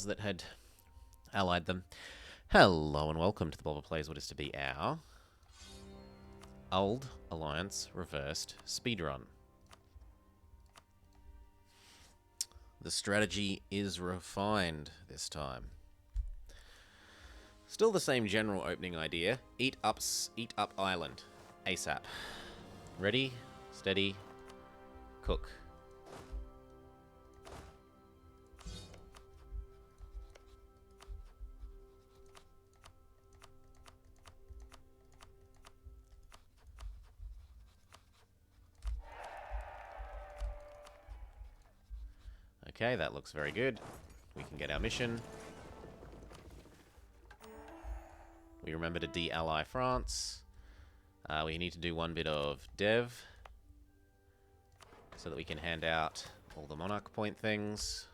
that had allied them. Hello and welcome to the Bobber Plays what is to be our Auld Alliance Reversed Speedrun. The strategy is refined this time. Still the same general opening idea. Eat up island. ASAP. Ready, steady, cook. Okay, that looks very good. We can get our mission. We remember to de-ally France. We need to do one bit of dev so that we can hand out all the monarch point things.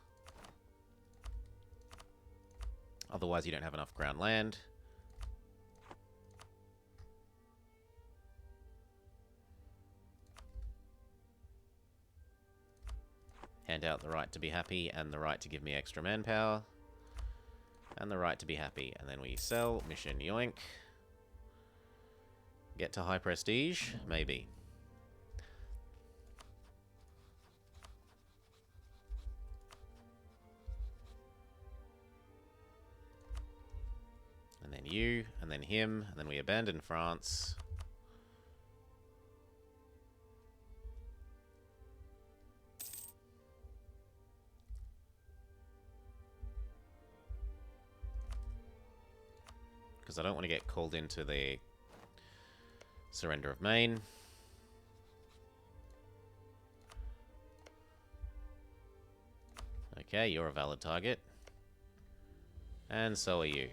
Otherwise you don't have enough ground land. Hand out the right to be happy and the right to give me extra manpower. And the right to be happy. And then we sell. Mission yoink. Get to high prestige? Maybe. And then you, and then him, and then we abandon France. Because I don't want to get called into the surrender of Maine. Okay, you're a valid target. And so are you.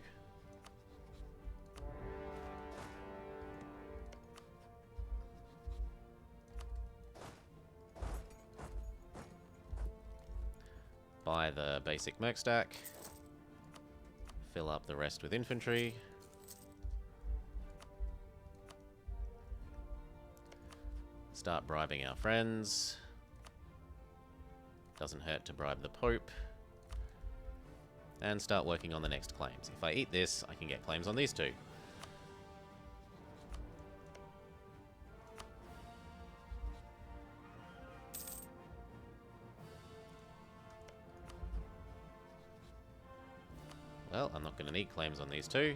Buy the basic merc stack. Fill up the rest with infantry. Start bribing our friends. Doesn't hurt to bribe the Pope. And start working on the next claims. If I eat this, I can get claims on these two. Well, I'm not going to need claims on these two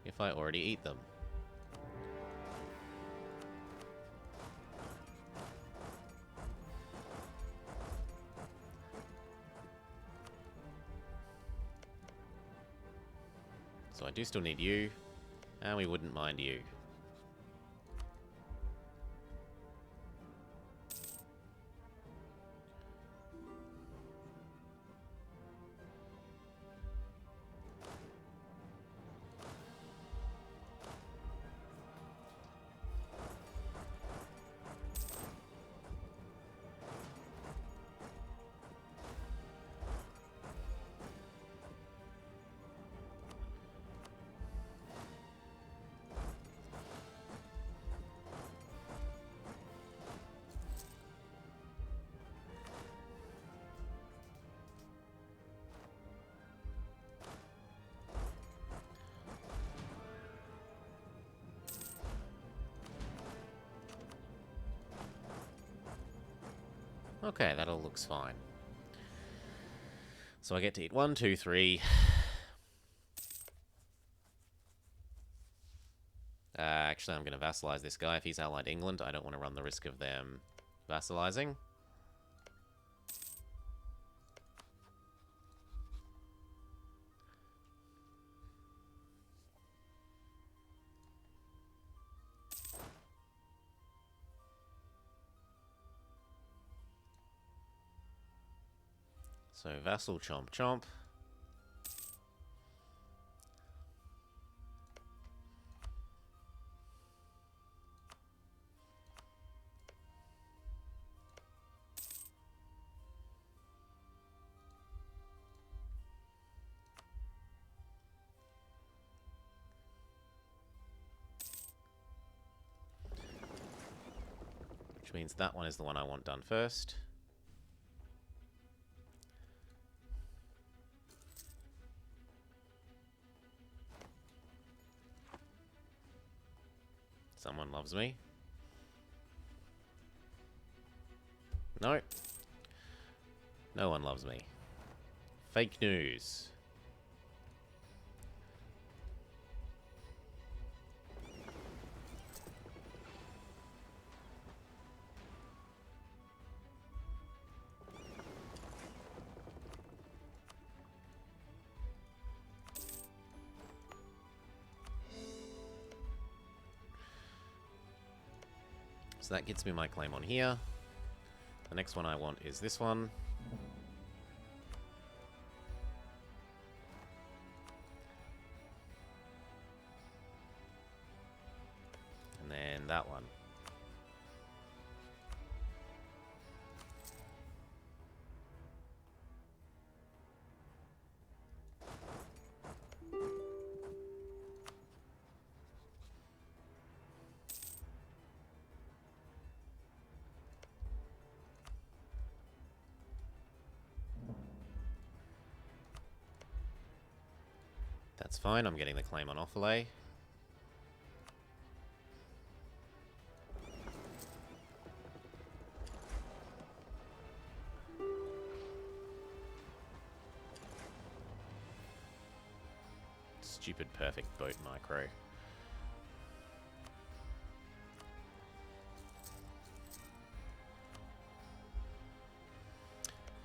if I already eat them. So I do still need you, and we wouldn't mind you. Okay, that all looks fine. So I get to eat 1, 2, 3. Actually, I'm going to vassalize this guy. If he's allied England, I don't want to run the risk of them vassalizing. So vassal chomp chomp. Which means that one is the one I want done first. Someone loves me. No. No one loves me. Fake news. So that gets me my claim on here. The next one I want is this one. And then that one. That's fine, I'm getting the claim on Offaly. Stupid perfect boat micro.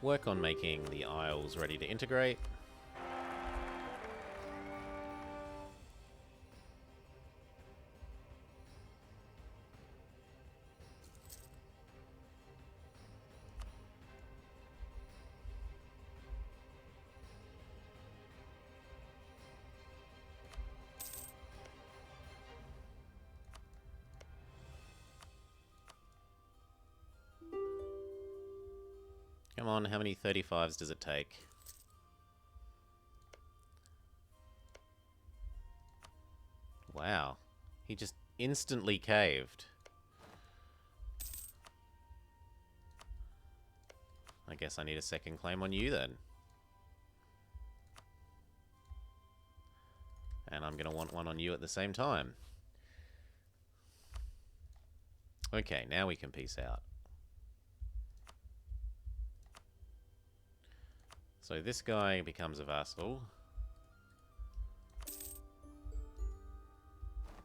Work on making the Isles ready to integrate. Come on, how many 35s does it take? Wow. He just instantly caved. I guess I need a second claim on you then. And I'm going to want one on you at the same time. Okay, now we can peace out. So this guy becomes a vassal.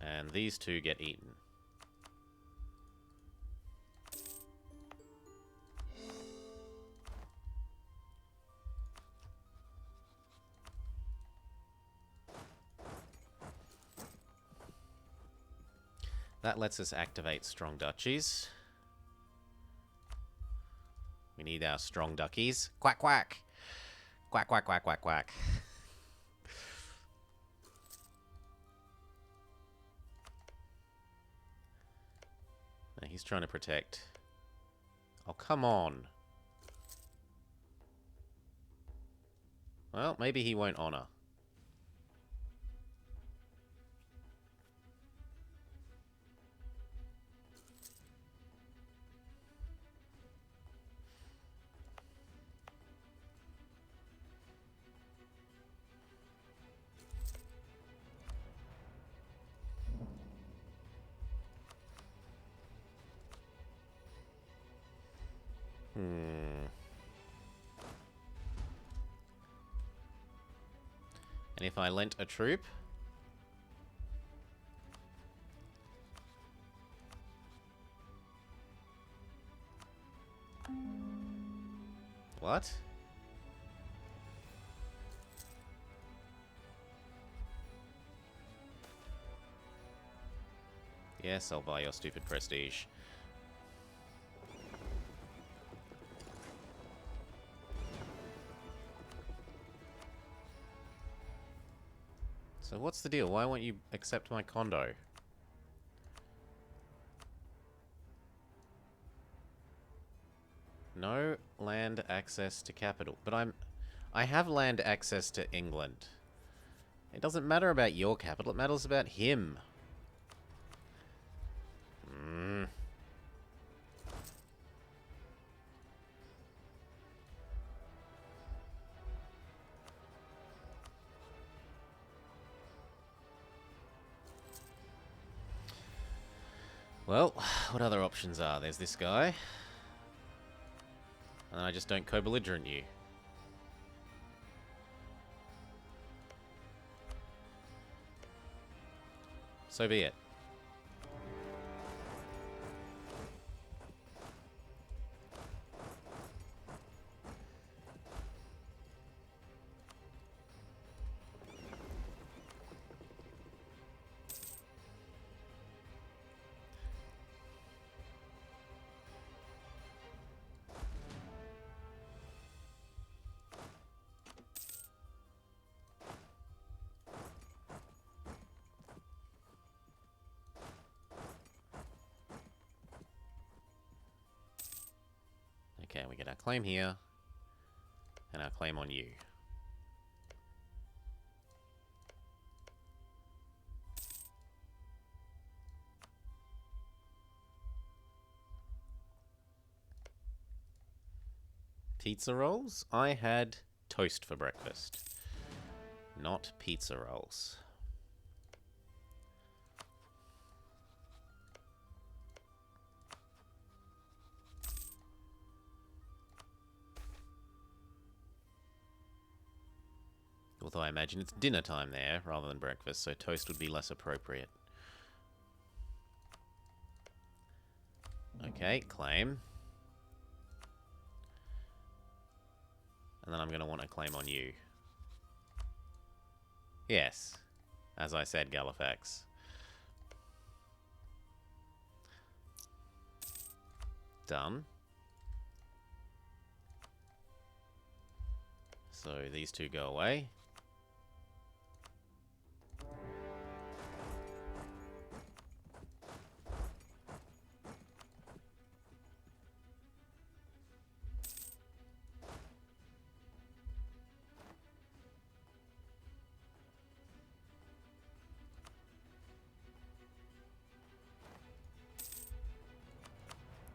And these two get eaten. That lets us activate strong duchies. We need our strong duckies. Quack, quack. Quack, quack, quack, quack, quack. Now he's trying to protect. Oh, come on. Well, maybe he won't honor. And if I lent a troop... What? Yes, I'll buy your stupid prestige. So what's the deal? Why won't you accept my condo? No land access to capital. But I have land access to England. It doesn't matter about your capital, it matters about him. Well, what other options are? There's this guy. And I just don't co-belligerent you. So be it. Okay, we get our claim here, and our claim on you. Pizza rolls? I had toast for breakfast, not pizza rolls. Although I imagine it's dinner time there rather than breakfast, so toast would be less appropriate. Okay, claim. And then I'm going to want a claim on you. Yes. As I said, Gallifex. Done. So these two go away.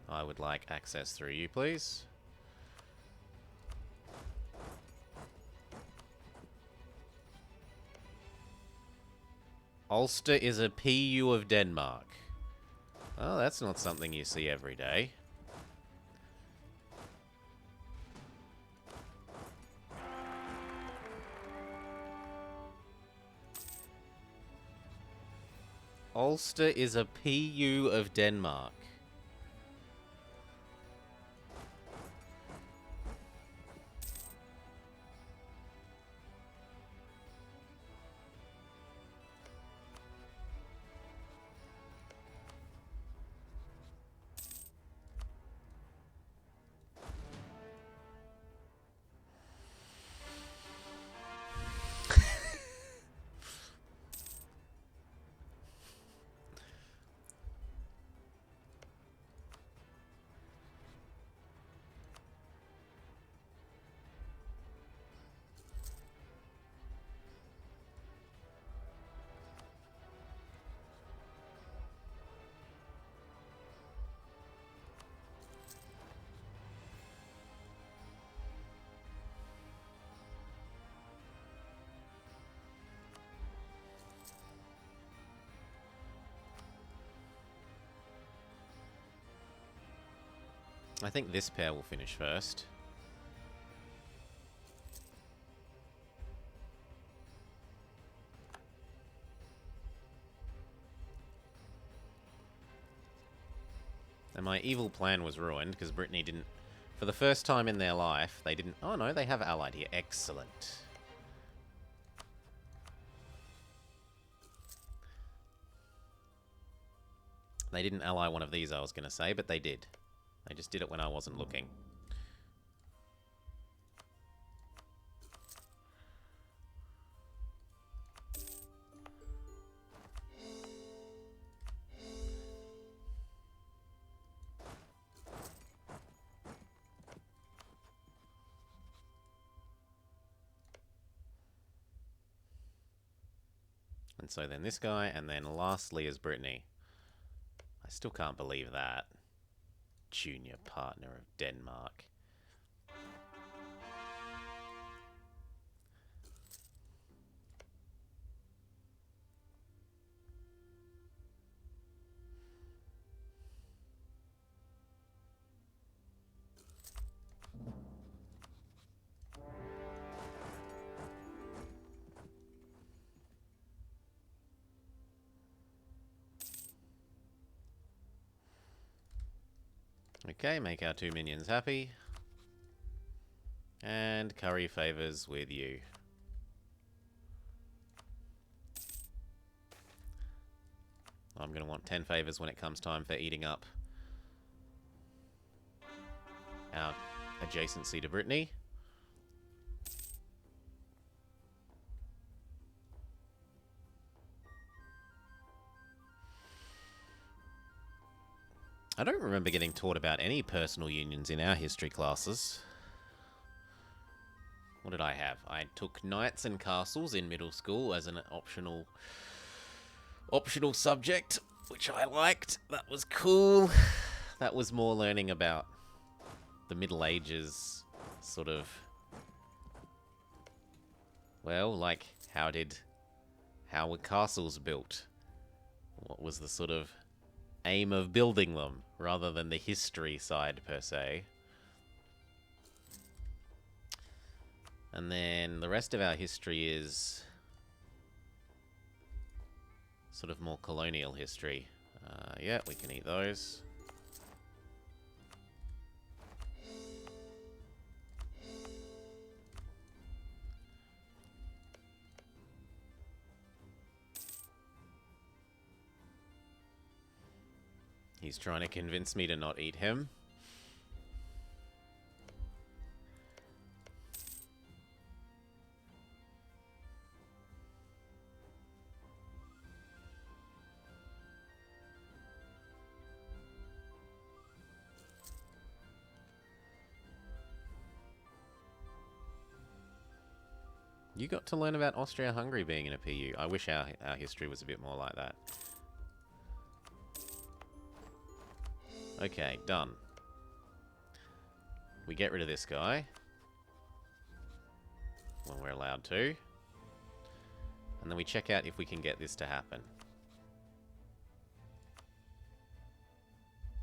I would like access through you, please. Ulster is a PU of Denmark. Oh, that's not something you see every day. Ulster is a PU of Denmark. I think this pair will finish first. And my evil plan was ruined because Brittany didn't... For the first time in their life, they didn't... Oh no, they have allied here. Excellent. They didn't ally one of these, I was going to say, but they did. They just did it when I wasn't looking. And so then this guy, and then lastly is Brittany. I still can't believe that. Junior partner of Denmark. Okay, make our 2 minions happy. And curry favors with you. I'm going to want 10 favors when it comes time for eating up our adjacency to Brittany. I don't remember getting taught about any personal unions in our history classes. What did I have? I took knights and castles in middle school as an optional subject, which I liked. That was cool. That was more learning about the Middle Ages, sort of. Well, like, how were castles built? What was the sort of aim of building them, rather than the history side per se. And then the rest of our history is sort of more colonial history. Yeah, we can eat those. He's trying to convince me to not eat him. You got to learn about Austria-Hungary being in a PU. I wish our history was a bit more like that. Okay, done. We get rid of this guy when we're allowed to. And then we check out if we can get this to happen.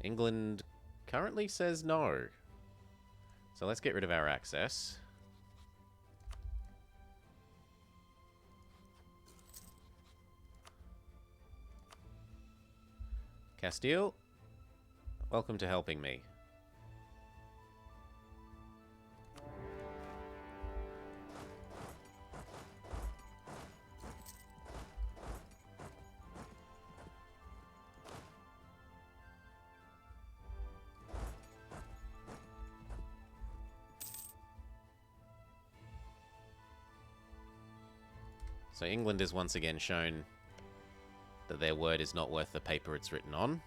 England currently says no. So let's get rid of our access. Castile, welcome to helping me. So England is once again shown that their word is not worth the paper it's written on.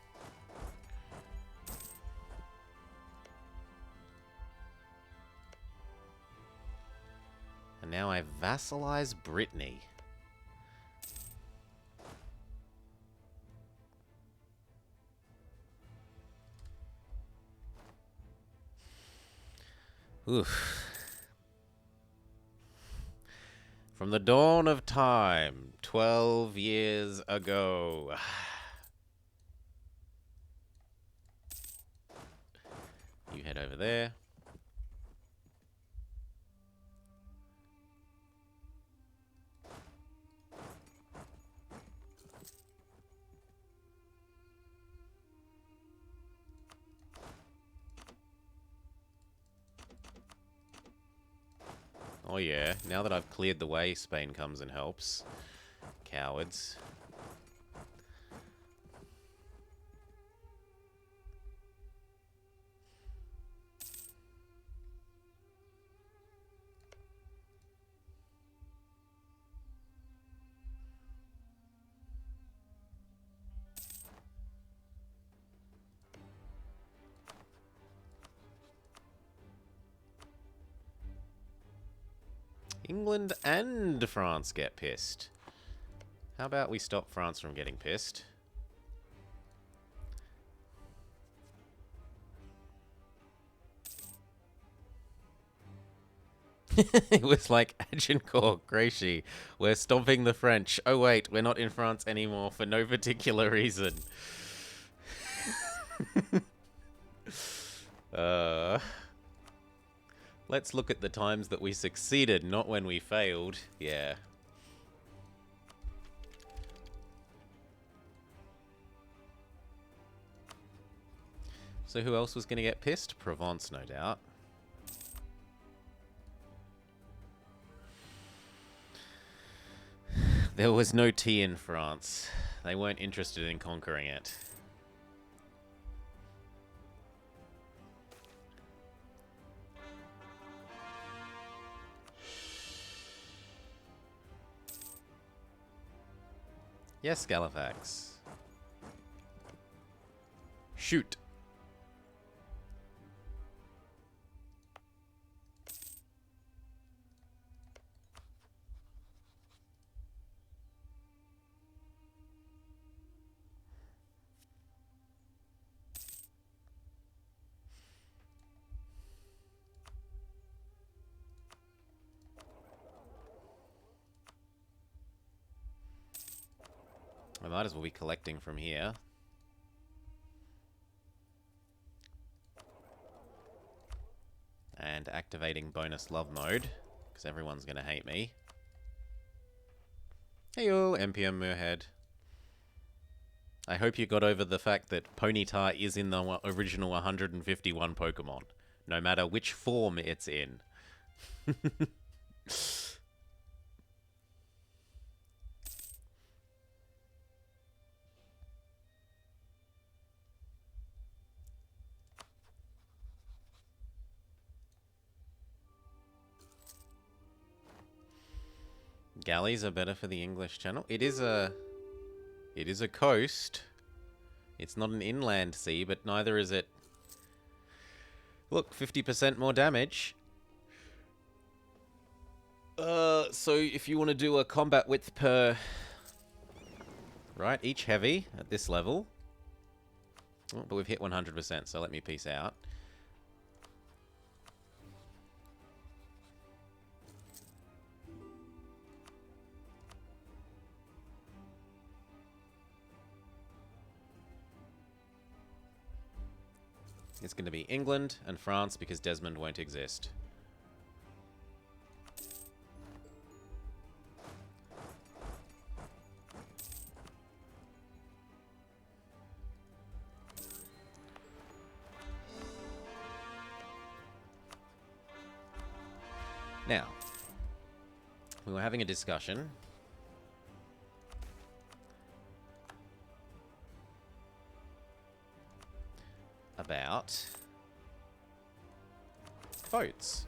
And now I vassalize Brittany. Oof. From the dawn of time, 12 years ago. You head over there. Oh yeah, now that I've cleared the way, Spain comes and helps. Cowards. England and France get pissed. How about we stop France from getting pissed? It was like, Agincourt, Gréchy, we're stomping the French. Oh wait, we're not in France anymore for no particular reason. Let's look at the times that we succeeded, not when we failed. Yeah. So who else was going to get pissed? Provence, no doubt. There was no tea in France. They weren't interested in conquering it. Yes, Galifax. Shoot. I might as well be collecting from here. And activating bonus love mode, because everyone's going to hate me. Heyo, MPM Moorhead. I hope you got over the fact that Ponyta is in the original 151 Pokemon, no matter which form it's in. Galleys are better for the English Channel. It is a coast. It's not an inland sea, but neither is it. Look, 50% more damage. So if you want to do a combat width per... Right, each heavy at this level. Oh, but we've hit 100%, so let me peace out. It's going to be England and France because Desmond won't exist. Now, we were having a discussion about boats.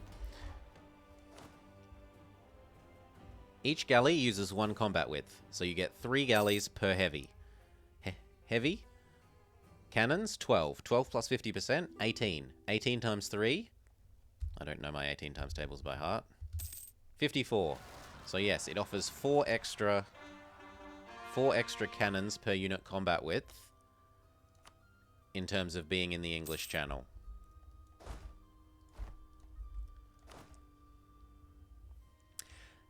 Each galley uses 1 combat width, so you get 3 galleys per heavy. Heavy? Cannons, 12. 12 plus 50%, 18. 18 times 3. I don't know my 18 times tables by heart. 54. So yes, it offers 4 extra cannons per unit combat width in terms of being in the English Channel.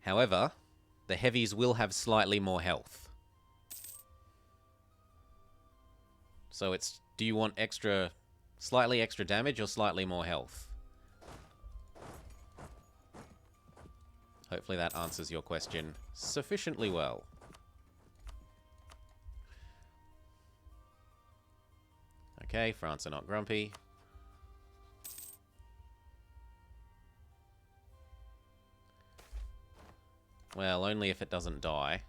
However, the heavies will have slightly more health. So it's, do you want slightly extra damage or slightly more health? Hopefully that answers your question sufficiently well. Okay, France are not grumpy. Well, only if it doesn't die.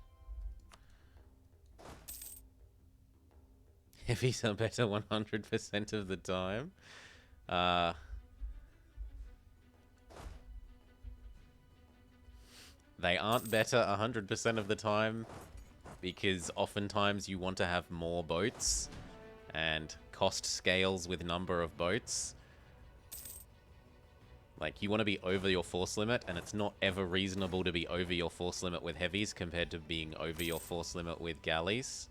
Heavies are better 100% of the time. They aren't better 100% of the time because oftentimes you want to have more boats and cost scales with number of boats. Like, you want to be over your force limit, and it's not ever reasonable to be over your force limit with heavies compared to being over your force limit with galleys.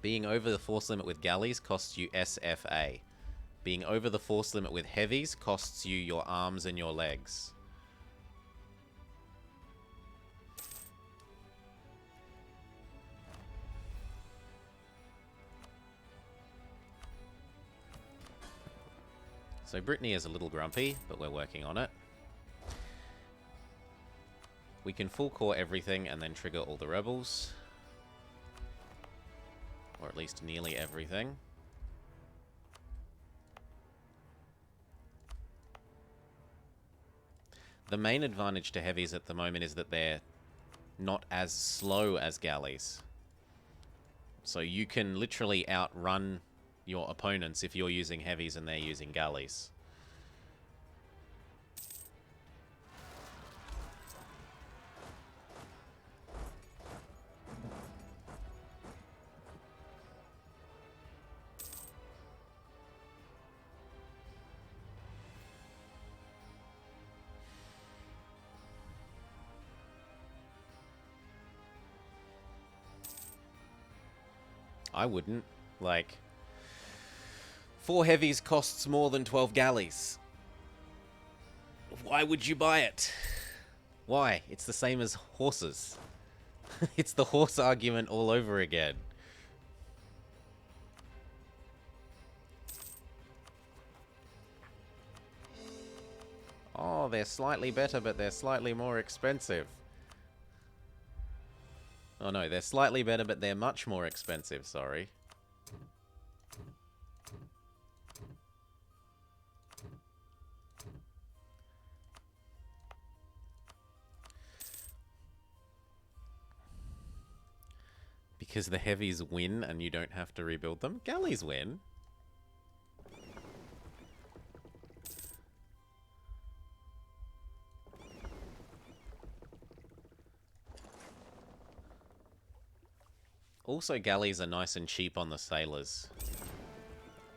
Being over the force limit with galleys costs you SFA. Being over the force limit with heavies costs you your arms and your legs. So Brittany is a little grumpy, but we're working on it. We can full core everything and then trigger all the rebels. Or at least nearly everything. The main advantage to heavies at the moment is that they're not as slow as galleys. So you can literally outrun your opponents if you're using heavies and they're using galleys. I wouldn't. Like, 4 heavies costs more than 12 galleys. Why would you buy it? Why? It's the same as horses. It's the horse argument all over again. Oh, they're slightly better, but they're slightly more expensive. Oh no, they're slightly better, but they're much more expensive, sorry. Because the heavies win and you don't have to rebuild them? Galleys win. Also, galleys are nice and cheap on the sailors.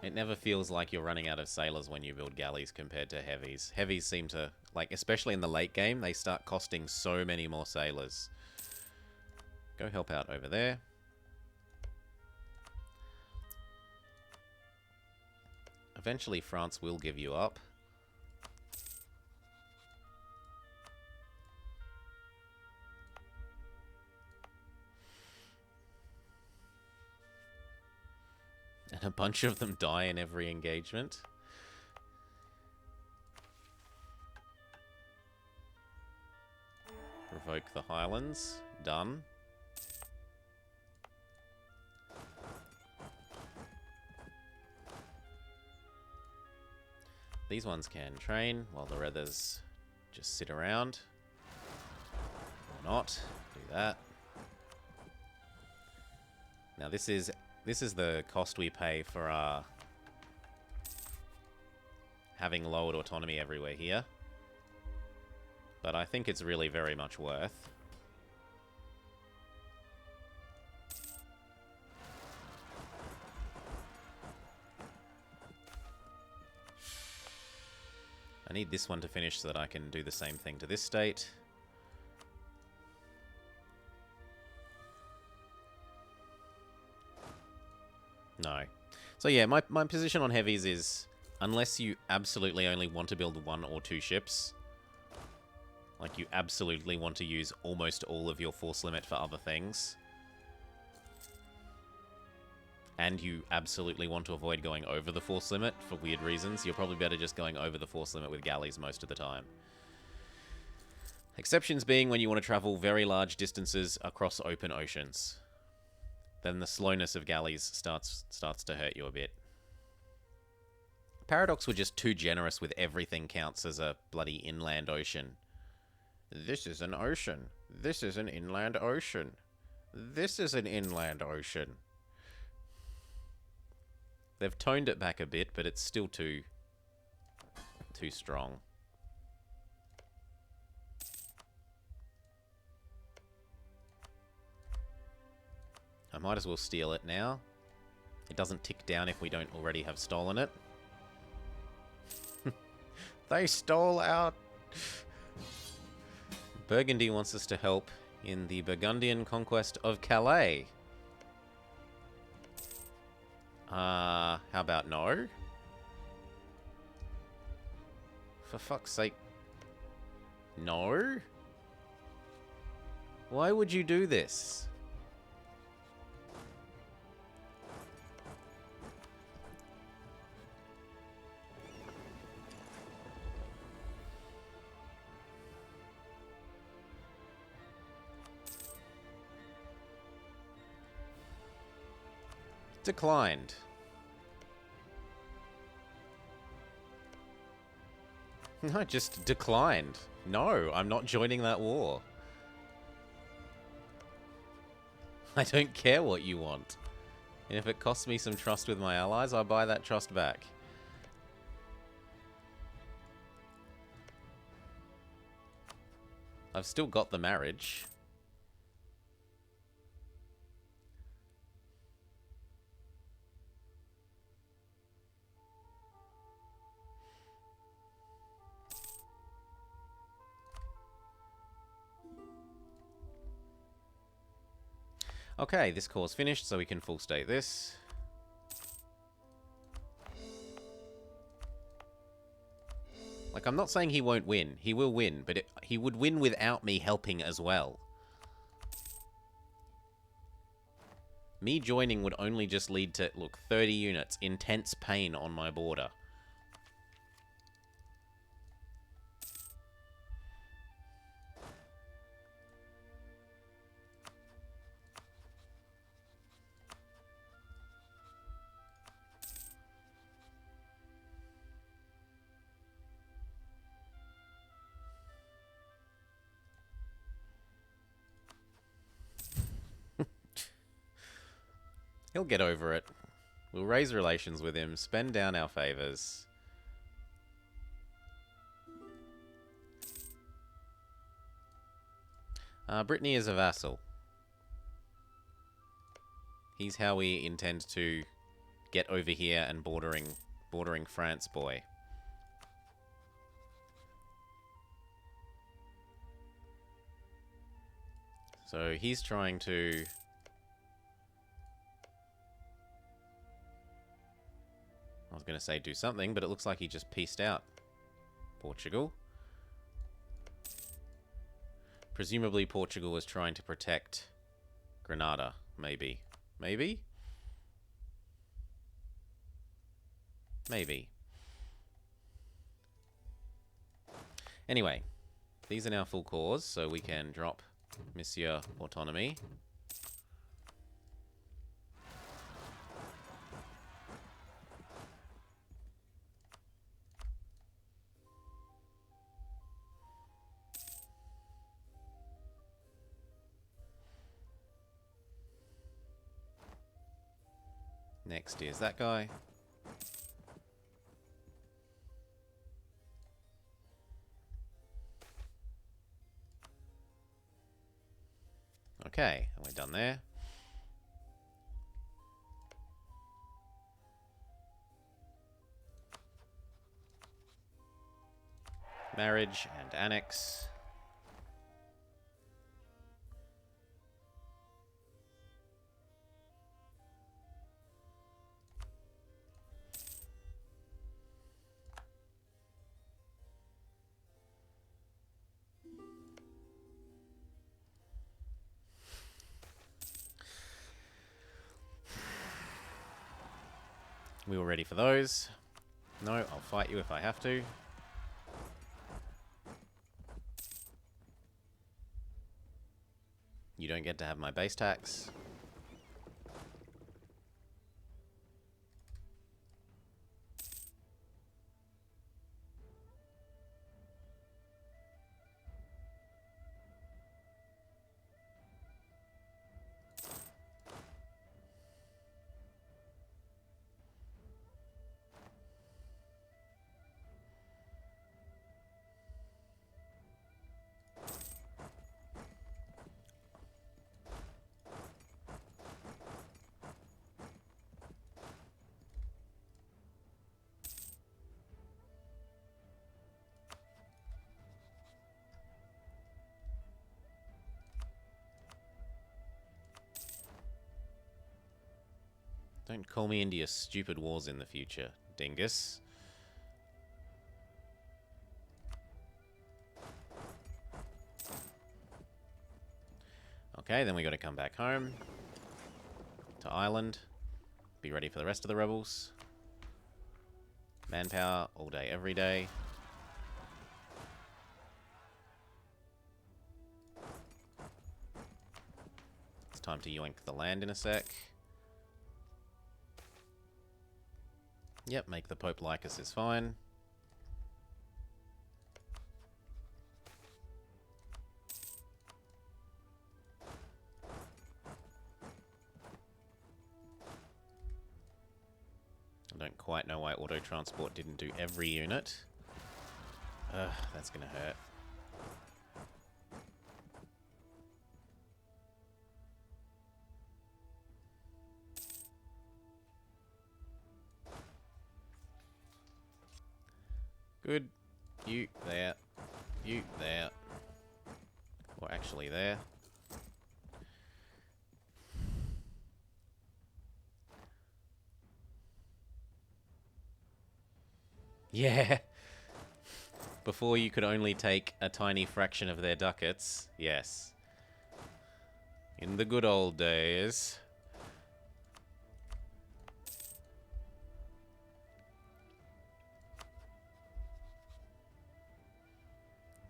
It never feels like you're running out of sailors when you build galleys compared to heavies. Heavies seem to, like, especially in the late game, they start costing so many more sailors. Go help out over there. Eventually, France will give you up. And a bunch of them die in every engagement. Provoke the Highlands. Done. These ones can train while the others just sit around. Or not. Do that. Now this is the cost we pay for having lowered autonomy everywhere here. But I think it's really very much worth. I need this one to finish so that I can do the same thing to this state. No. So yeah, my position on heavies is, unless you absolutely only want to build 1 or 2 ships, like you absolutely want to use almost all of your force limit for other things, and you absolutely want to avoid going over the force limit for weird reasons, you're probably better just going over the force limit with galleys most of the time. Exceptions being when you want to travel very large distances across open oceans. Then the slowness of galleys starts to hurt you a bit. Paradox were just too generous with everything counts as a bloody inland ocean. This is an ocean. This is an inland ocean. This is an inland ocean. They've toned it back a bit, but it's still too strong. I might as well steal it now. It doesn't tick down if we don't already have stolen it. They stole out. Burgundy wants us to help in the Burgundian conquest of Calais. How about no? For fuck's sake. No? Why would you do this? Declined. I just declined. No, I'm not joining that war. I don't care what you want. And if it costs me some trust with my allies, I'll buy that trust back. I've still got the marriage. Okay, this core's finished, so we can full state this. Like, I'm not saying he won't win. He will win, but he would win without me helping as well. Me joining would only just lead to, look, 30 units, intense pain on my border. He'll get over it. We'll raise relations with him, spend down our favors. Brittany is a vassal. He's how we intend to get over here and bordering France, boy. So he's trying to... I was going to say do something, but it looks like he just pieced out. Portugal. Presumably Portugal was trying to protect Granada, maybe. Maybe? Maybe. Anyway, these are now full cores, so we can drop Monsieur Autonomy. Next is that guy. Okay, and we're done there. Marriage and annex. We were ready for those. No, I'll fight you if I have to. You don't get to have my base tax. Don't call me into your stupid wars in the future, dingus. Okay, then we got to come back home to Ireland. Be ready for the rest of the rebels. Manpower all day, every day. It's time to yoink the land in a sec. Yep, make the Pope like us is fine. quite know why auto transport didn't do every unit. Ugh, that's gonna hurt. Good. You there. You there. Or actually there. Yeah. Before you could only take a tiny fraction of their ducats. Yes. In the good old days.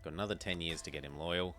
Got another 10 years to get him loyal.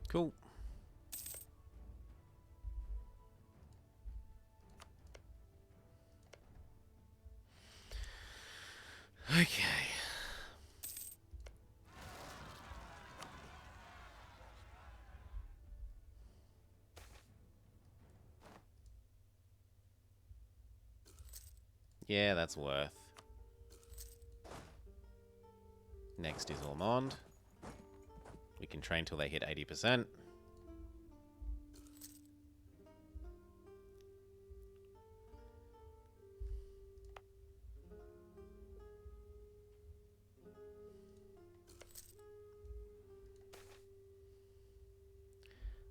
Cool. Okay. Yeah, that's worth. Next is Ormond. We can train till they hit 80%.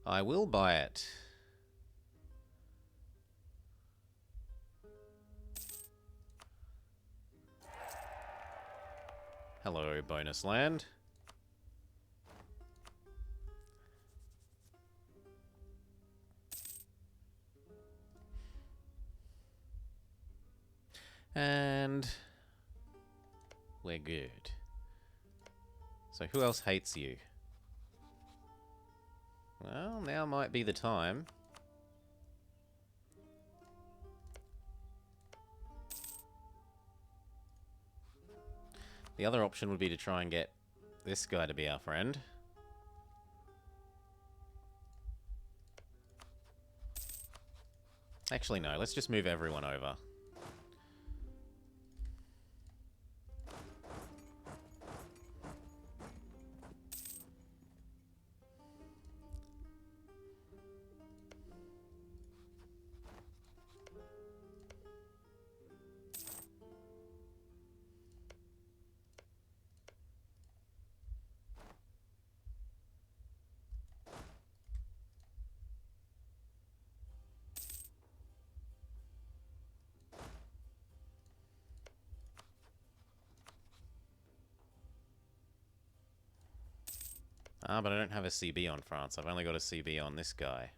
I will buy it. Hello, bonus land. And we're good. So who else hates you? Well, now might be the time. The other option would be to try and get this guy to be our friend. Actually, no. Let's just move everyone over. Ah, but I don't have a CB on France. I've only got a CB on this guy.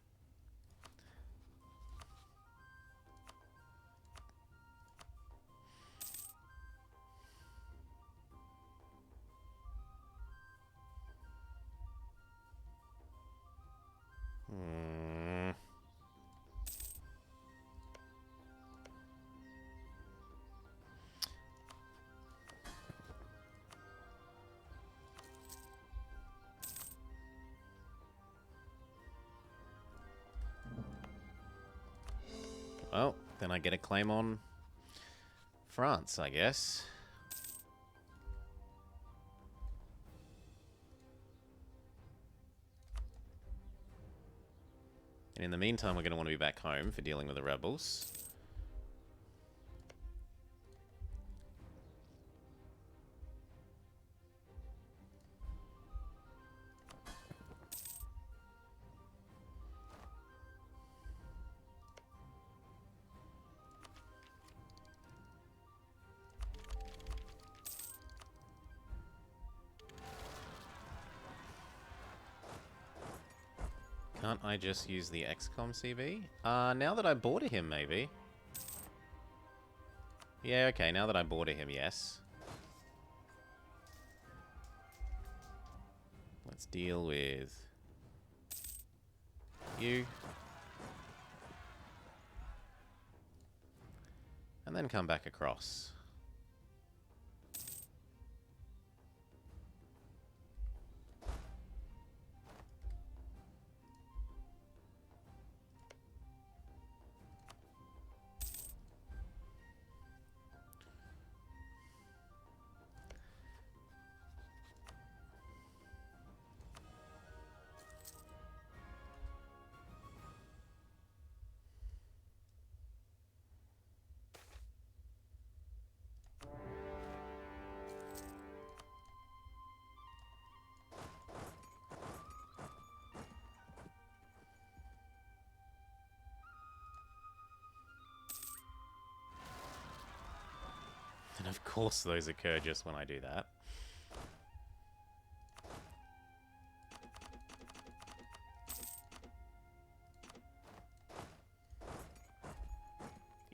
Well, then I get a claim on France, I guess. And in the meantime, we're going to want to be back home for dealing with the rebels. Can't I just use the XCOM CB? Now that I border him, maybe. Yeah, okay, now that I border him, yes. Let's deal with you. And then come back across. And of course those occur just when I do that.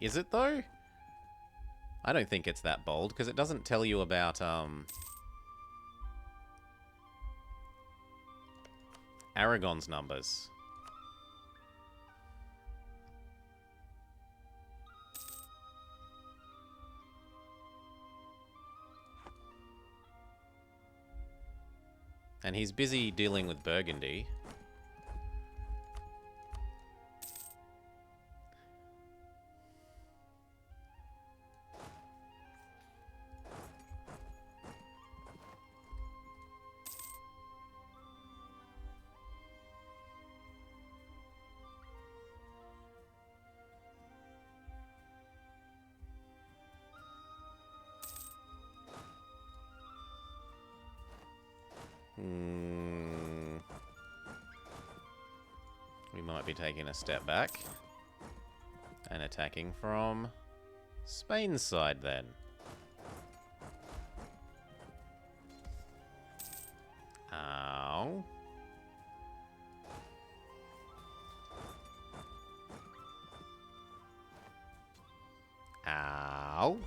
Is it though? I don't think it's that bold, because it doesn't tell you about Aragon's numbers. And he's busy dealing with Burgundy. We might be taking a step back and attacking from Spain's side then. Ow. Ow.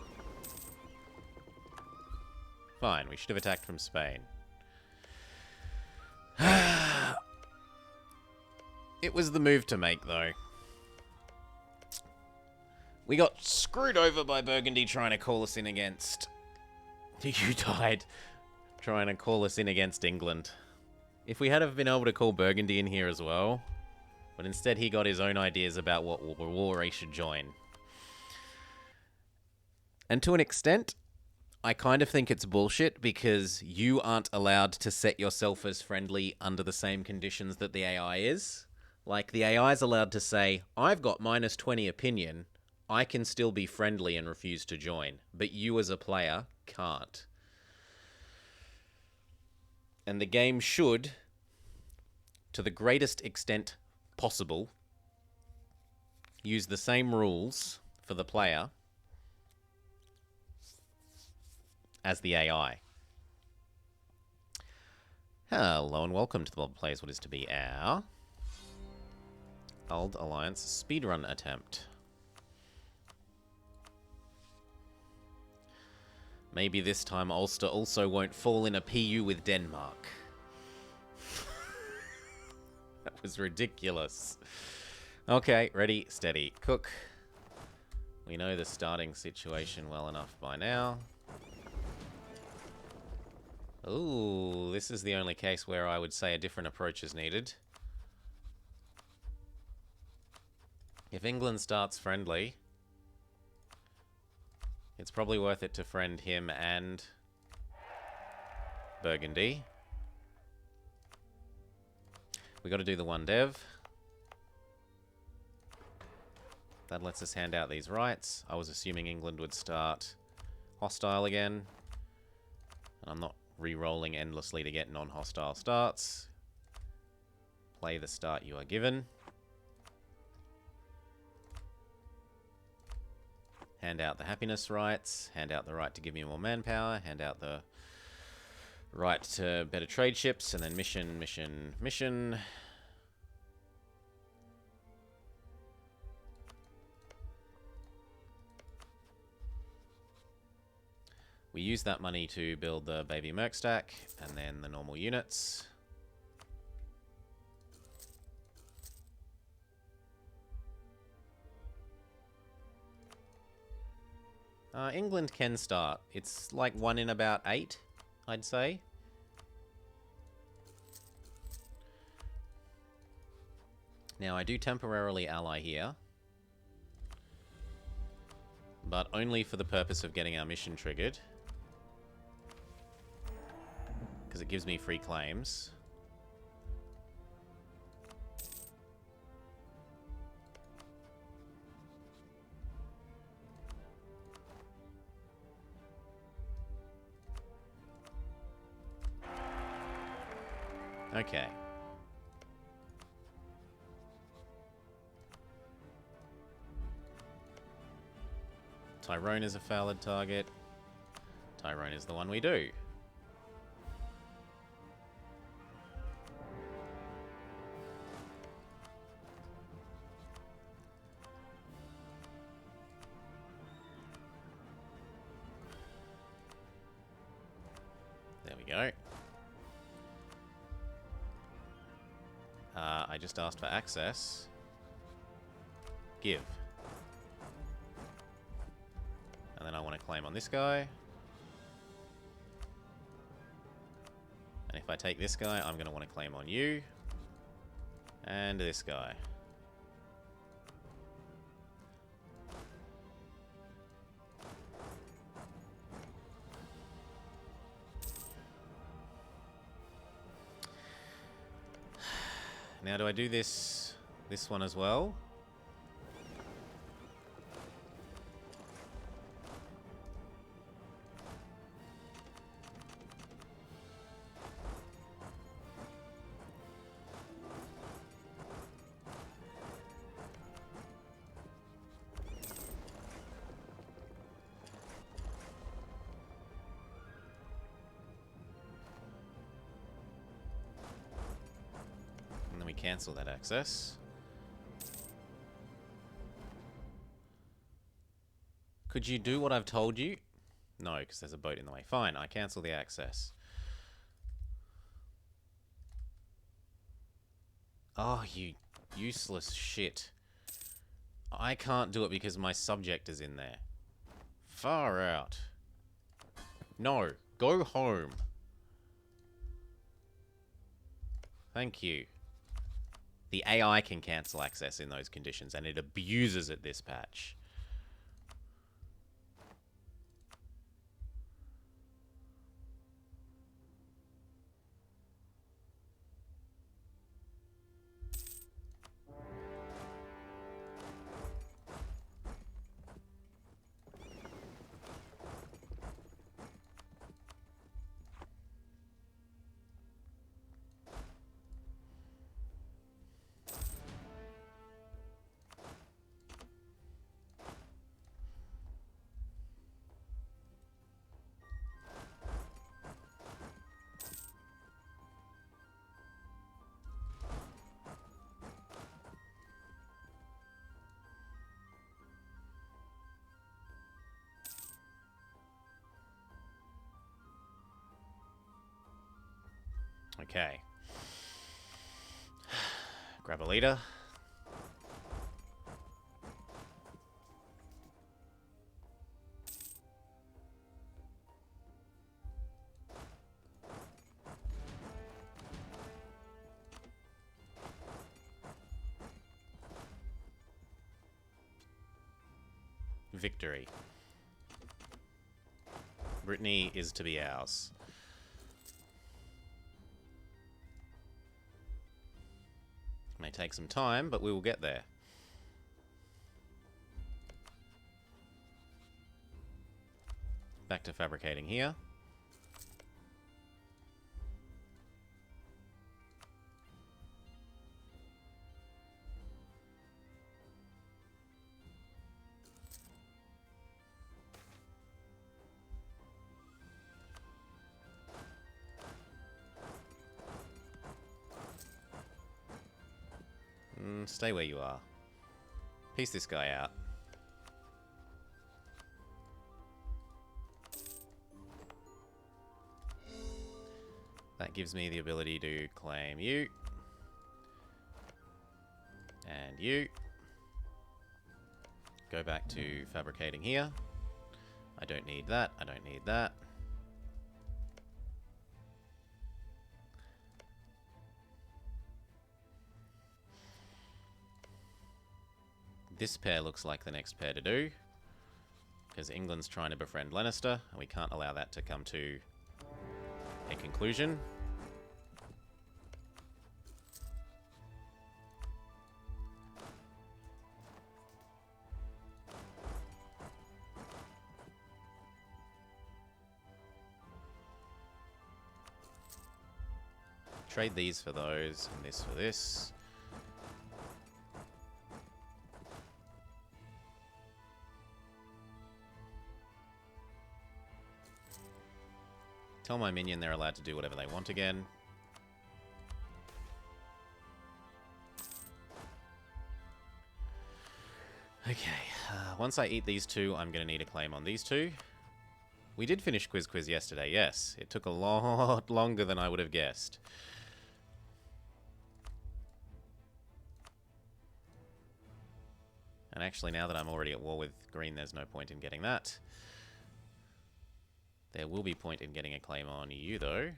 Fine, we should have attacked from Spain. It was the move to make, though. We got screwed over by Burgundy trying to call us in against... You died trying to call us in against England. If we had have been able to call Burgundy in here as well, but instead he got his own ideas about what war he should join. And to an extent, I kind of think it's bullshit, because you aren't allowed to set yourself as friendly under the same conditions that the AI is. Like, the AI is allowed to say, I've got -20 opinion, I can still be friendly and refuse to join, but you as a player can't. And the game should, to the greatest extent possible, use the same rules for the player as the AI. Hello and welcome to the Blob Plays what is to be our Auld Alliance speedrun attempt. Maybe this time Ulster also won't fall in a PU with Denmark. That was ridiculous. Okay, ready, steady, cook. We know the starting situation well enough by now. Ooh, this is the only case where I would say a different approach is needed. If England starts friendly, it's probably worth it to friend him and Burgundy. We got to do the one dev. That lets us hand out these rights. I was assuming England would start hostile again. And I'm not re-rolling endlessly to get non-hostile starts. Play the start you are given. Hand out the happiness rights, hand out the right to give me more manpower, hand out the right to better trade ships, and then mission, mission, mission. We use that money to build the baby merc stack, and then the normal units. England can start. It's like 1 in about 8, I'd say. Now, I do temporarily ally here, but only for the purpose of getting our mission triggered, because it gives me free claims. Okay. Tyrone is a valid target. Tyrone is the one we do. There we go. I just asked for access. Give. And then I want to claim on this guy. And if I take this guy, I'm going to want to claim on you. And this guy. Now, do I do this one as well? Cancel that access. Could you do what I've told you? No, because there's a boat in the way. Fine, I cancel the access. Oh, you useless shit. I can't do it because my subject is in there. Far out. No, go home. Thank you. The AI can cancel access in those conditions, and it abuses it this patch. Okay. Grab a leader. Victory. Brittany is to be ours. May take some time, but we will get there. Back to fabricating here. Stay where you are. Piece this guy out. That gives me the ability to claim you. And you. Go back to fabricating here. I don't need that. I don't need that. This pair looks like the next pair to do, because England's trying to befriend Lannister, and we can't allow that to come to a conclusion. Trade these for those, and this for this. Tell my minion they're allowed to do whatever they want again. Okay, once I eat these two, I'm going to need a claim on these two. We did finish Quiz yesterday, yes. It took a lot longer than I would have guessed. And actually, now that I'm already at war with green, there's no point in getting that. There will be point in getting a claim on you, though.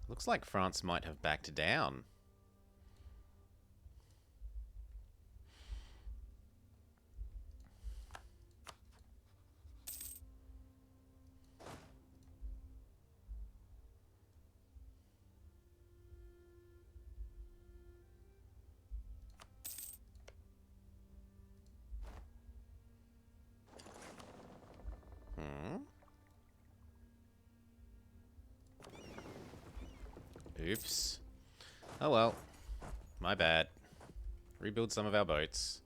Looks like France might have backed down. Oops. Oh well. My bad. Rebuild some of our boats.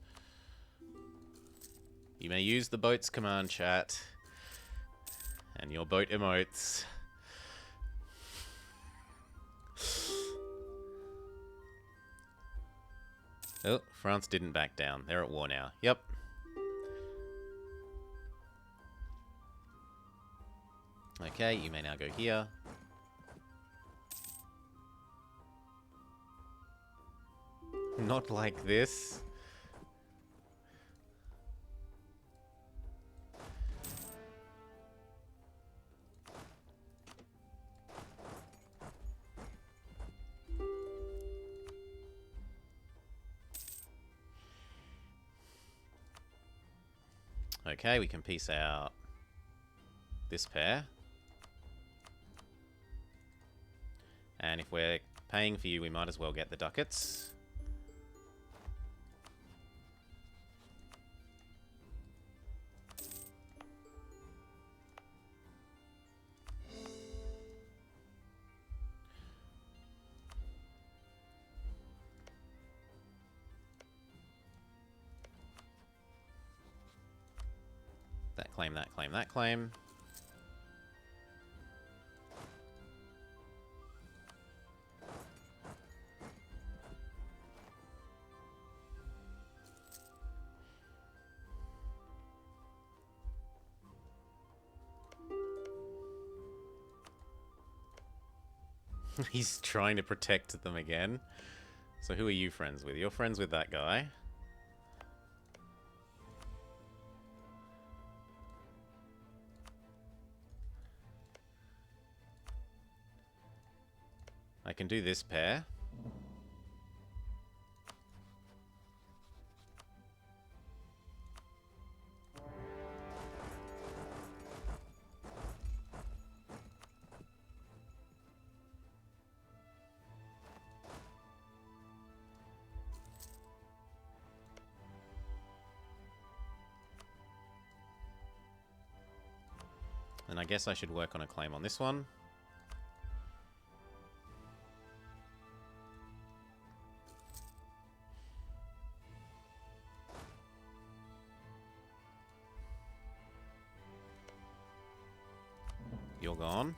You may use the boats command chat. And your boat emotes. Oh, France didn't back down. They're at war now. Yep. Okay, you may now go here. Not like this. Okay, we can piece out this pair. And if we're paying for you, we might as well get the ducats. That claim, that claim, that claim. He's trying to protect them again. So who are you friends with? You're friends with that guy. I can do this pair. And I guess I should work on a claim on this one. You're gone.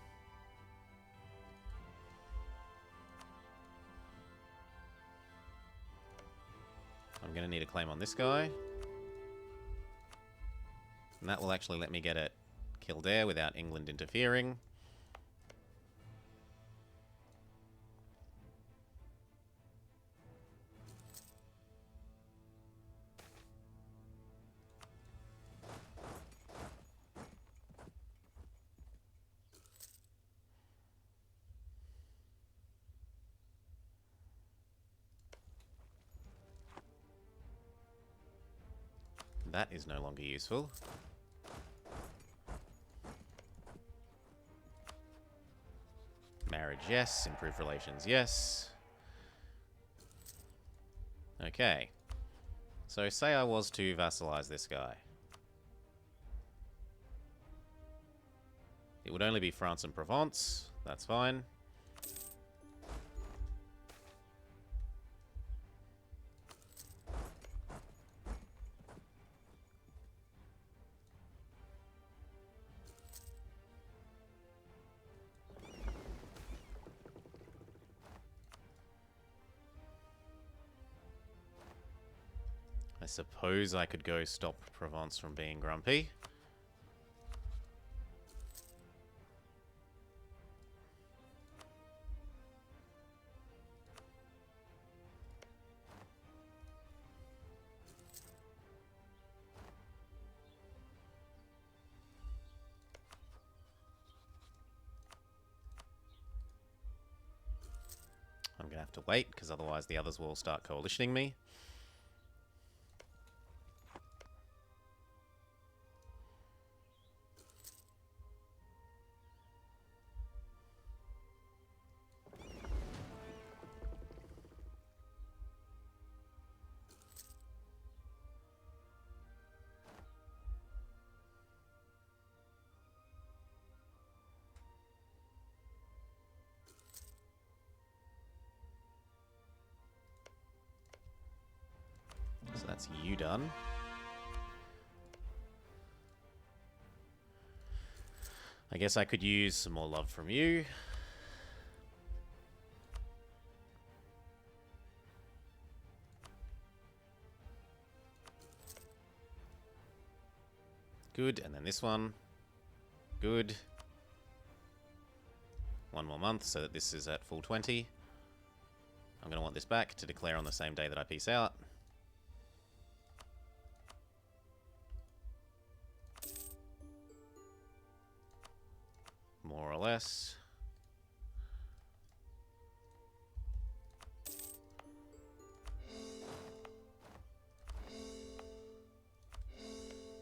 I'm going to need a claim on this guy. And that will actually let me get at Kildare without England interfering. That is no longer useful. Marriage, yes. Improved relations, yes. Okay. So say I was to vassalize this guy. It would only be France and Provence. That's fine. I suppose I could go stop Provence from being grumpy. I'm going to have to wait, because otherwise the others will start coalitioning me. So that's you done. I guess I could use some more love from you. Good, and then this one. Good. One more month so that this is at full 20. I'm going to want this back to declare on the same day that I peace out. More or less.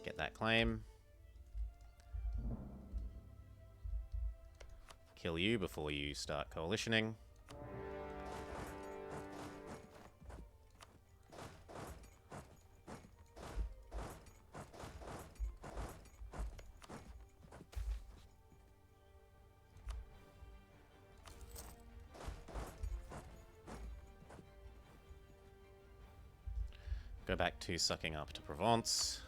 Get that claim. Kill you before you start coalitioning. Go back to sucking up to Provence.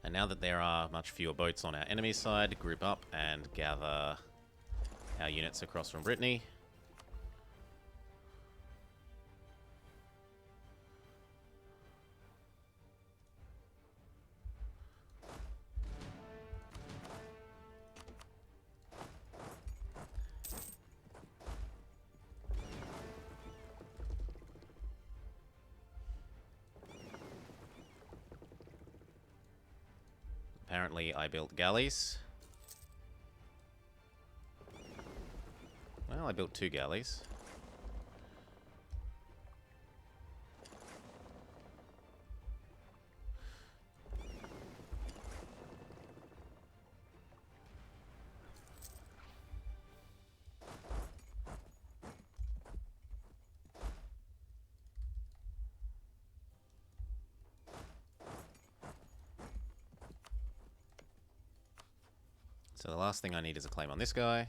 And now that there are much fewer boats on our enemy side, group up and gather our units across from Brittany. Apparently, I built galleys. Well, I built 2 galleys. So the last thing I need is a claim on this guy.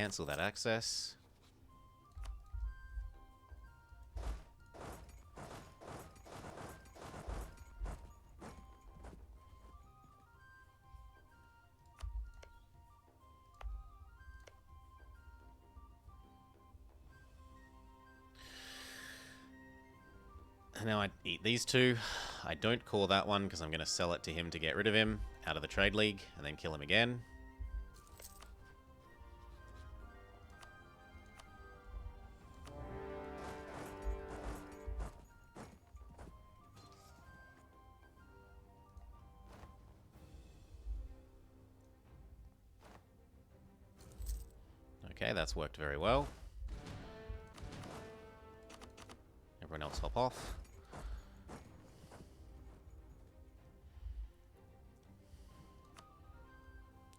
cancel that access. And now I eat these two. I don't call that one because I'm going to sell it to him to get rid of him out of the trade league and then kill him again. Okay, that's worked very well. Everyone else hop off.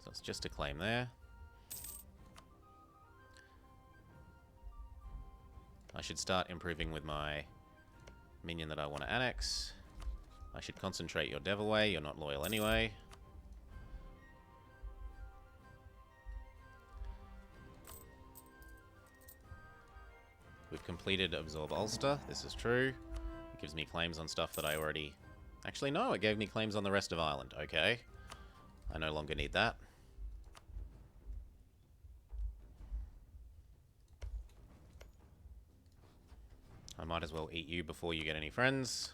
So it's just a claim there. I should start improving with my minion that I want to annex. I should concentrate your dev away. You're not loyal anyway. We've completed Absorb Ulster. This is true. It gives me claims on stuff that I already... Actually, no, it gave me claims on the rest of Ireland. Okay. I no longer need that. I might as well eat you before you get any friends.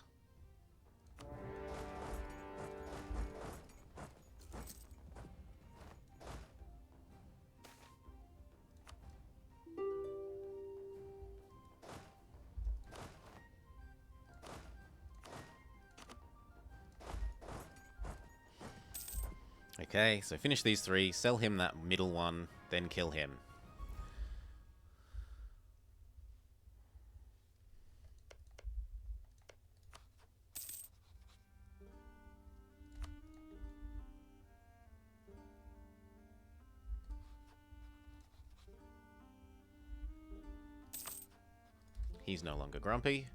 Okay, so finish these three, sell him that middle one, then kill him. He's no longer grumpy.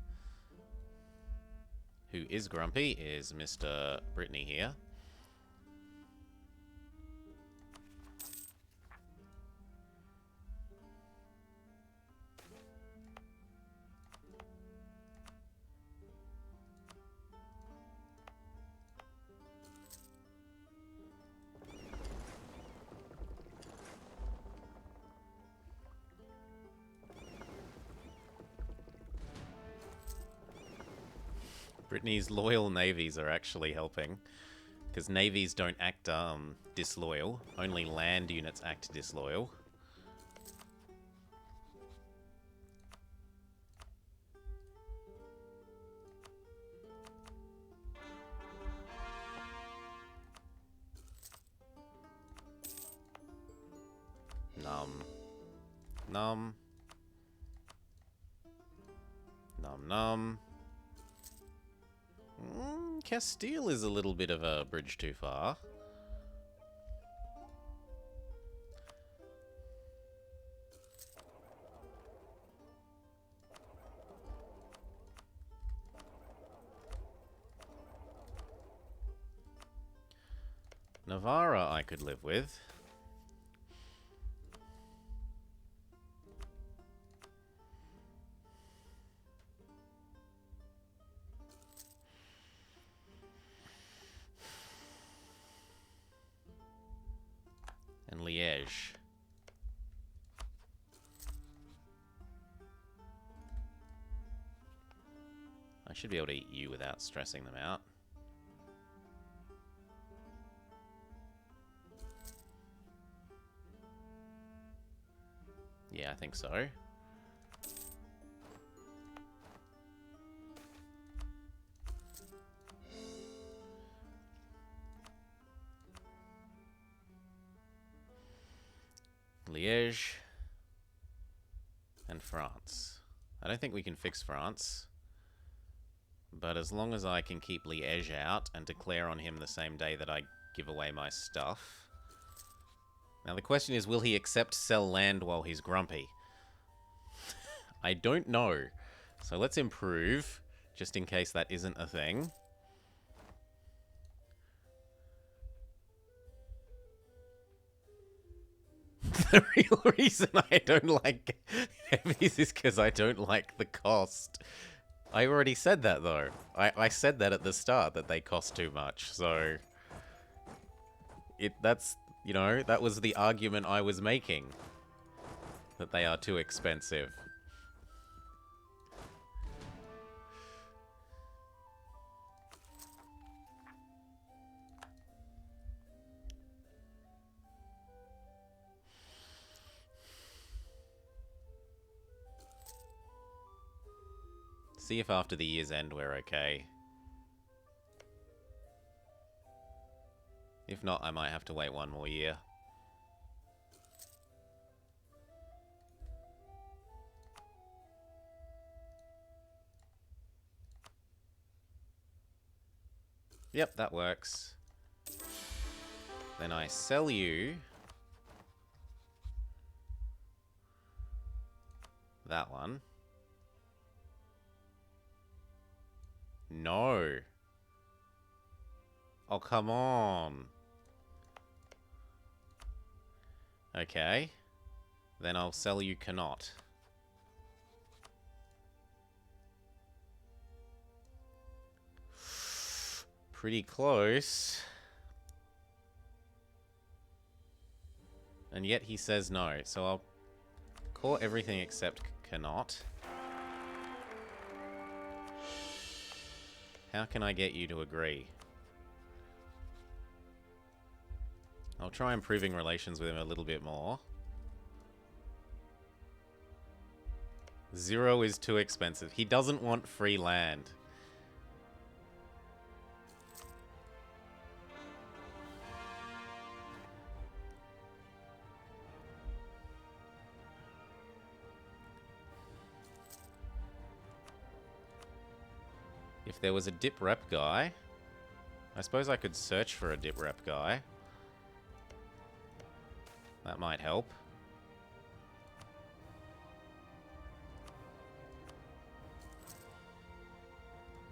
Who is grumpy is Mr. Brittany here. Brittany's loyal navies are actually helping, because navies don't act disloyal. Only land units act disloyal. Num. Num. Num num. Castile is a little bit of a bridge too far. Navarra I could live with. And Liège. I should be able to eat you without stressing them out. Yeah, I think so. Liège and France. I don't think we can fix France, but as long as I can keep Liège out and declare on him the same day that I give away my stuff. Now the question is, will he accept sell land while he's grumpy? I don't know. So let's improve, just in case that isn't a thing. The real reason I don't like heavies is because I don't like the cost. I already said that, though. I said that at the start, that they cost too much, so... That's, you know, that was the argument I was making. That they are too expensive. See if after the year's end we're okay. If not, I might have to wait one more year. Yep, that works. Then I sell you that one. No. Oh, come on. Okay. Then I'll sell you cannot. Pretty close. And yet he says no. So I'll call everything except cannot. How can I get you to agree? I'll try improving relations with him a little bit more. 0 is too expensive. He doesn't want free land. If there was a dip rep guy, I suppose I could search for a dip rep guy. That might help.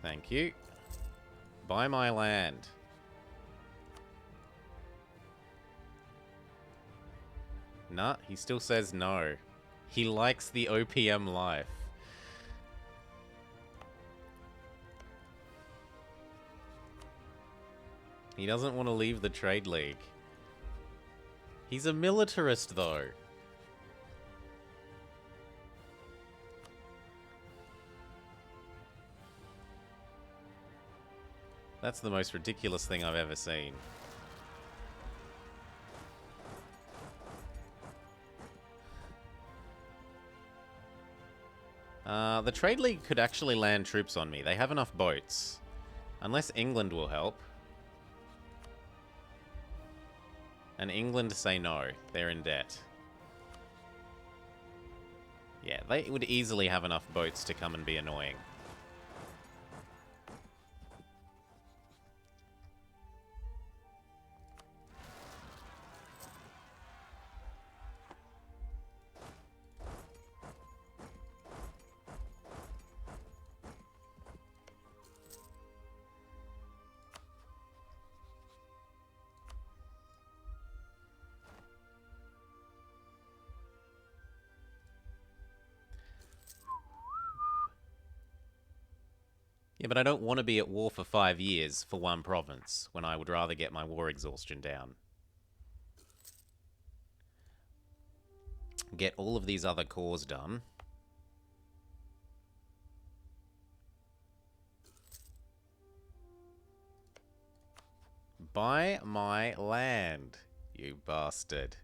Thank you. Buy my land. Nah, he still says no. He likes the OPM life. He doesn't want to leave the trade league. He's a militarist, though. That's the most ridiculous thing I've ever seen. The Trade League could actually land troops on me. They have enough boats. Unless England will help. And England say no. They're in debt. Yeah, they would easily have enough boats to come and be annoying. Yeah, but I don't want to be at war for 5 years for one province, when I would rather get my war exhaustion down. Get all of these other cores done. Buy my land, you bastard.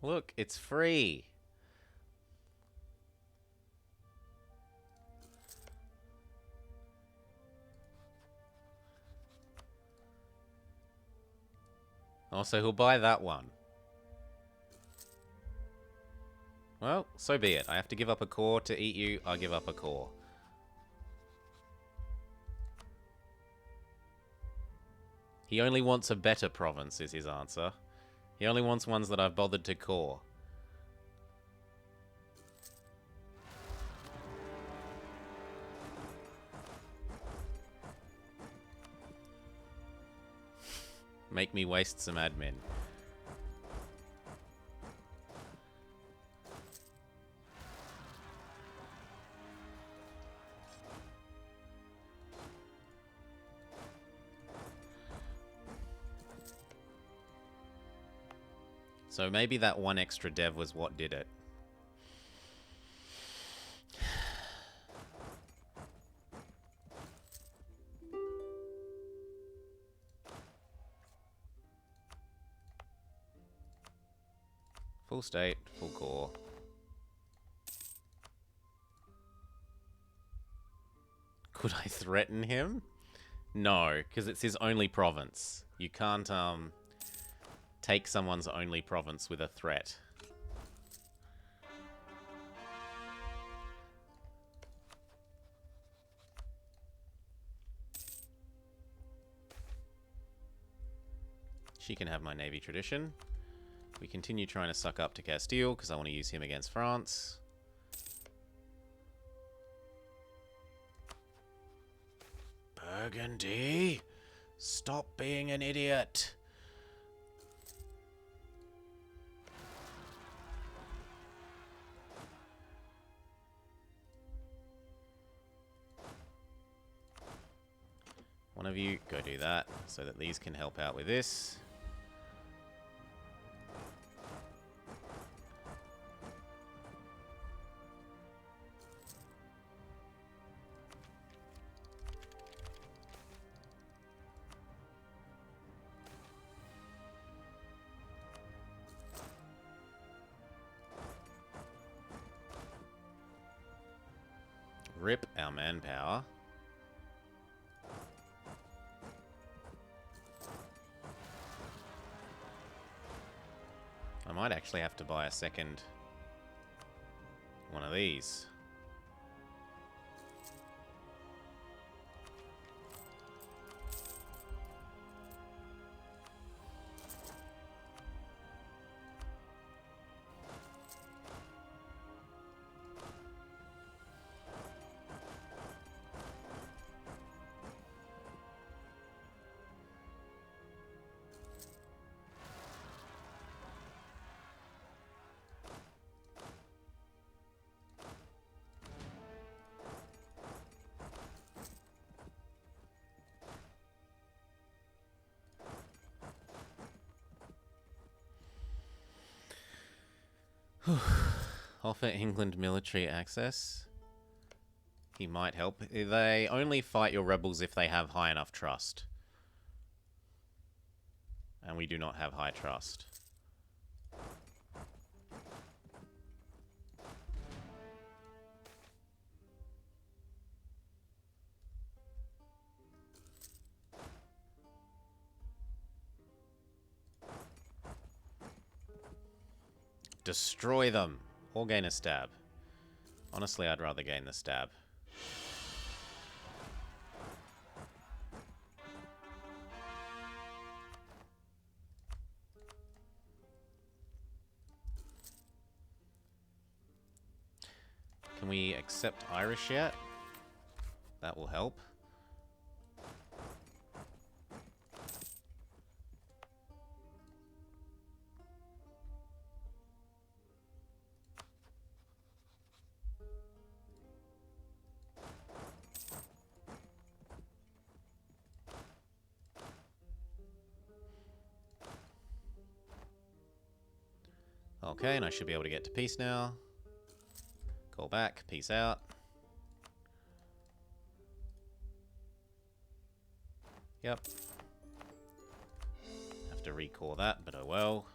Look, it's free. Also, he'll buy that one. Well, so be it. I have to give up a core to eat you. I'll give up a core. He only wants a better province, is his answer. He only wants ones that I've bothered to core. Make me waste some admin. So maybe that one extra dev was what did it. Full state, full core. Could I threaten him? No, because it's his only province. You can't, take someone's only province with a threat. She can have my navy tradition. We continue trying to suck up to Castile because I want to use him against France. Burgundy, stop being an idiot. One of you go do that so that these can help out with this. Rip our manpower. I might actually have to buy a second one of these. Offer England military access. He might help. They only fight your rebels if they have high enough trust. And we do not have high trust. Destroy them. Or gain a stab. Honestly, I'd rather gain the stab. Can we accept Irish yet? That will help. Okay, and I should be able to get to peace now. Call back, peace out. Yep. Have to recall that, but oh well.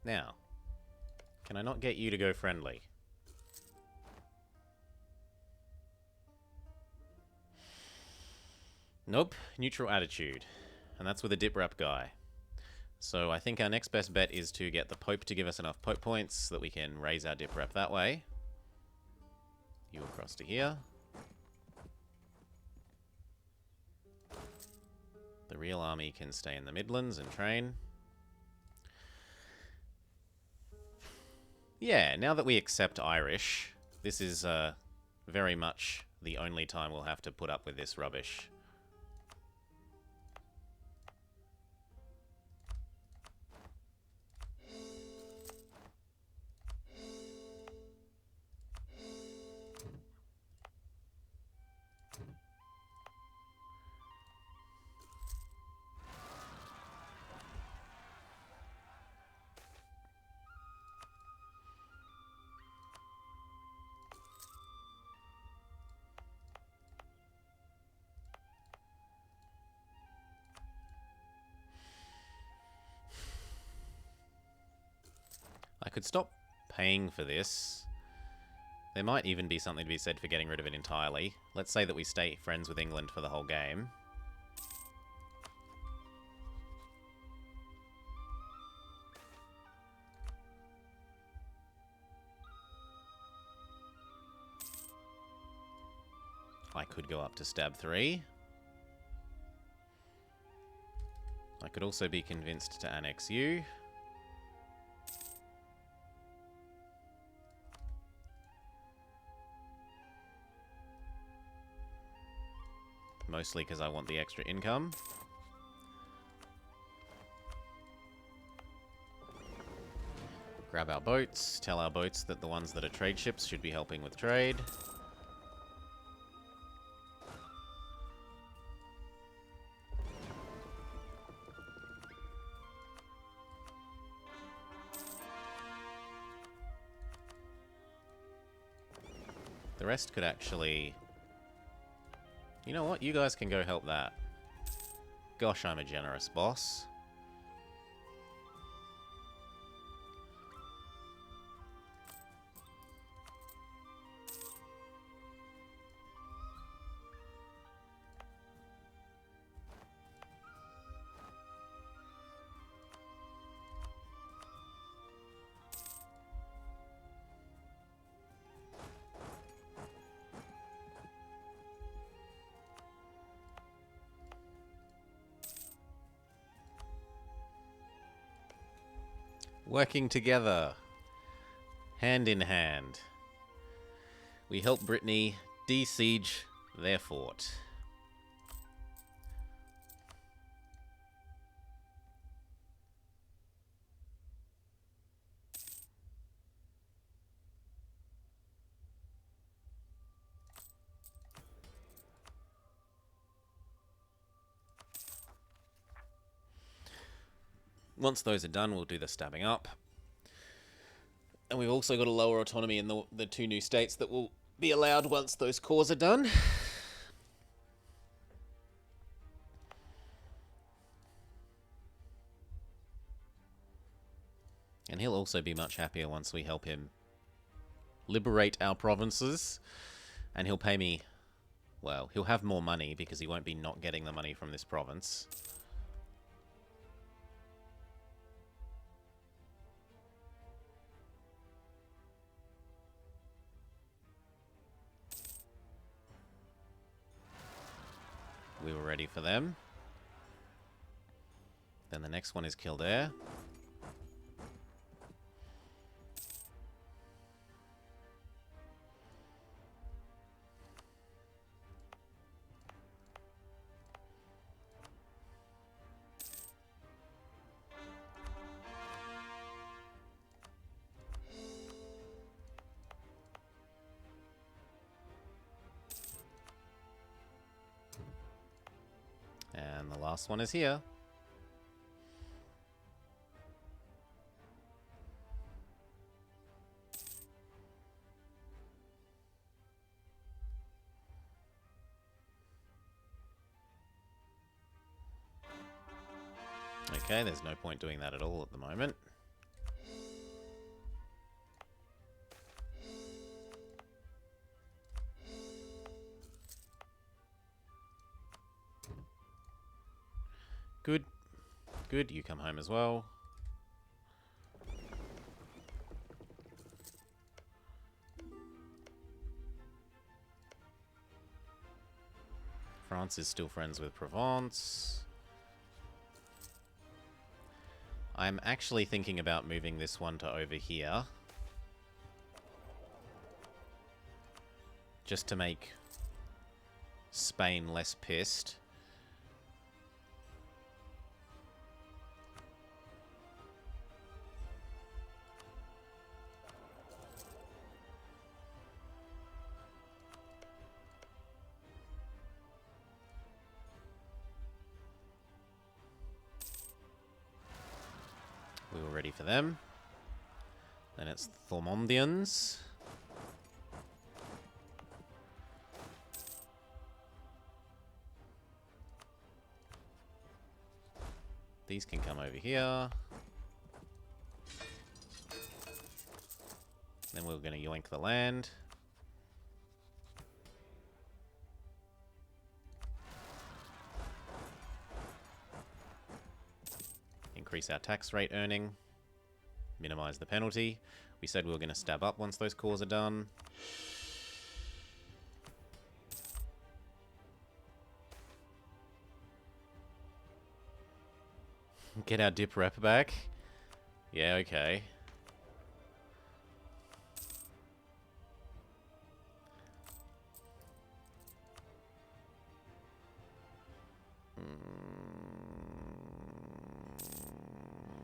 Now, can I not get you to go friendly? Nope, neutral attitude. And that's with a dip wrap guy. So I think our next best bet is to get the Pope to give us enough Pope points so that we can raise our dip rep that way. You across to here. The real army can stay in the Midlands and train. Yeah, now that we accept Irish, this is very much the only time we'll have to put up with this rubbish. I could stop paying for this. There might even be something to be said for getting rid of it entirely. Let's say that we stay friends with England for the whole game. I could go up to stab 3. I could also be convinced to annex you. Mostly because I want the extra income. Grab our boats, tell our boats that the ones that are trade ships should be helping with trade. The rest could actually... You know what? You guys can go help that. Gosh, I'm a generous boss. Working together, hand in hand, we help Brittany de-siege their fort. Once those are done, we'll do the stabbing up. And we've also got a lower autonomy in the 2 new states that will be allowed once those cores are done. And he'll also be much happier once we help him liberate our provinces. And he'll pay me... Well, he'll have more money because he won't be not getting the money from this province. We were ready for them. Then the next one is Kildare. And the last one is here. Okay, there's no point doing that at all at the moment. Good. Good, you come home as well. France is still friends with Provence. I'm actually thinking about moving this one to over here. Just to make Spain less pissed. We were ready for them. Then it's Thormondians. These can come over here. Then we're going to yoink the land. Increase our tax rate earning. Minimize the penalty. We said we were going to stab up once those cores are done. Get our dip rep back. Yeah, okay.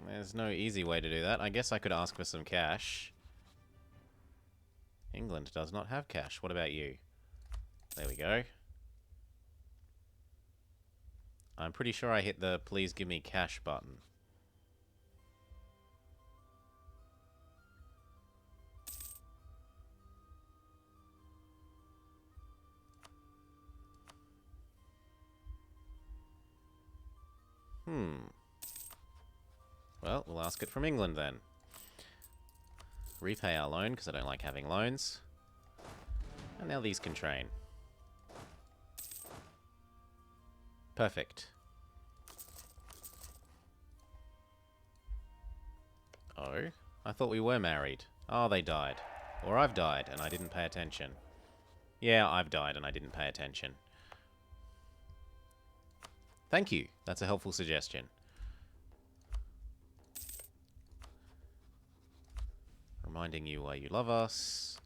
There's no easy way to do that. I guess I could ask for some cash. England does not have cash. What about you? There we go. I'm pretty sure I hit the please give me cash button. Well, we'll ask it from England then. Repay our loan, because I don't like having loans. And now these can train. Perfect. Oh, I thought we were married. Oh, they died. Or I've died and I didn't pay attention. Yeah, I've died and I didn't pay attention. Thank you. That's a helpful suggestion. Reminding you why you love us.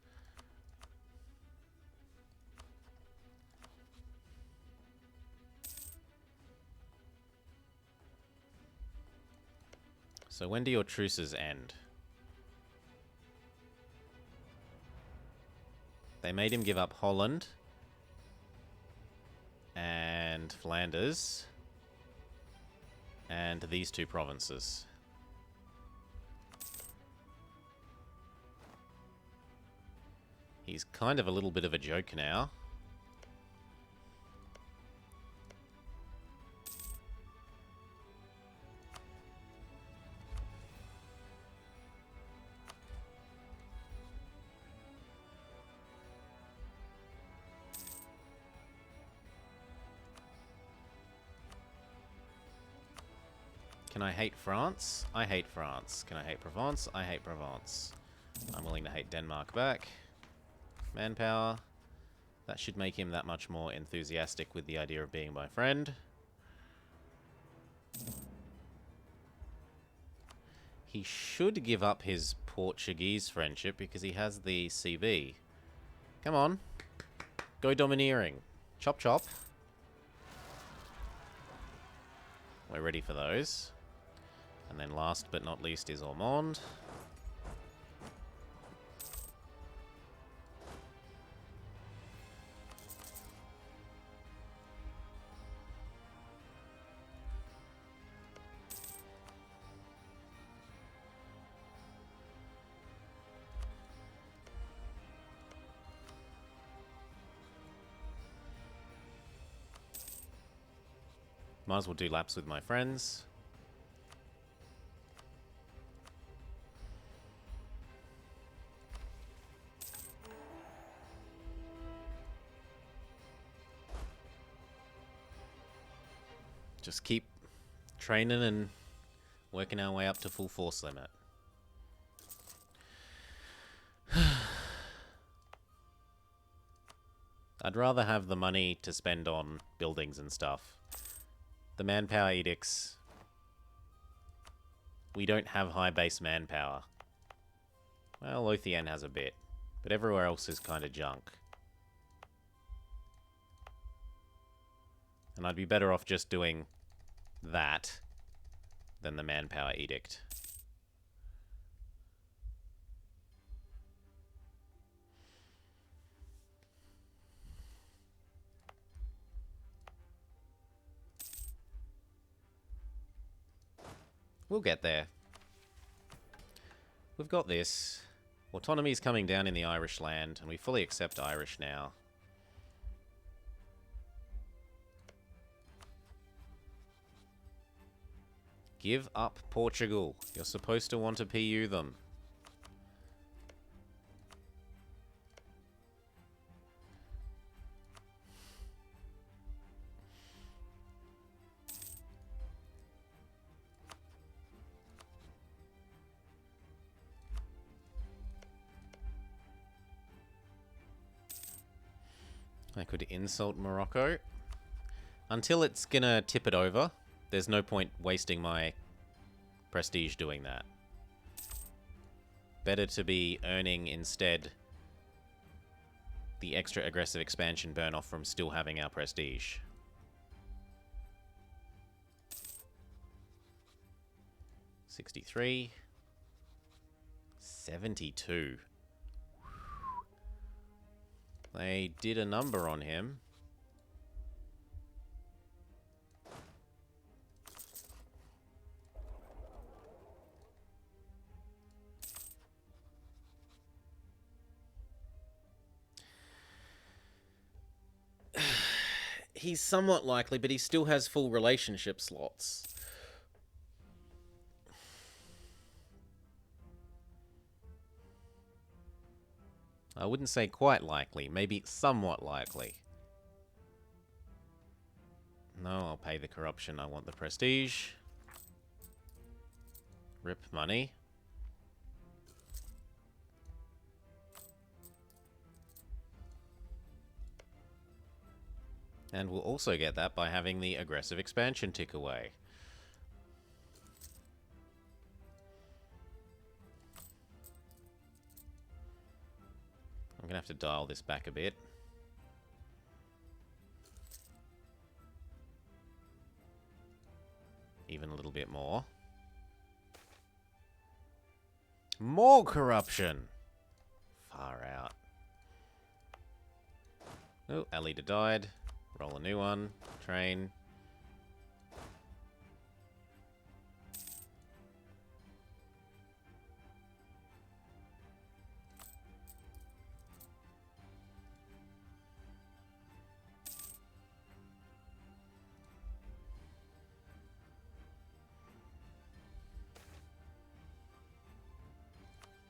So when do your truces end? They made him give up Holland and Flanders and these two provinces. He's kind of a little bit of a joke now. Can I hate France? I hate France. Can I hate Provence? I hate Provence. I'm willing to hate Denmark back. Manpower. That should make him that much more enthusiastic with the idea of being my friend. He should give up his Portuguese friendship because he has the CB. Come on. Go domineering. Chop chop. We're ready for those. And then last but not least is Ormond. Might as well do laps with my friends. Just keep training and working our way up to full force limit. I'd rather have the money to spend on buildings and stuff. The manpower edicts. We don't have high base manpower. Well, Lothian has a bit, but everywhere else is kind of junk. And I'd be better off just doing that than the manpower edict. We'll get there. We've got this. Autonomy's coming down in the Irish land, and we fully accept Irish now. Give up Portugal. You're supposed to want to PU them. I could insult Morocco. Until it's gonna tip it over, there's no point wasting my prestige doing that. Better to be earning instead the extra aggressive expansion burn off from still having our prestige. $63. $72. They did a number on him. He's somewhat likely, but he still has full relationship slots. I wouldn't say quite likely, maybe somewhat likely. No, I'll pay the corruption, I want the prestige. Rip money. And we'll also get that by having the aggressive expansion tick away. I'm going to have to dial this back a bit. Even a little bit more. More corruption! Far out. Oh, Alida died. Roll a new one. Train.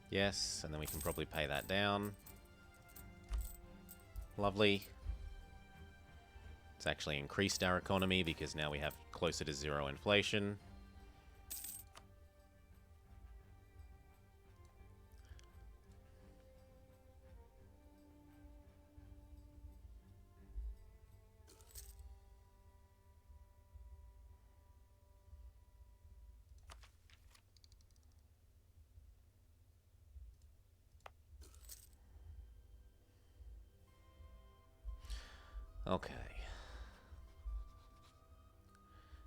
Yes, and then we can probably pay that down. Lovely. It's actually increased our economy because now we have closer to zero inflation. Okay.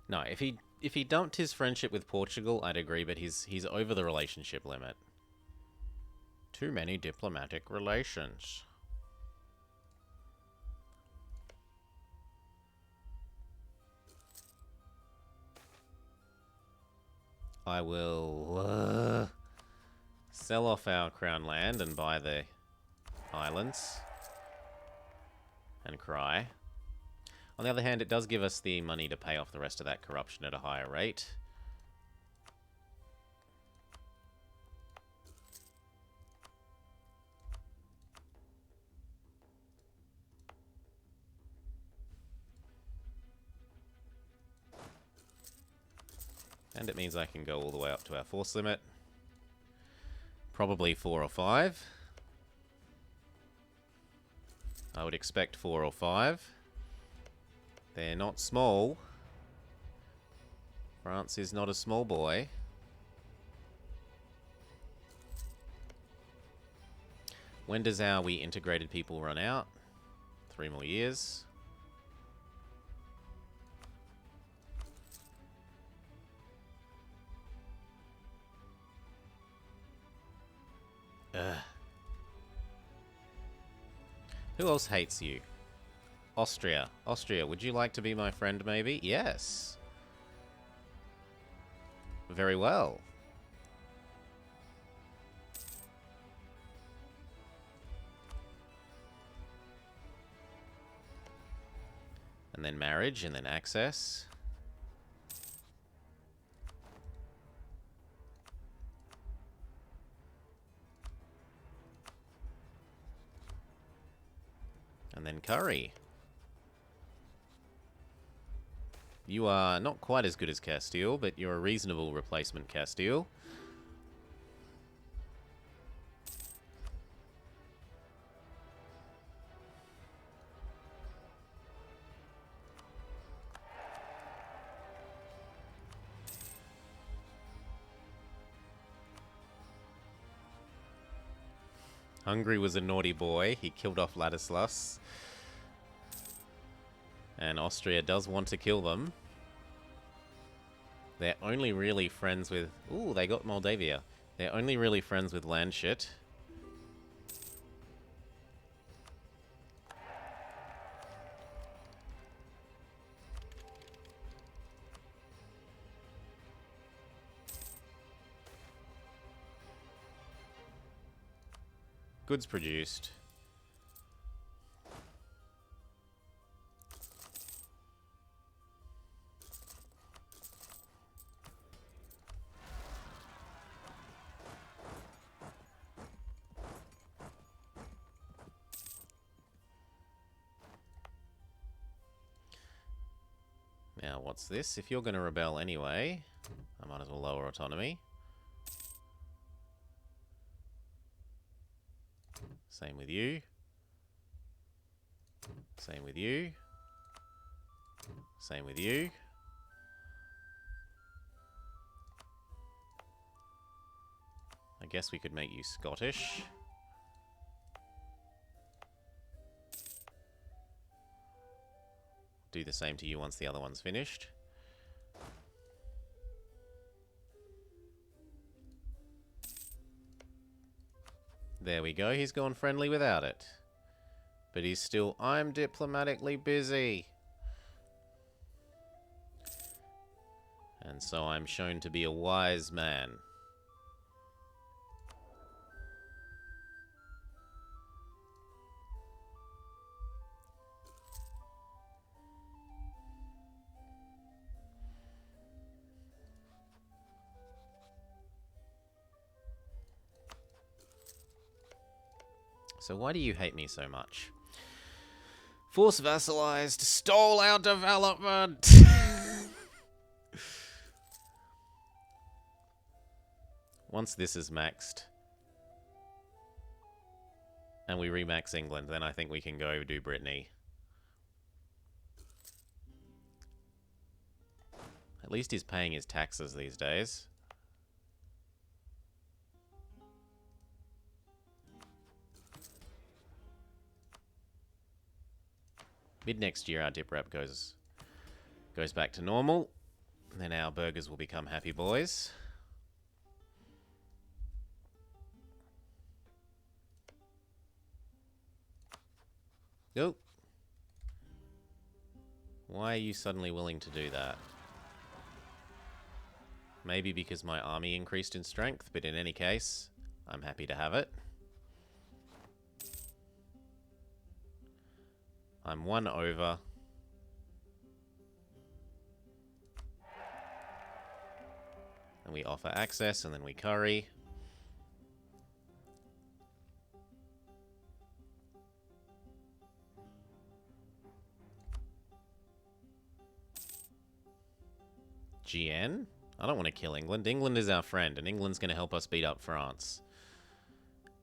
No, if he dumped his friendship with Portugal, I'd agree, but he's over the relationship limit. Too many diplomatic relations. I will sell off our crown land and buy the islands. And cry. On the other hand, it does give us the money to pay off the rest of that corruption at a higher rate. And it means I can go all the way up to our force limit. Probably 4 or 5. I would expect 4 or 5. They're not small. France is not a small boy. When does our We Integrated people run out? 3 more years. Ugh. Who else hates you? Austria. Austria, would you like to be my friend, maybe? Yes. Very well. And then marriage, and then access. And then curry. You are not quite as good as Castile, but you're a reasonable replacement Castile. Hungary was a naughty boy. He killed off Ladislas. And Austria does want to kill them. They're only really friends with... Ooh, they got Moldavia. They're only really friends with land shit. Goods produced. Now, what's this? If you're going to rebel anyway, I might as well lower autonomy. Same with you. Same with you. Same with you. I guess we could make you Scottish. Do the same to you once the other one's finished. There we go, he's gone friendly without it. But he's still, I'm diplomatically busy. And so I'm shown to be a wise man. So why do you hate me so much? Force vassalized, stole our development! Once this is maxed, and we remax England, then I think we can go do Brittany. At least he's paying his taxes these days. Mid next year, our dip rep goes back to normal. And then our burgers will become happy boys. Oh. Why are you suddenly willing to do that? Maybe because my army increased in strength, but in any case, I'm happy to have it. I'm 1 over. And we offer access, and then we curry. GN? I don't want to kill England. England is our friend, and England's going to help us beat up France.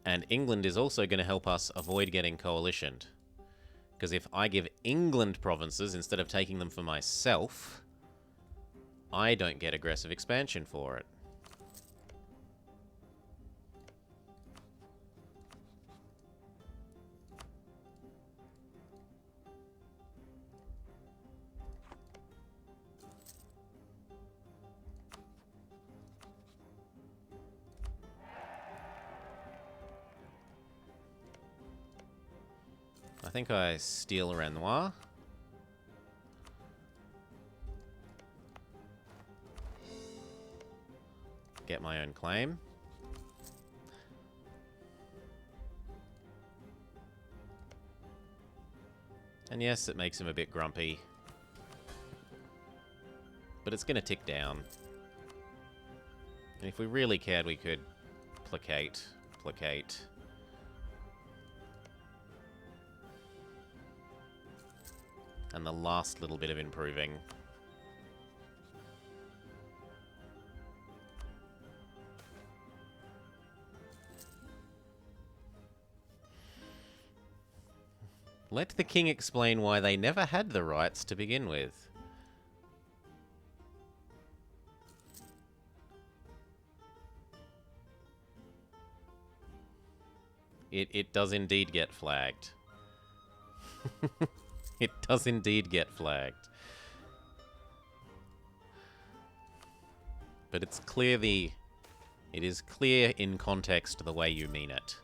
And England is also going to help us avoid getting coalitioned. Because if I give England provinces instead of taking them for myself, I don't get aggressive expansion for it. think I steal Renoir. Get my own claim. And yes, it makes him a bit grumpy. But it's going to tick down. And if we really cared, we could placate. And the last little bit of improving. Let the king explain why they never had the rights to begin with. It does indeed get flagged. It does indeed get flagged. But it's clear it is clear in context the way you mean it.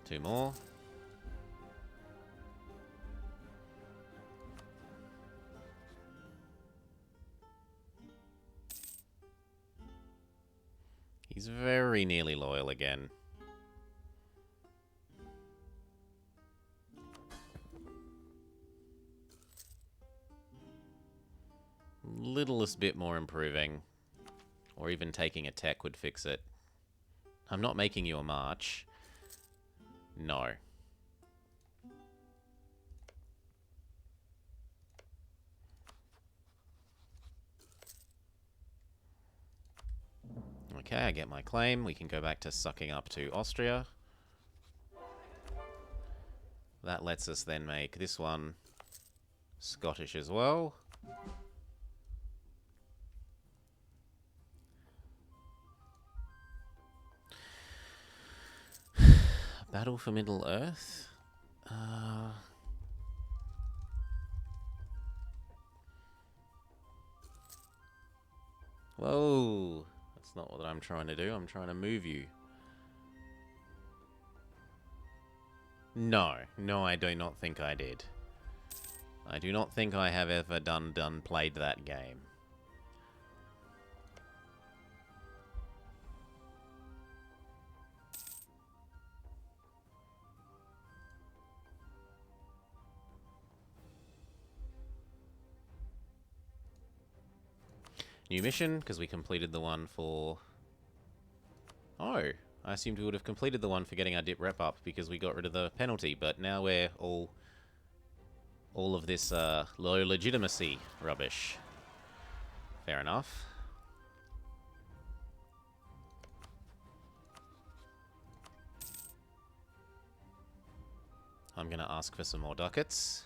Two more. He's very nearly loyal again. Littlest bit more improving. Or even taking a tech would fix it. I'm not making you a march. No. Okay, I get my claim. We can go back to sucking up to Austria. That lets us then make this one Scottish as well. Battle for Middle Earth? Whoa. That's not what I'm trying to do. I'm trying to move you. No. No, I do not think I did. I do not think I have ever played that game. New mission, because we completed the one for... Oh, I assumed we would have completed the one for getting our dip rep up because we got rid of the penalty, but now we're all of this low legitimacy rubbish. Fair enough. I'm going to ask for some more ducats.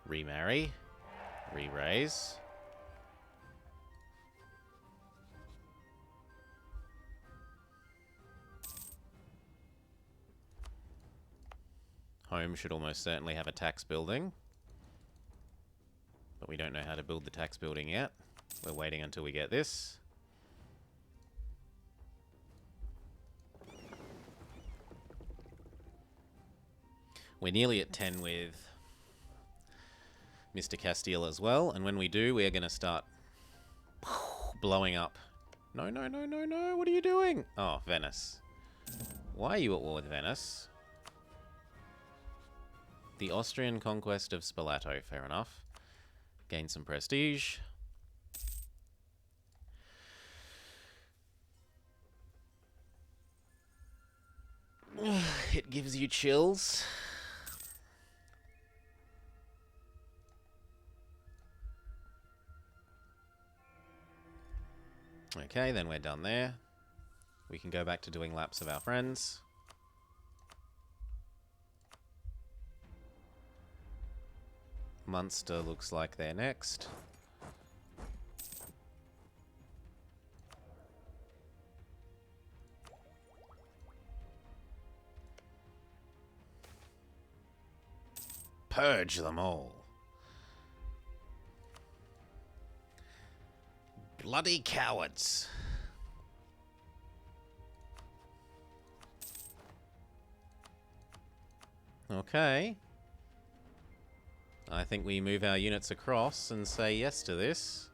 Remarry. Re-raise. Home should almost certainly have a tax building. But we don't know how to build the tax building yet. We're waiting until we get this. We're nearly at 10 with Mr. Castile as well, and when we do, we're going to start blowing up. No, no, no, no, no, what are you doing? Oh, Venice. Why are you at war with Venice? The Austrian conquest of Spalato, fair enough. Gain some prestige. It gives you chills. Okay, then we're done there. We can go back to doing laps of our friends. Munster looks like they're next. purge them all. Bloody cowards. Okay. I think we move our units across and say yes to this.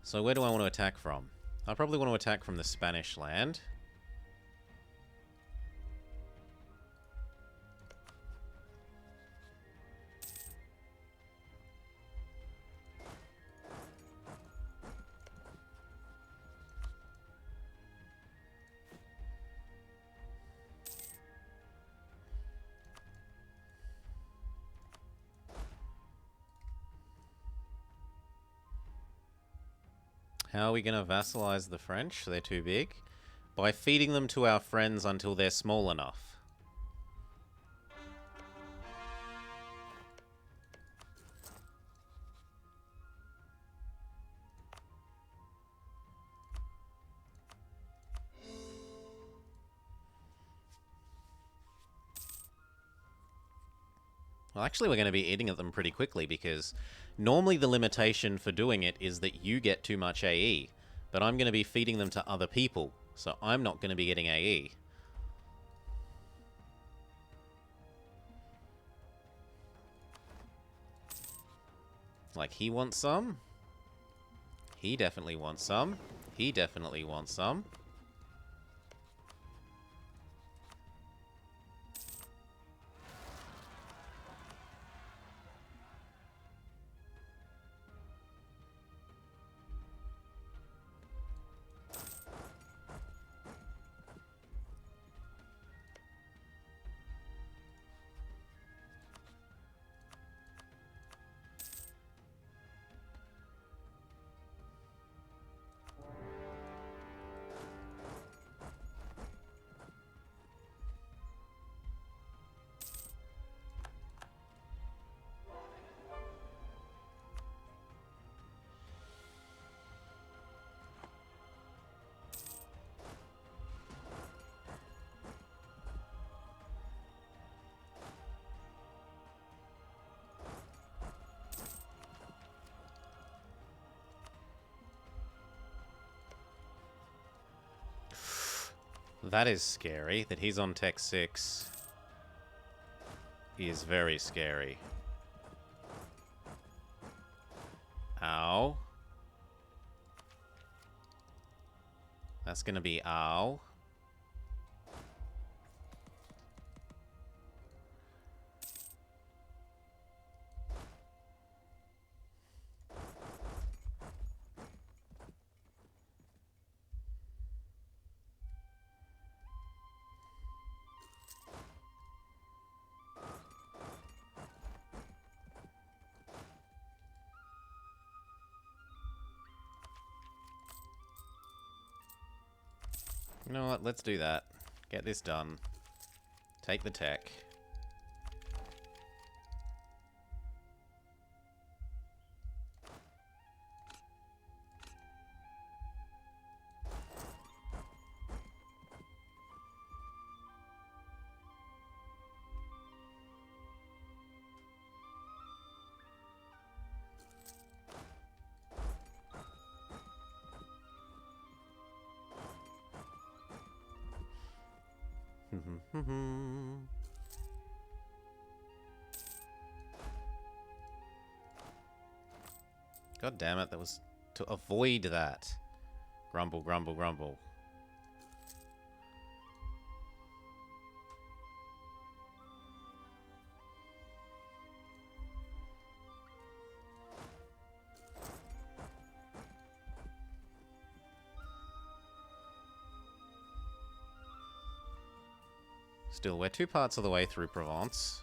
So where do I want to attack from? I probably want to attack from the Spanish land. How are we going to vassalize the French? They're too big. By feeding them to our friends until they're small enough. Well, actually, we're going to be eating at them pretty quickly because normally the limitation for doing it is that you get too much AE. But I'm going to be feeding them to other people, so I'm not going to be getting AE. Like, he wants some. He definitely wants some. He definitely wants some. That is scary. That he's on Tech 6 is very scary. Ow. That's gonna be ow. You know what? Let's do that. Get this done. Take the tech. God damn it, that was to avoid that. Grumble, grumble, grumble. Still, we're 2 parts of the way through Provence.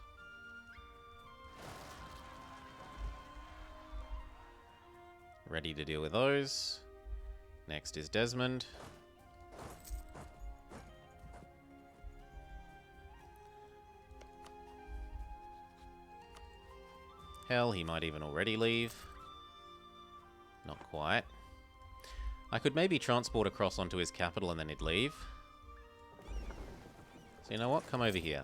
Ready to deal with those. Next is Desmond. Hell, he might even already leave. Not quite. I could maybe transport across onto his capital and then he'd leave. So you know what? Come over here.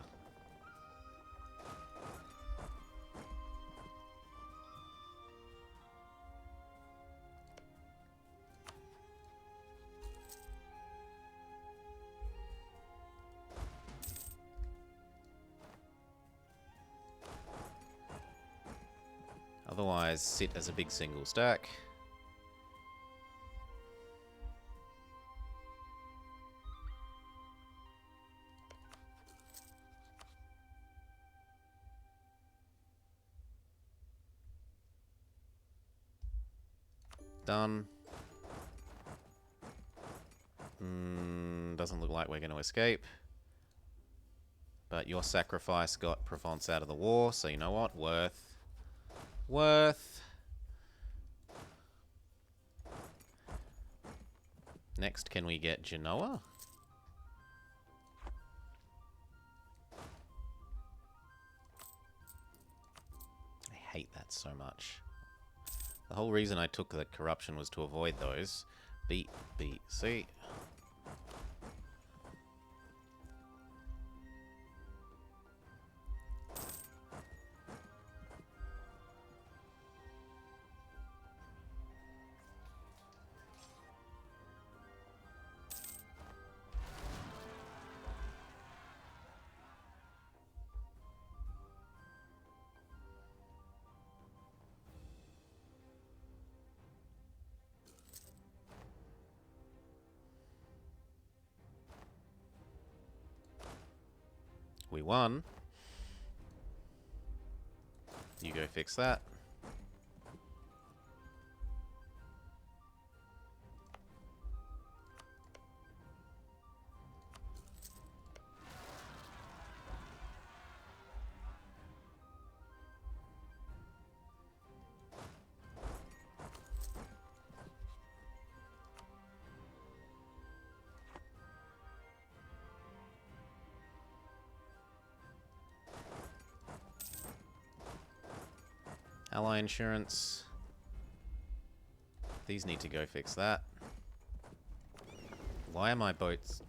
Otherwise, sit as a big single stack. Done. Doesn't look like we're going to escape. But your sacrifice got Provence out of the war, so you know what? Worth. Next, can we get Genoa? I hate that so much. The whole reason I took the corruption was to avoid those. B, B, C. We won. You go fix that. Ally insurance. These need to go fix that. Why are my boats...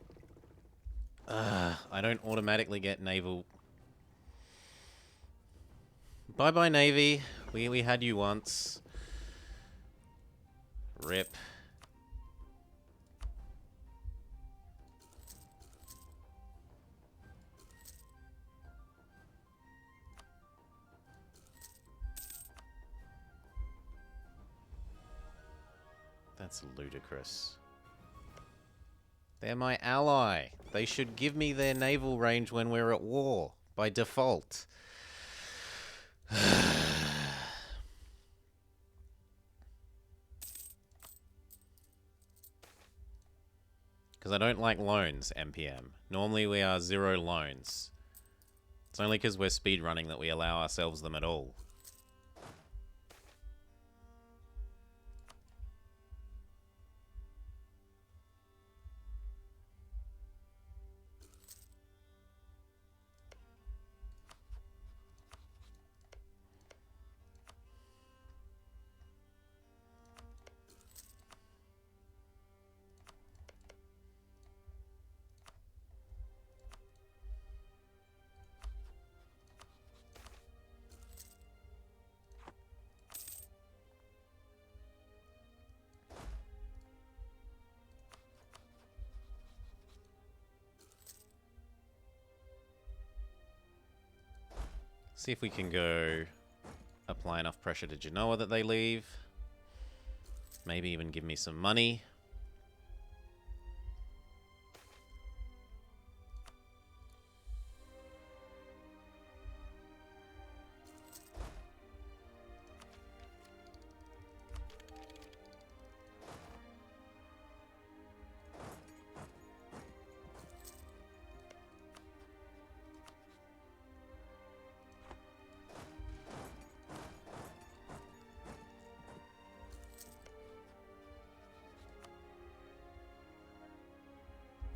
I don't automatically get naval... Bye-bye, Navy. We had you once. RIP. That's ludicrous. They're my ally. They should give me their naval range when we're at war, by default. Because I don't like loans, MPM. Normally we are 0 loans. It's only because we're speedrunning that we allow ourselves them at all. See if we can go apply enough pressure to Genoa that they leave. Maybe even give me some money.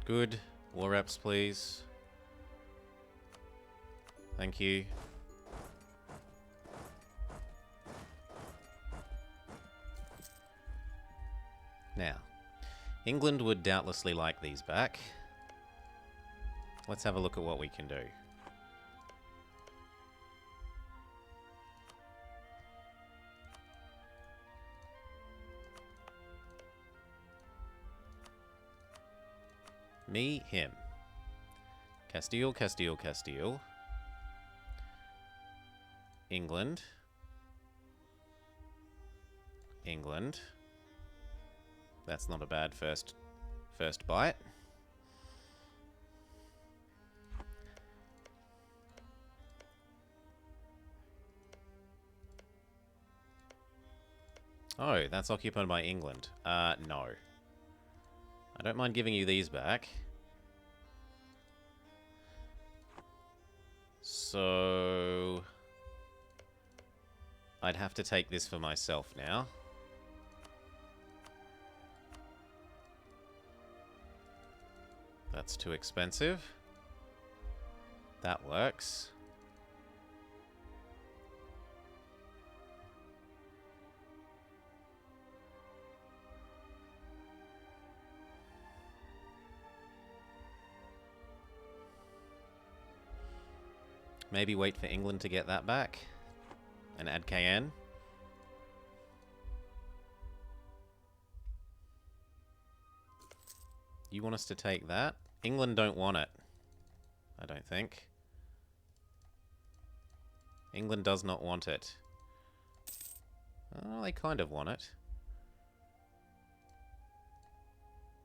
Good. War reps, please. Thank you. Now, England would doubtlessly like these back. Let's have a look at what we can do. Me, him. Castile, Castile, Castile. England. England. That's not a bad first bite. Oh, that's occupied by England. No. I don't mind giving you these back. So... I'd have to take this for myself now. That's too expensive. That works. Maybe wait for England to get that back. And add KN. You want us to take that? England don't want it. I don't think. England does not want it. Oh, they kind of want it.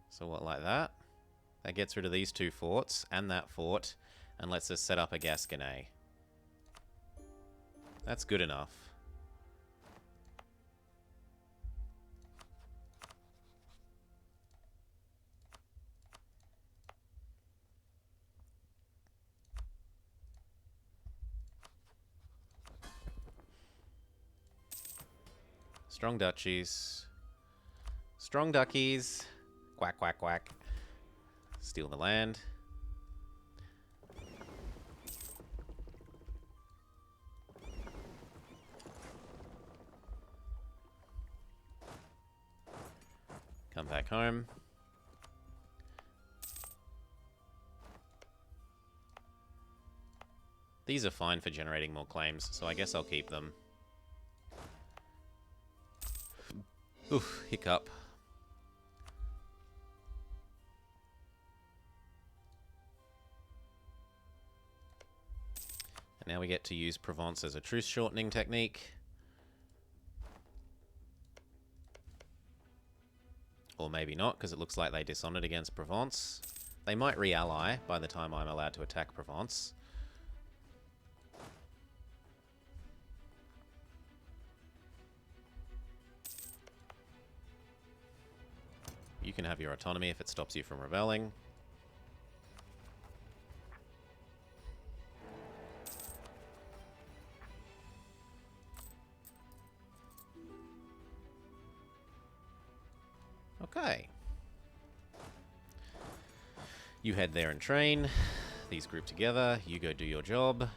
So what, like that? That gets rid of these two forts and that fort and lets us set up a Gasconnet. That's good enough. Strong duchies. Strong duckies. Quack, quack, quack. Steal the land. Come back home. These are fine for generating more claims, so I guess I'll keep them. Oof, hiccup. And now we get to use Provence as a truce shortening technique. Or maybe not, because it looks like they dishonored against Provence. They might re-ally by the time I'm allowed to attack Provence. You can have your autonomy if it stops you from rebelling. Okay. You head there and train. These group together. You go do your job.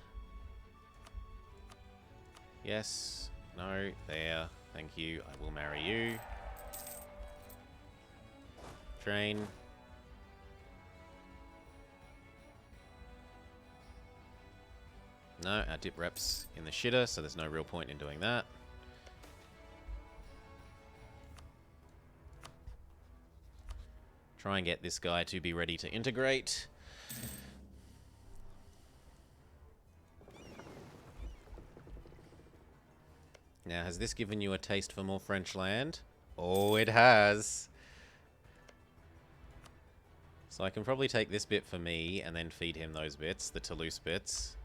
Yes. No. There. Thank you. I will marry you. Train. No, our dip rep's in the shitter, so there's no real point in doing that. Try and get this guy to be ready to integrate. Now, has this given you a taste for more French land? Oh, it has. So I can probably take this bit for me and then feed him those bits, the Toulouse bits.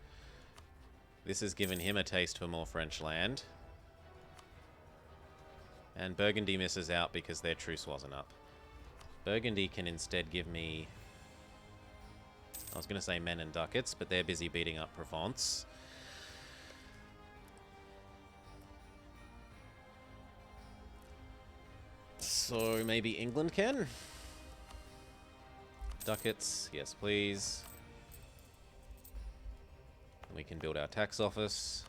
This has given him a taste for more French land. And Burgundy misses out because their truce wasn't up. Burgundy can instead give me... I was going to say men and ducats, but they're busy beating up Provence. So maybe England can? Ducats, yes please. We can build our tax office.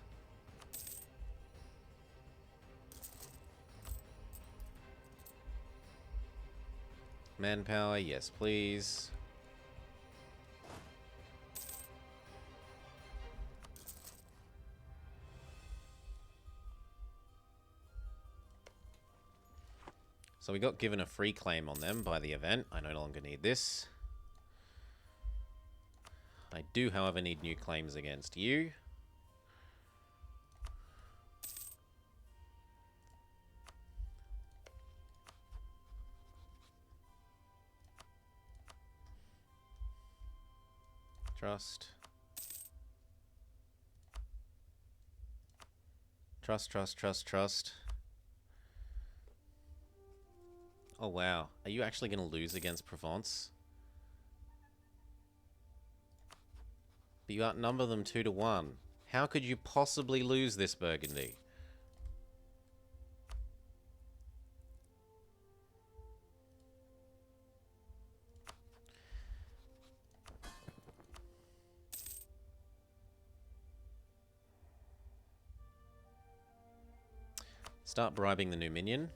Manpower, yes please. So we got given a free claim on them by the event. I no longer need this. I do, however, need new claims against you. Trust. Trust, trust, trust, trust. Oh wow, are you actually going to lose against Provence? But you outnumber them 2-1. How could you possibly lose this Burgundy? Start bribing the new minion.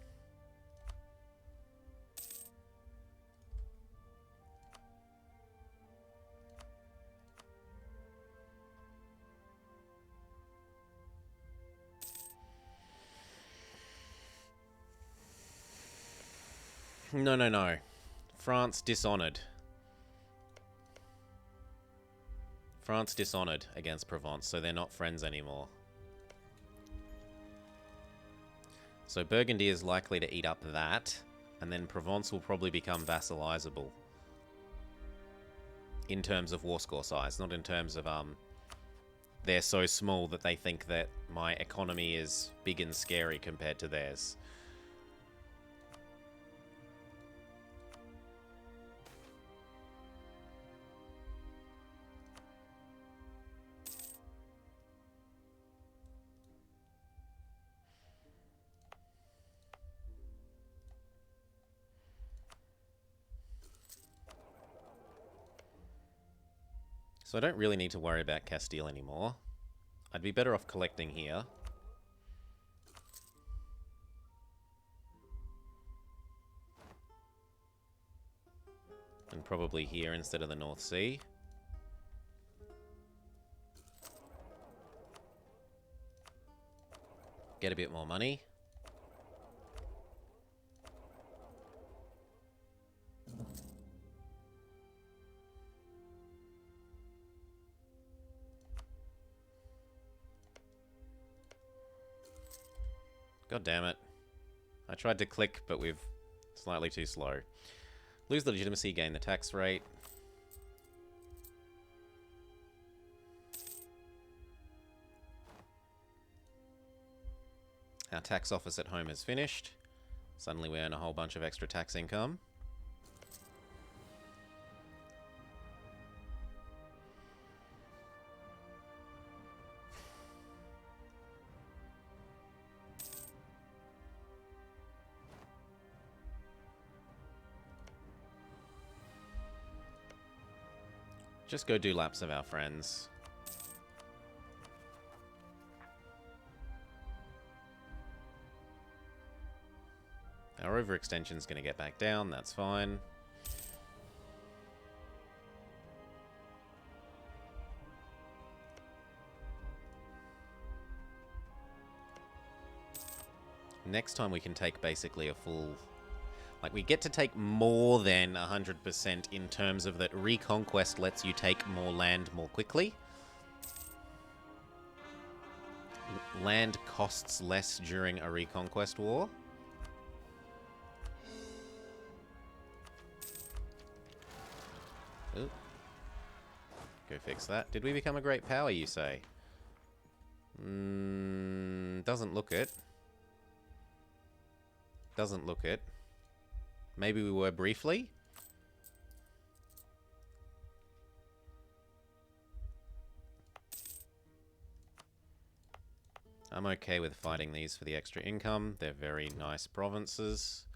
No, no, no. France dishonored. France dishonored against Provence, so they're not friends anymore. So Burgundy is likely to eat up that, and then Provence will probably become vassalizable. In terms of war score size, not in terms of, they're so small that they think that my economy is big and scary compared to theirs. So I don't really need to worry about Castile anymore. I'd be better off collecting here. And probably here instead of the North Sea. Get a bit more money. God damn it. I tried to click, but we've slightly too slow. Lose the legitimacy, gain the tax rate. Our tax office at home is finished. Suddenly we earn a whole bunch of extra tax income. Just go do laps of our friends. Our overextension's going to get back down, that's fine. Next time we can take basically a full... Like, we get to take more than 100% in terms of that Reconquest lets you take more land more quickly. Land costs less during a Reconquest war. Ooh. Go fix that. Did we become a great power, you say? Doesn't look it. Doesn't look it. Maybe we were briefly? I'm okay with fighting these for the extra income. They're very nice provinces.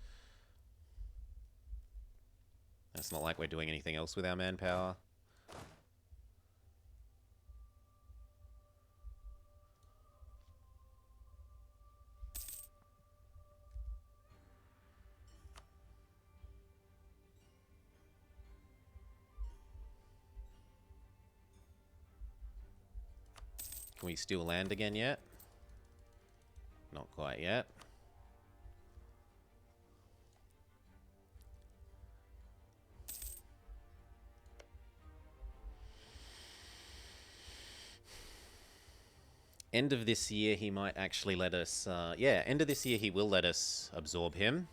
It's not like we're doing anything else with our manpower. Can we steal land again yet? Not quite yet. End of this year, he might actually let us... yeah, end of this year, he will let us absorb him.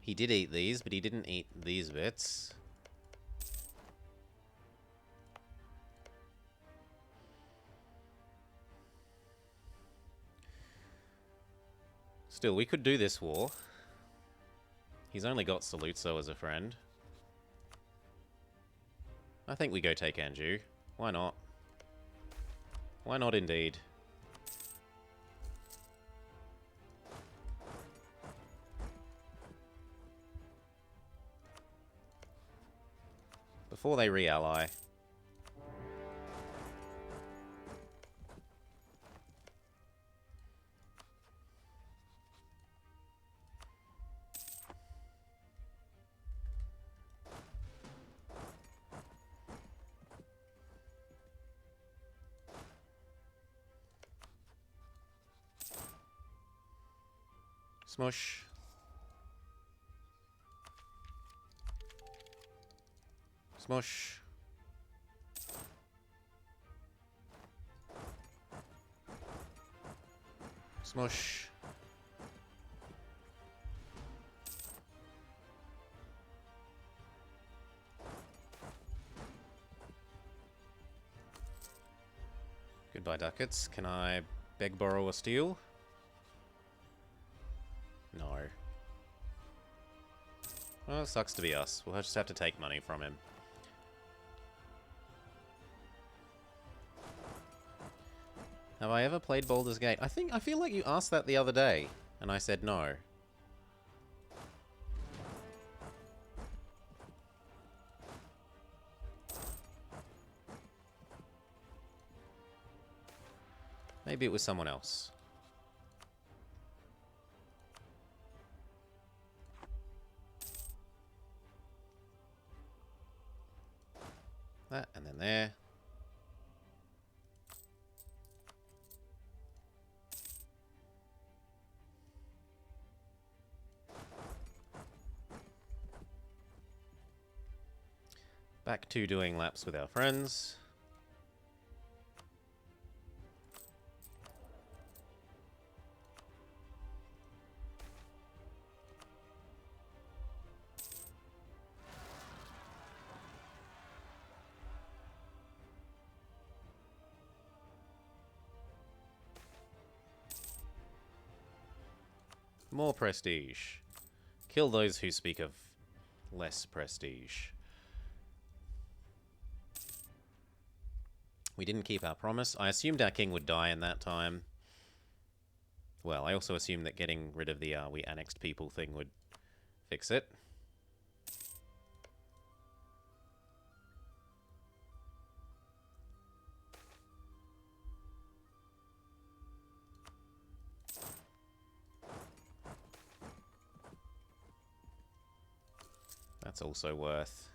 He did eat these, but he didn't eat these bits. Still, we could do this war. He's only got Saluzzo as a friend. I think we go take Anjou. Why not? Why not indeed? Before they re-ally. Smush. Smush. Smush. Goodbye, ducats. Can I beg, borrow, or steal? No. Well, it sucks to be us. We'll just have to take money from him. Have I ever played Baldur's Gate? I feel like you asked that the other day, and I said no. Maybe it was someone else. That, and then there. Back to doing laps with our friends. More prestige. Kill those who speak of less prestige. We didn't keep our promise. I assumed our king would die in that time. Well, I also assumed that getting rid of the we annexed people thing would fix it. That's also worth.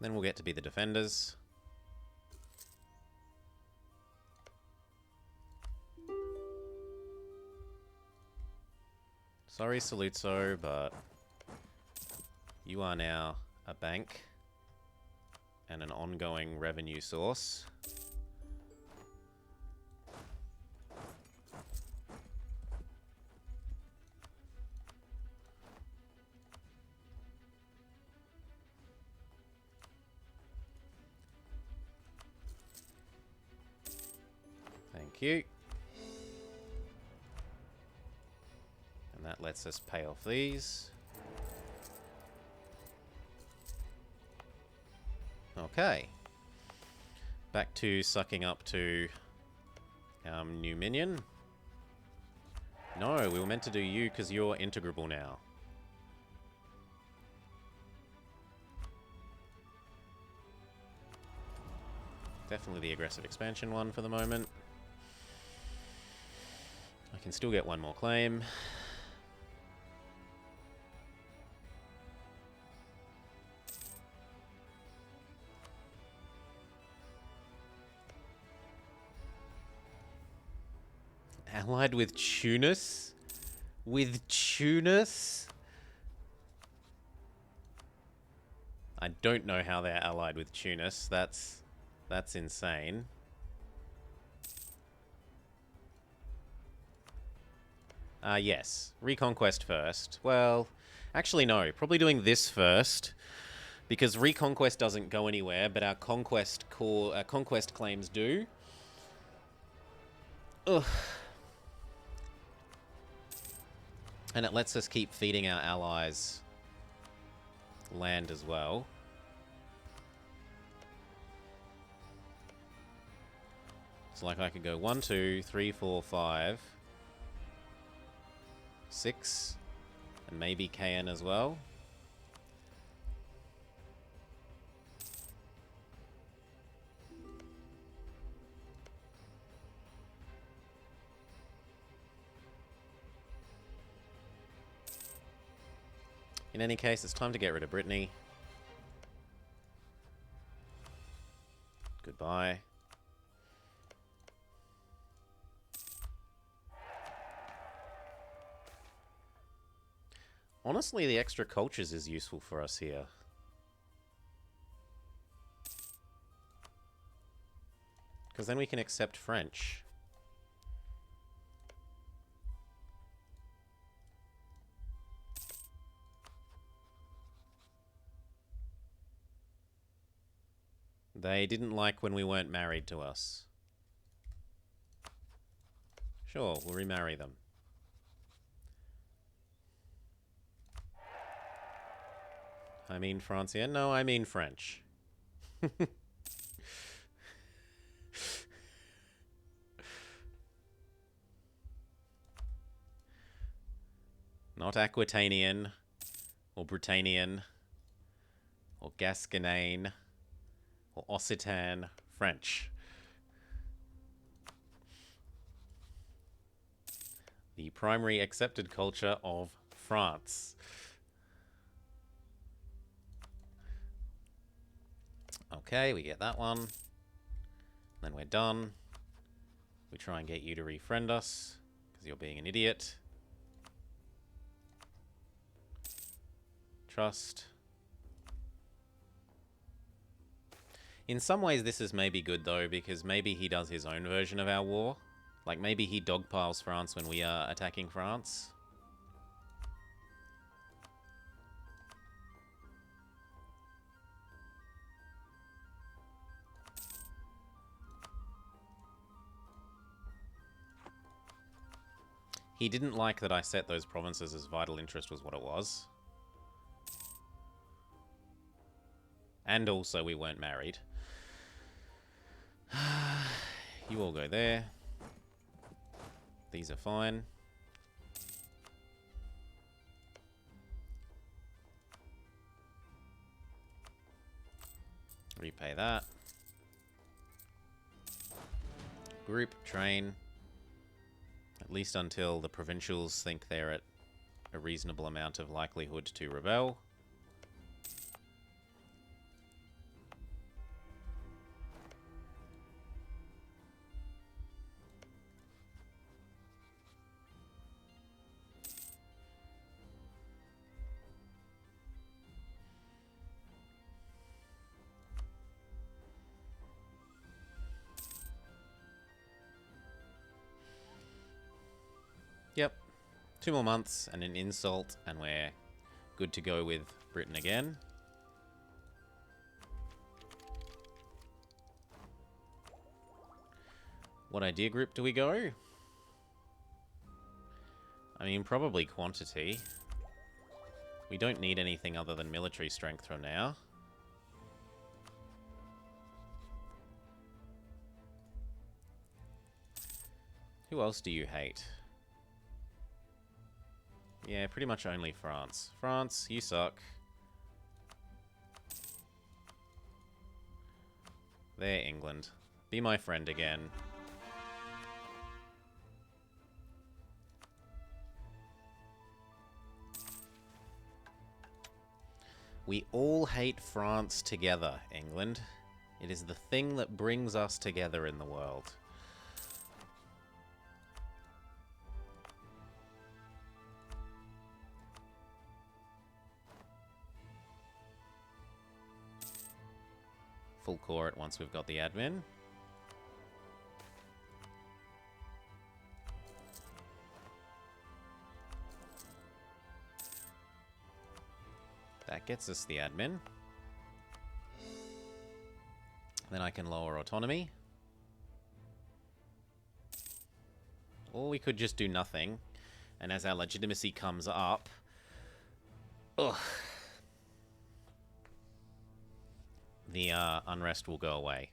Then we'll get to be the defenders. Sorry, Saluzzo, but you are now a bank and an ongoing revenue source. Thank you. And that lets us pay off these. Okay. Back to sucking up to our new minion. No, we were meant to do you because you're integrable now. Definitely the aggressive expansion one for the moment. I can still get one more claim. Allied with Tunis? With Tunis? I don't know how they're allied with Tunis. That's insane. Yes. Reconquest first. Well, actually no. Probably doing this first. Because Reconquest doesn't go anywhere, but our conquest claims do. Ugh. And it lets us keep feeding our allies land as well. So like I could go 1, 2, 3, 4, 5, 6, and maybe KN as well. In any case, it's time to get rid of Brittany. Goodbye. Honestly, the extra cultures is useful for us here. Because then we can accept French. They didn't like when we weren't married to us. Sure, we'll remarry them. I mean Francian? No, I mean French. Not Aquitanian, or Britannian, or Gasconaigne, or Occitan, French. The primary accepted culture of France. Okay, we get that one. Then we're done. We try and get you to refriend us, because you're being an idiot. Trust. In some ways this is maybe good though, because maybe he does his own version of our war. Like maybe he dogpiles France when we are attacking France. He didn't like that I set those provinces as vital interest was what it was. And also we weren't married. You all go there. These are fine. Repay that. Group, train. At least until the provincials think they're at a reasonable amount of likelihood to rebel. Yep. 2 more months and an insult, and we're good to go with Britain again. What idea group do we go? I mean, probably quantity. We don't need anything other than military strength from now. Who else do you hate? Yeah, pretty much only France. France, you suck. There, England. Be my friend again. We all hate France together, England. It is the thing that brings us together in the world. full core it once we've got the admin. That gets us the admin. Then I can lower autonomy. Or we could just do nothing. And as our legitimacy comes up... Ugh. The unrest will go away.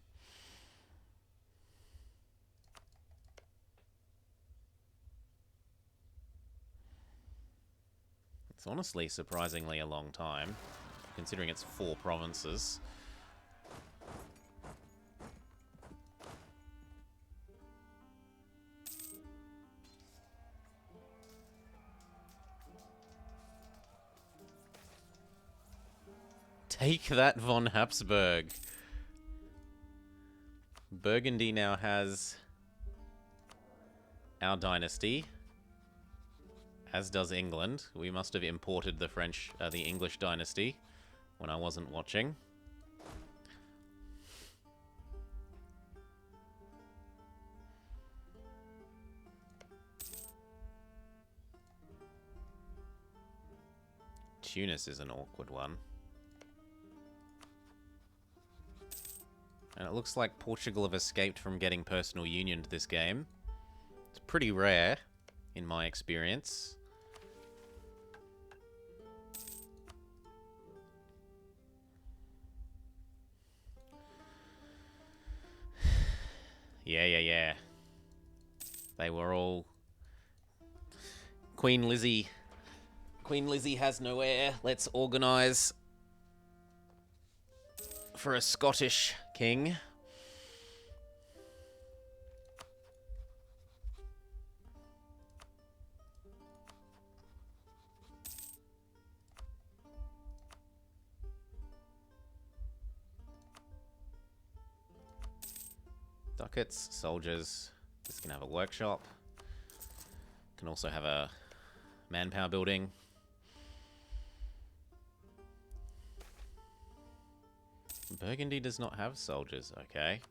It's honestly surprisingly a long time, considering it's 4 provinces. Take that, von Habsburg. Burgundy now has our dynasty, as does England. We must have imported the English dynasty when I wasn't watching. Tunis is an awkward one. And it looks like Portugal have escaped from getting personal union to this game. It's pretty rare, in my experience. Yeah. They were all... Queen Lizzie has no heir. Let's organise for a Scottish king. Ducats, soldiers. This can have a workshop. Can also have a manpower building. Burgundy does not have soldiers. Okay.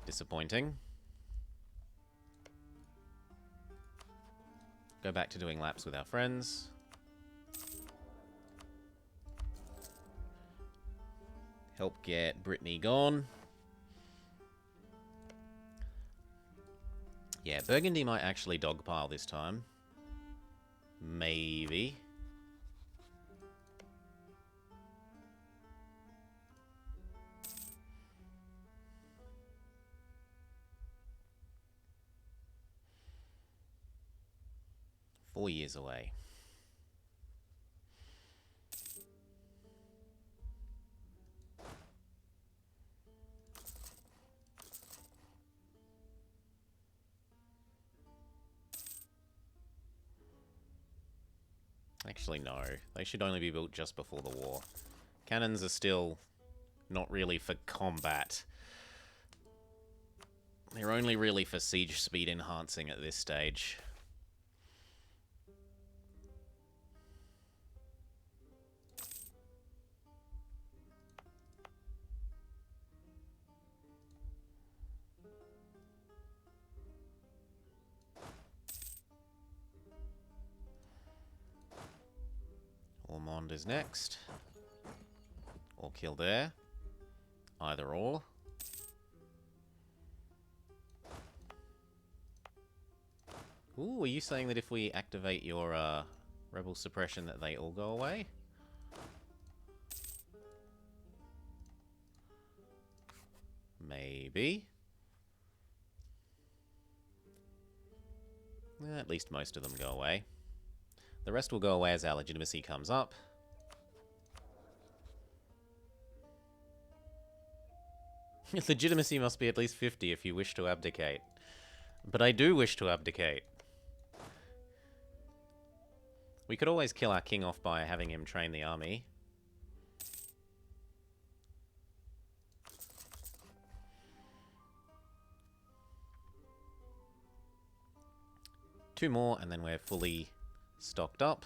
Disappointing. Go back to doing laps with our friends. Help get Brittany gone. Yeah, Burgundy might actually dogpile this time. Maybe. Four years away. Actually, no. They should only be built just before the war. Cannons are still not really for combat. They're only really for siege speed enhancing at this stage. Ormond is next. Or Kildare. Either or. Ooh, are you saying that if we activate your rebel suppression that they all go away? Maybe. At least most of them go away. The rest will go away as our legitimacy comes up. Legitimacy must be at least 50 if you wish to abdicate. But I do wish to abdicate. We could always kill our king off by having him train the army. Two more and then we're fully stocked up.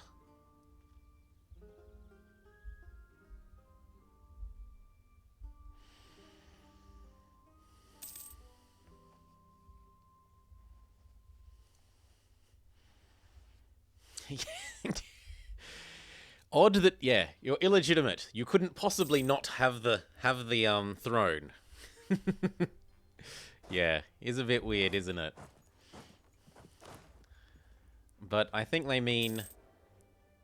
Odd that, yeah, you're illegitimate. You couldn't possibly not have the throne. Yeah, is a bit weird, isn't it? But I think they mean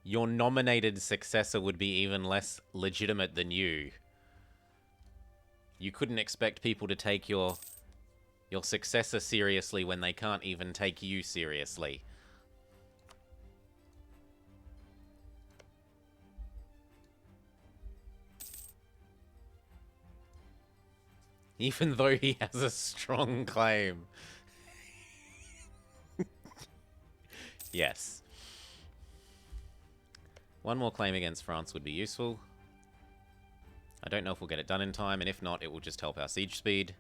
your nominated successor would be even less legitimate than you. You couldn't expect people to take your successor seriously when they can't even take you seriously. Even though he has a strong claim. Yes. One more claim against France would be useful. I don't know if we'll get it done in time, and if not, it will just help our siege speed.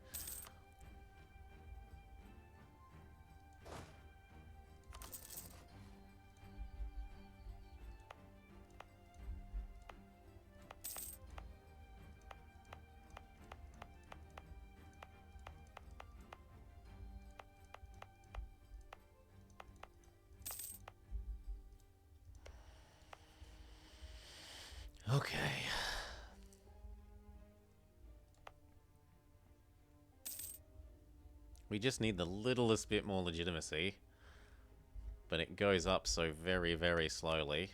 Okay. We just need the littlest bit more legitimacy. But it goes up so very, very slowly.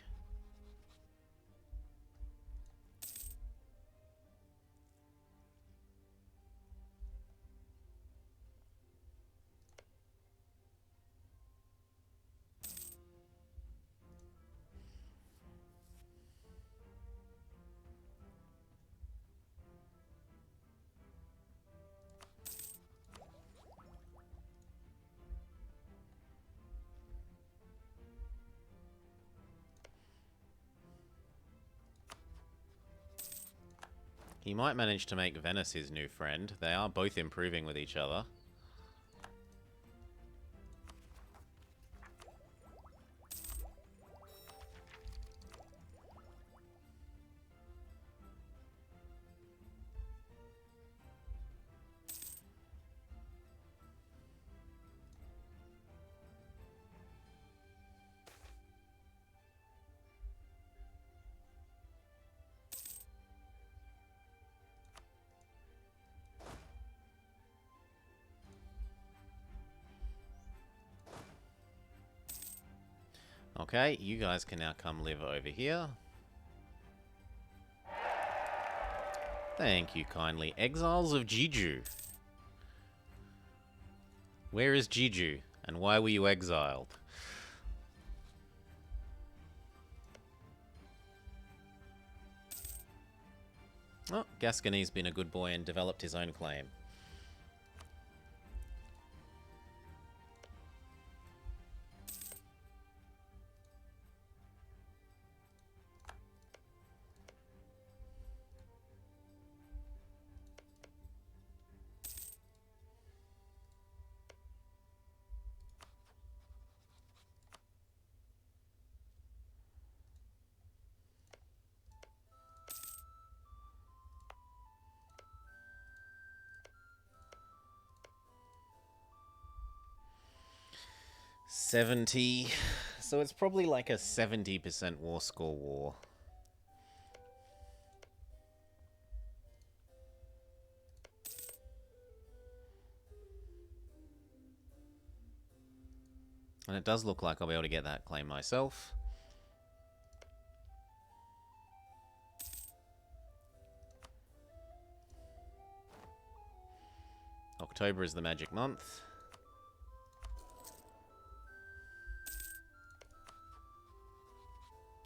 He might manage to make Venice his new friend. They are both improving with each other. Okay, you guys can now come live over here. Thank you kindly. Exiles of Jeju. Where is Jeju? And why were you exiled? Oh, Gascony's been a good boy and developed his own claim. $70. So it's probably like a 70% war score war. And it does look like I'll be able to get that claim myself. October is the magic month.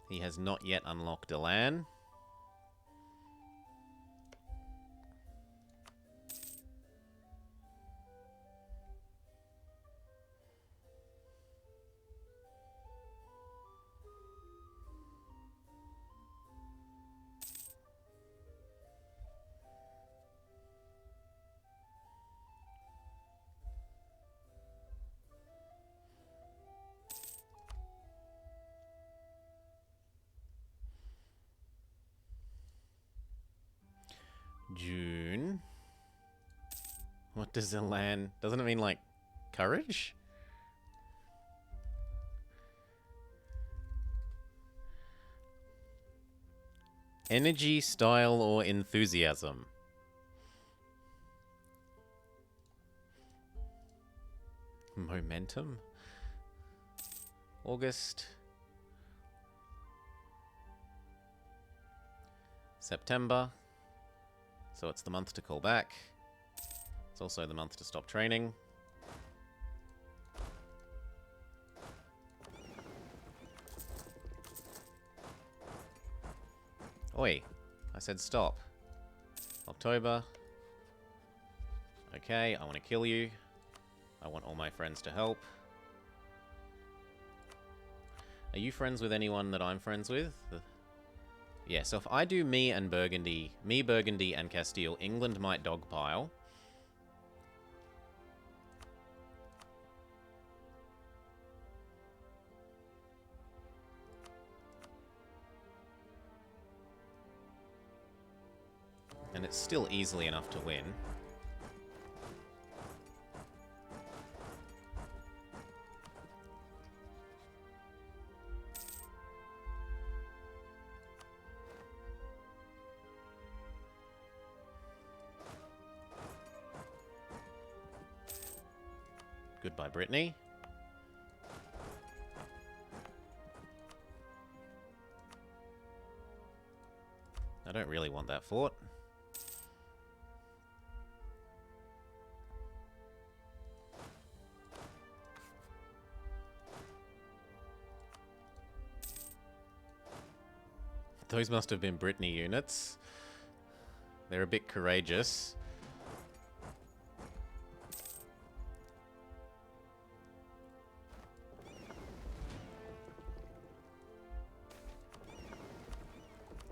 He has not yet unlocked Elan. June. What does Elan... Doesn't it mean, like, courage? Energy, style, or enthusiasm? Momentum? August. September. So it's the month to call back. It's also the month to stop training. Oi, I said stop. October. Okay, I want to kill you. I want all my friends to help. Are you friends with anyone that I'm friends with? Yeah, so if I do me, Burgundy, and Castile, England might dogpile. And it's still easily enough to win. Goodbye, Brittany. I don't really want that fort. Those must have been Brittany units. They're a bit courageous.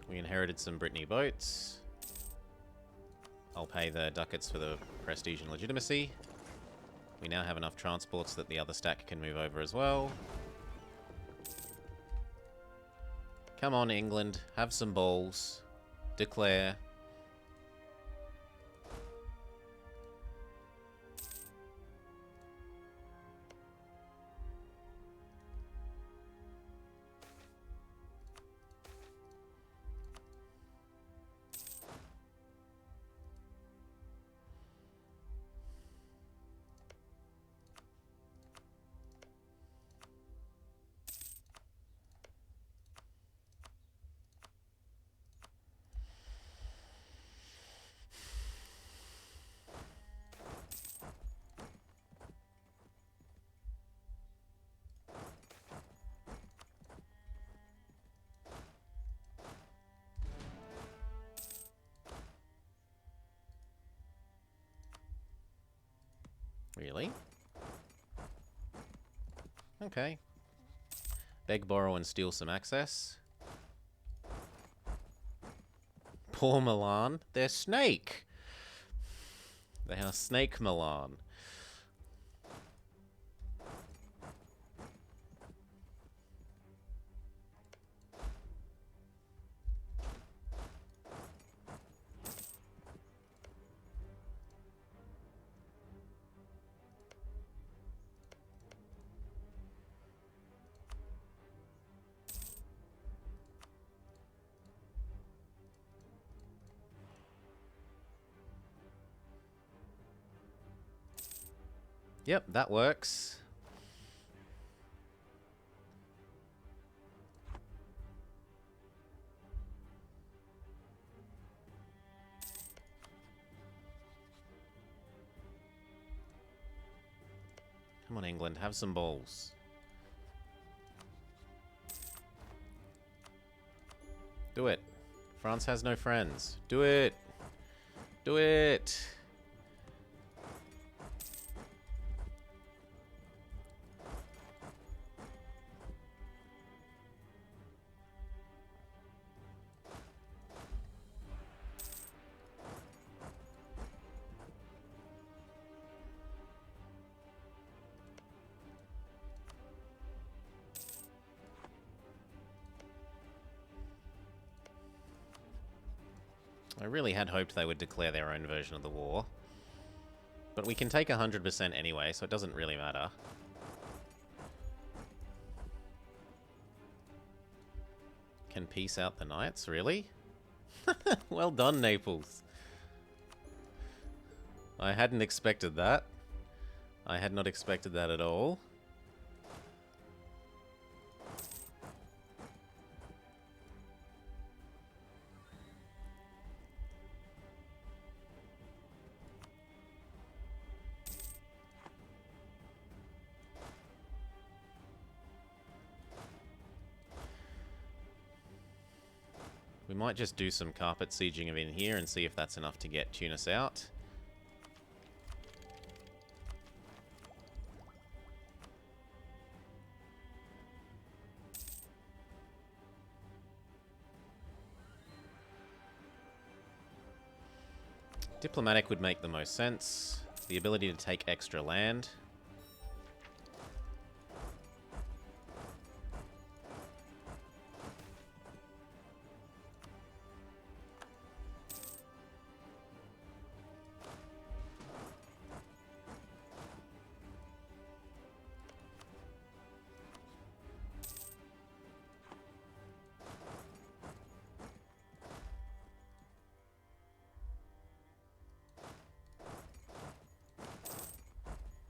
We inherited some Brittany boats. I'll pay the ducats for the prestige and legitimacy. We now have enough transports that the other stack can move over as well. Come on, England. Have some balls. Declare. Really? Okay. Beg, borrow, and steal some access. Poor Milan. They're Snake. They are Snake Milan. Yep, that works. Come on, England, have some balls. Do it. France has no friends. Do it. Do it. I really had hoped they would declare their own version of the war. But we can take 100% anyway, so it doesn't really matter. Can peace out the knights, really? Well done, Naples. I hadn't expected that. I had not expected that at all. We might just do some carpet sieging of in here and see if that's enough to get Tunis out. Diplomatic would make the most sense. The ability to take extra land.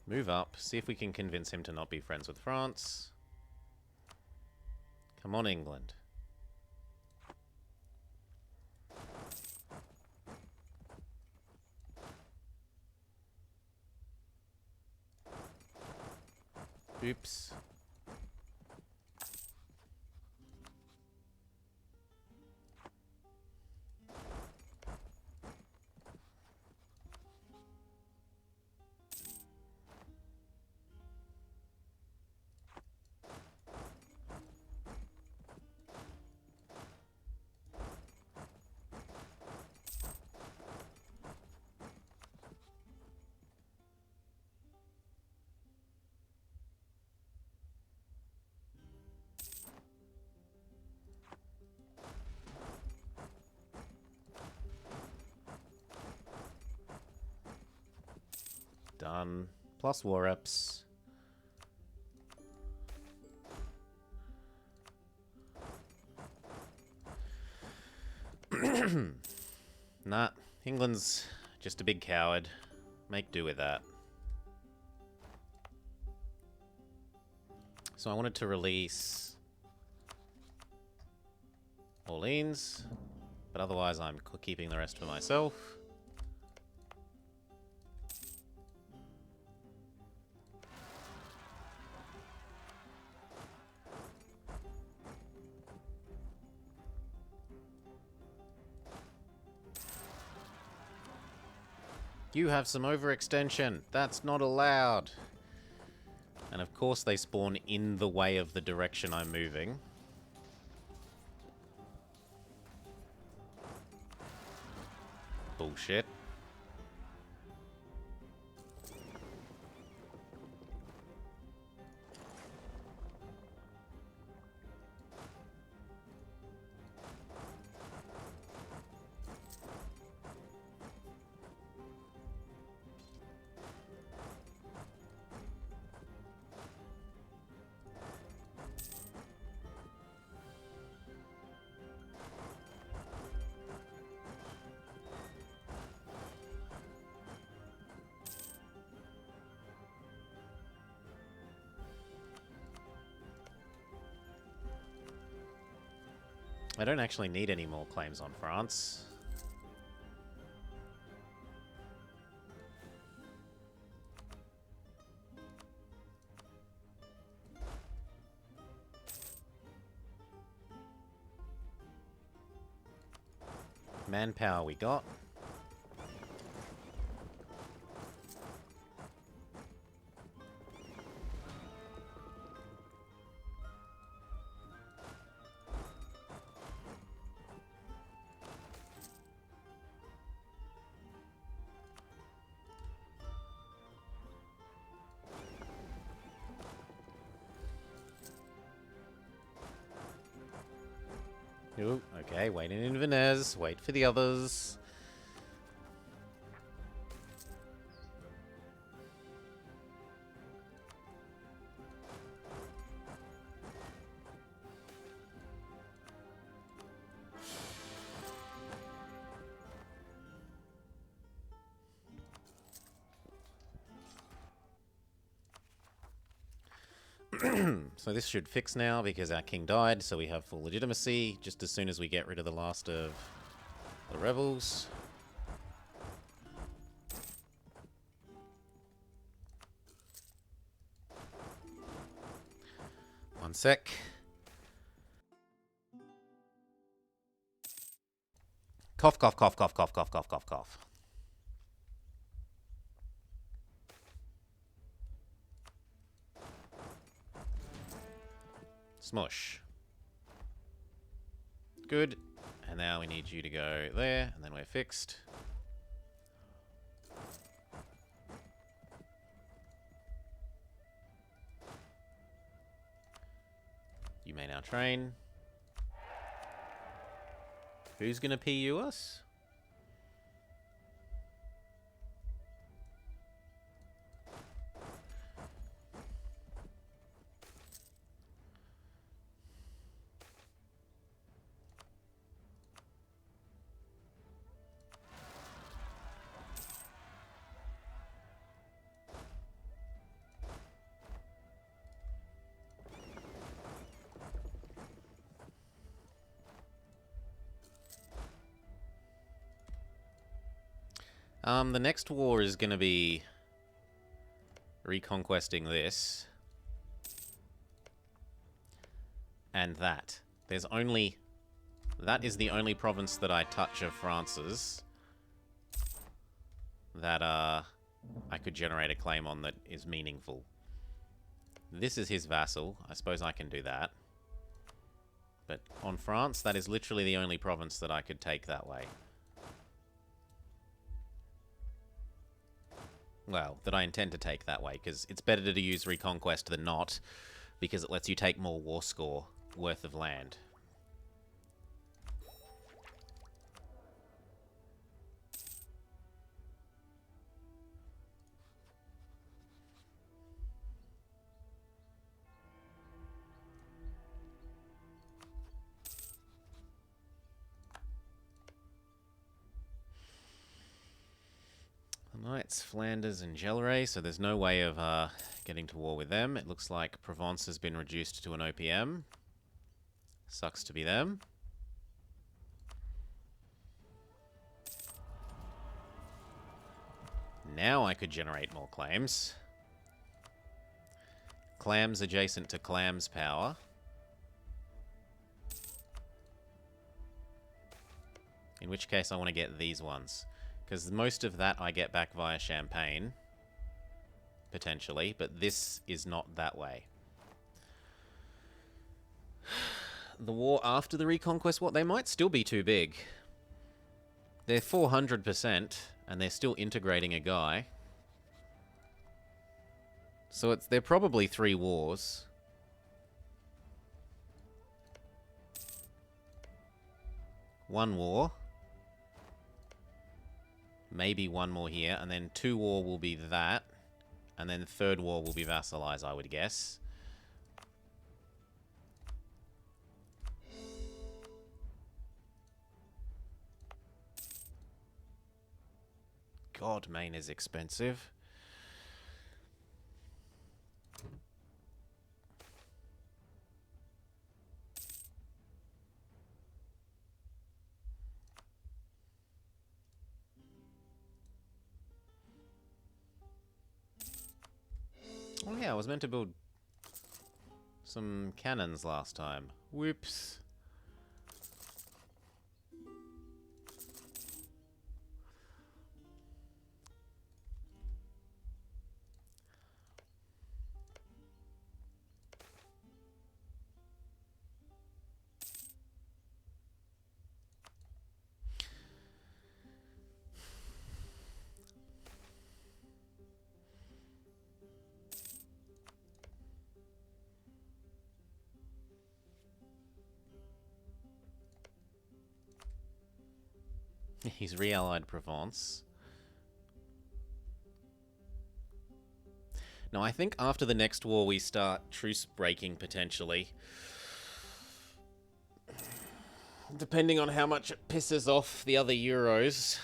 Move up, see if we can convince him to not be friends with France. Come on, England. Oops. Done. Plus war reps. Nah, England's just a big coward. Make do with that. So I wanted to release Orleans, but otherwise I'm keeping the rest for myself. You have some overextension. That's not allowed. And of course they spawn in the way of the direction I'm moving. Bullshit. I don't actually need any more claims on France. Manpower we got. Ooh, okay, wait in Inverness. Wait for the others. So this should fix now because our king died, so we have full legitimacy just as soon as we get rid of the last of the rebels. One sec. Cough, cough, cough, cough, cough, cough, cough, cough, cough. Smush. Good. And now we need you to go there, and then we're fixed. You may now train. Who's going to PU us? The next war is going to be reconquesting this. And that. There's only... That is the only province that I touch of France's that I could generate a claim on that is meaningful. This is his vassal. I suppose I can do that. But on France, that is literally the only province that I could take that way. Well, that I intend to take that way, because it's better to use Reconquest than not, because it lets you take more war score worth of land. Knights, Flanders and Gelre, so there's no way of getting to war with them. It looks like Provence has been reduced to an OPM. Sucks to be them. Now I could generate more claims. Clams adjacent to Clams power. In which case I want to get these ones. Because most of that I get back via Champagne. Potentially. But this is not that way. The war after the Reconquest, what? They might still be too big. They're 400%, and they're still integrating a guy. So they're probably 3 wars. One war. Maybe one more here, and then 2 war will be that. And then 3rd war will be Vassalize, I would guess. God, Maine is expensive. Oh yeah, I was meant to build some cannons last time. Whoops. He's re-allied Provence. No, I think after the next war we start truce breaking, potentially. Depending on how much it pisses off the other Euros.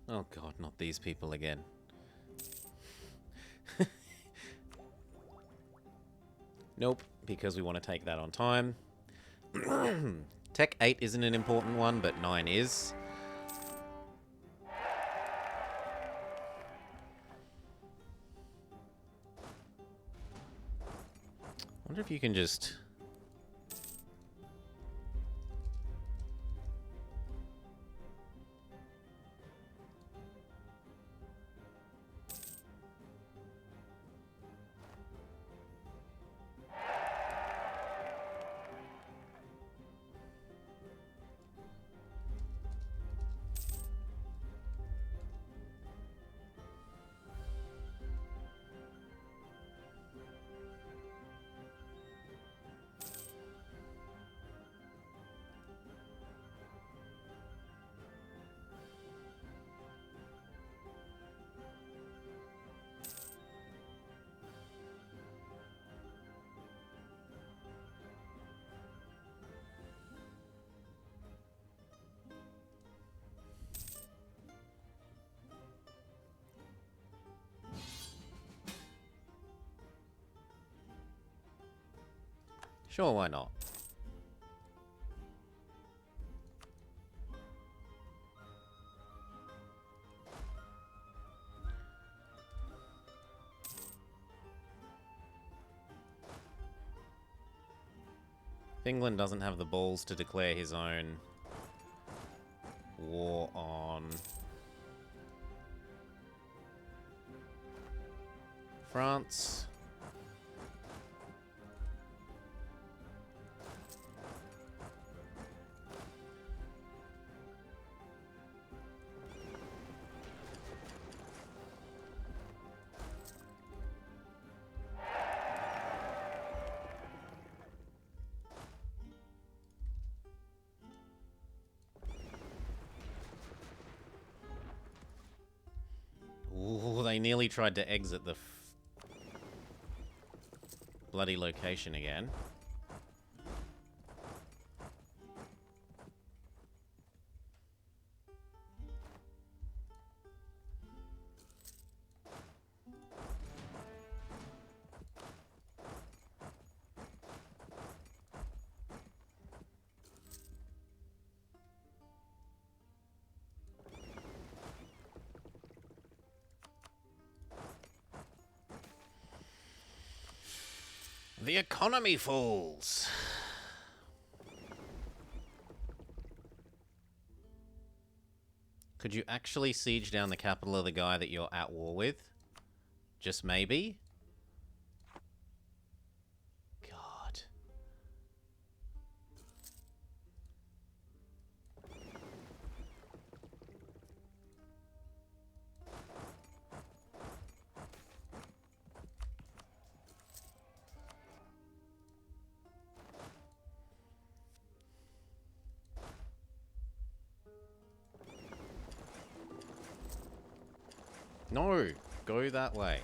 Oh god, not these people again. Nope, because we want to take that on time. Tech 8 isn't an important one, but 9 is. I wonder if you can just... Sure, why not? If England doesn't have the balls to declare his own war on France... Ooh, they nearly tried to exit the bloody location again. The economy falls. Could you actually siege down the capital of the guy that you're at war with? Just maybe? God. No, go that way.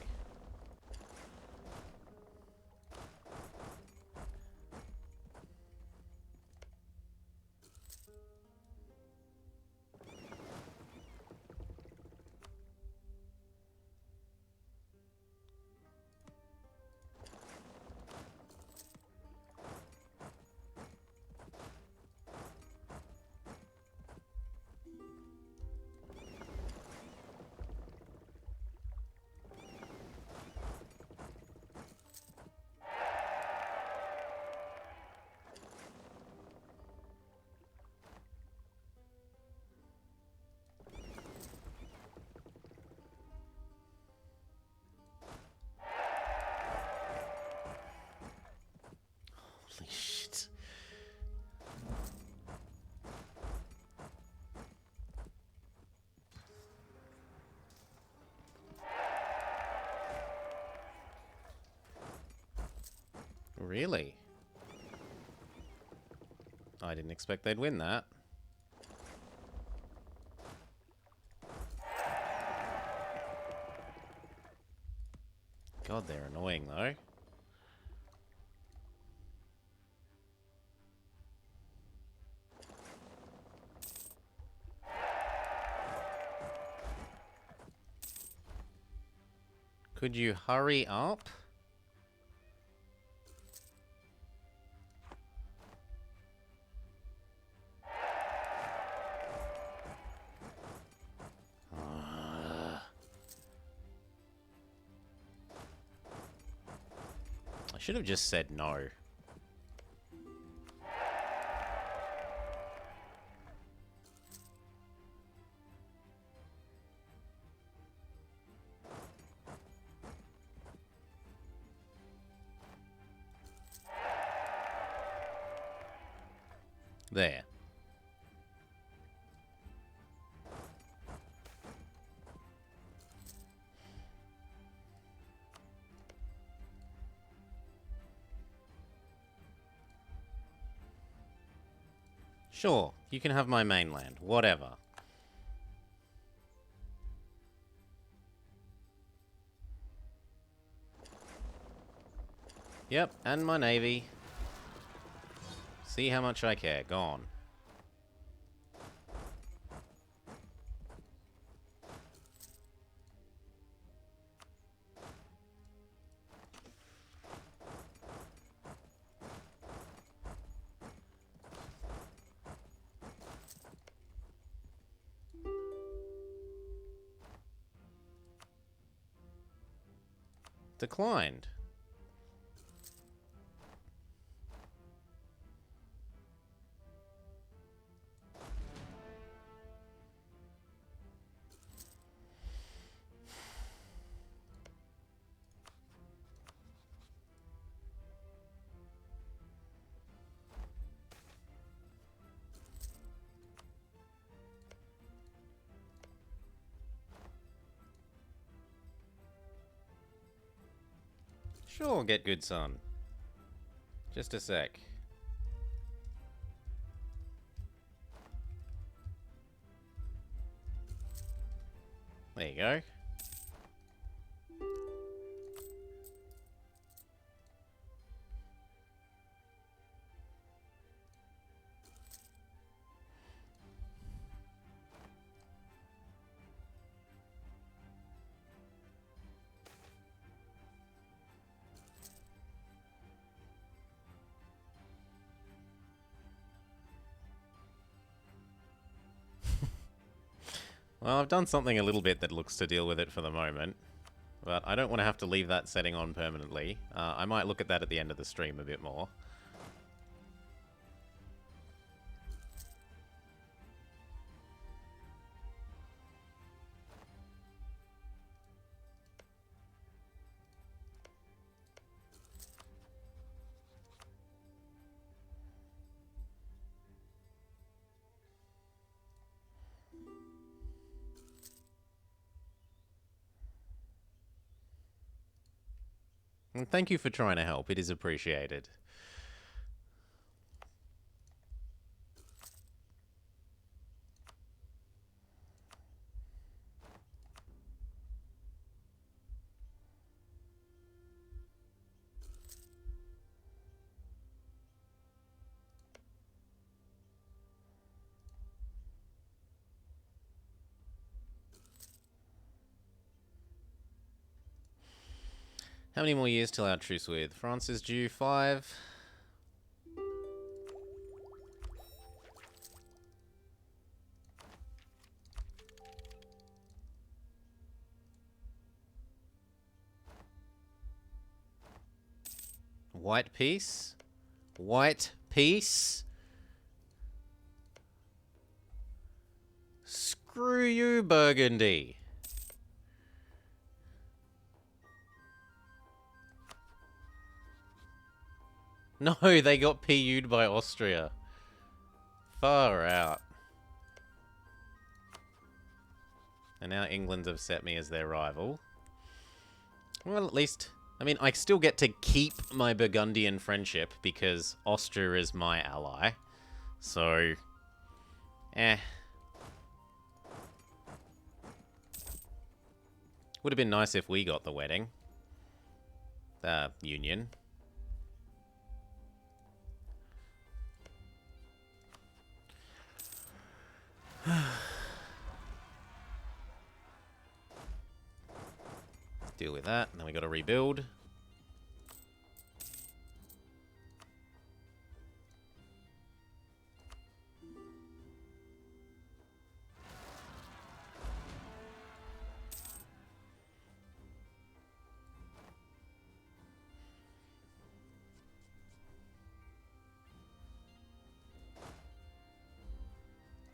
Holy shit. Really? I didn't expect they'd win that. God, they're annoying though. Could you hurry up? I should have just said no. There. Sure, you can have my mainland. Whatever. Yep, and my navy. See how much I care. Gone. Declined. Sure, get good, son. Just a sec. There you go. Well, I've done something a little bit that looks to deal with it for the moment. But I don't want to have to leave that setting on permanently. I might look at that at the end of the stream a bit more. And thank you for trying to help. It is appreciated. How many more years till our truce with? France is due 5. White peace? White peace? Screw you, Burgundy. No, they got PU'd by Austria. Far out. And now England have set me as their rival. Well, at least... I mean, I still get to keep my Burgundian friendship because Austria is my ally. So... Would have been nice if we got the wedding. Union. Deal with that, and then we got to rebuild.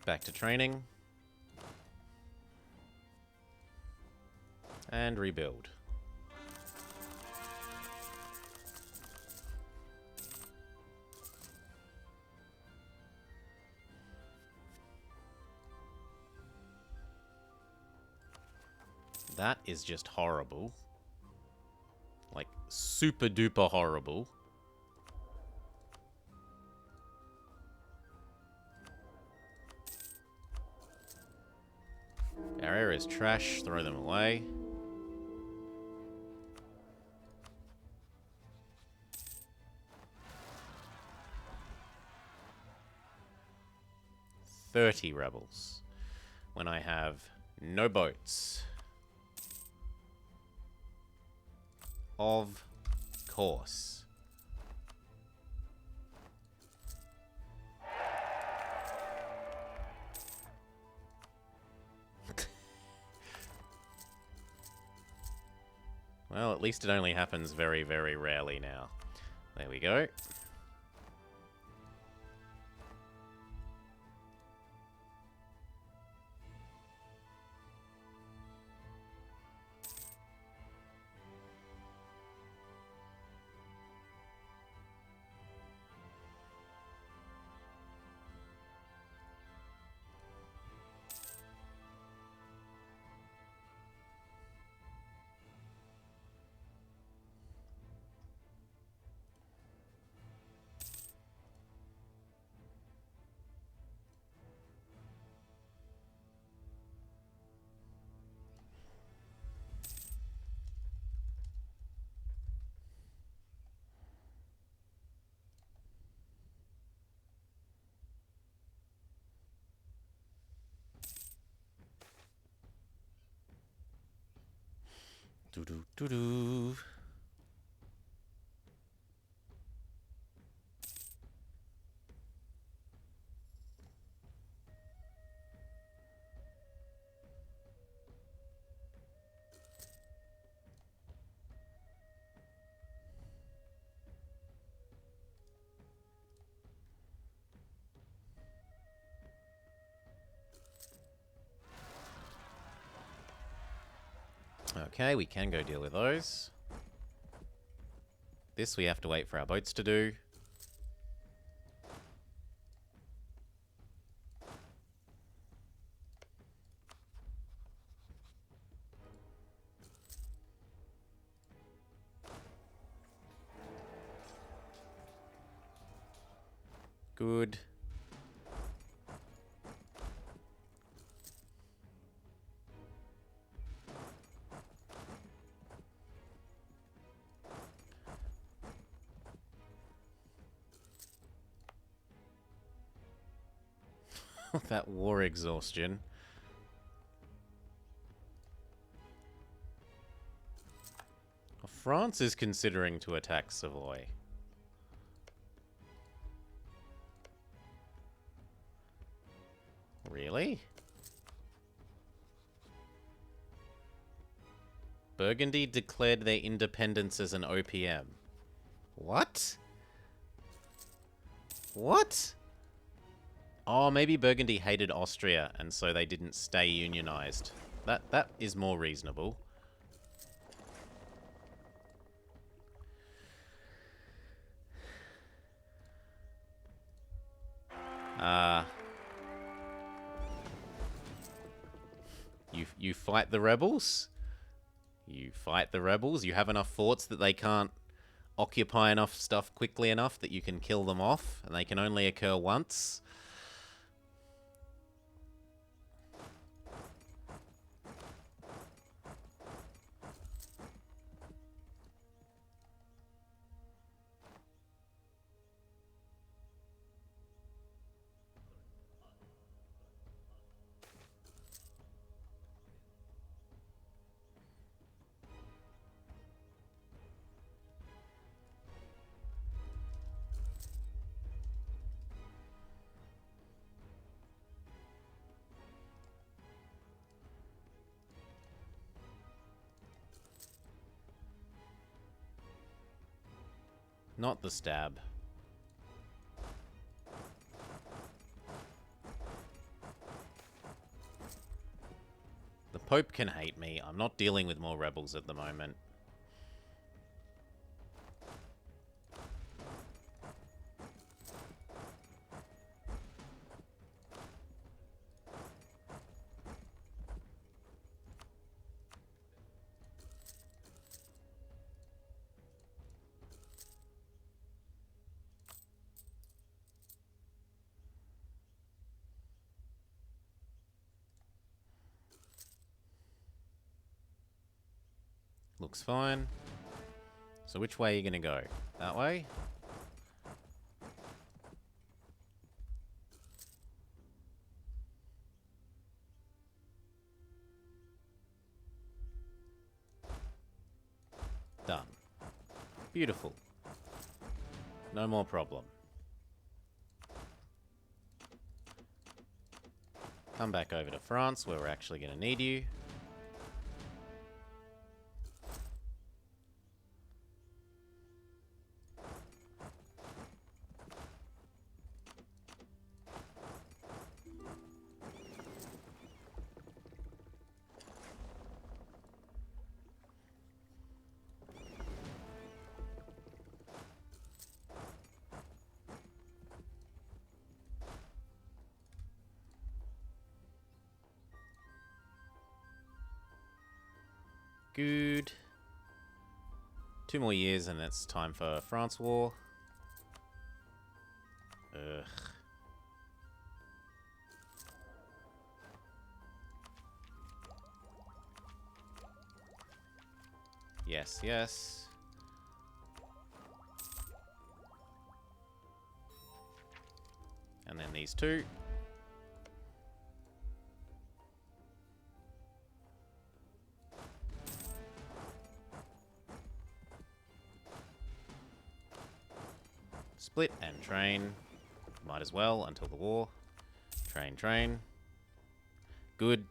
Back to training. And rebuild. That is just horrible. Like, super duper horrible. Our area is trash. Throw them away. "30 rebels. When I have no boats. Of course. Well, at least it only happens very, very rarely now. There we go. Doo-doo-doo-doo. Okay, we can go deal with those. This we have to wait for our boats to do. Good. That war exhaustion. France is considering to attack Savoy. Really? Burgundy declared their independence as an OPM. What? What? Oh, maybe Burgundy hated Austria, and so they didn't stay unionized. That is more reasonable. You fight the rebels? You fight the rebels? You have enough forts that they can't occupy enough stuff quickly enough that you can kill them off, and they can only occur once? Not the stab. The Pope can hate me. I'm not dealing with more rebels at the moment. Looks fine. So which way are you going to go? That way? Done. Beautiful. No more problem. Come back over to France, where we're actually going to need you. Good. 2 more years and it's time for France War. Ugh. Yes, yes. And then these two. Split and train. Might as well until the war. Train, train. Good.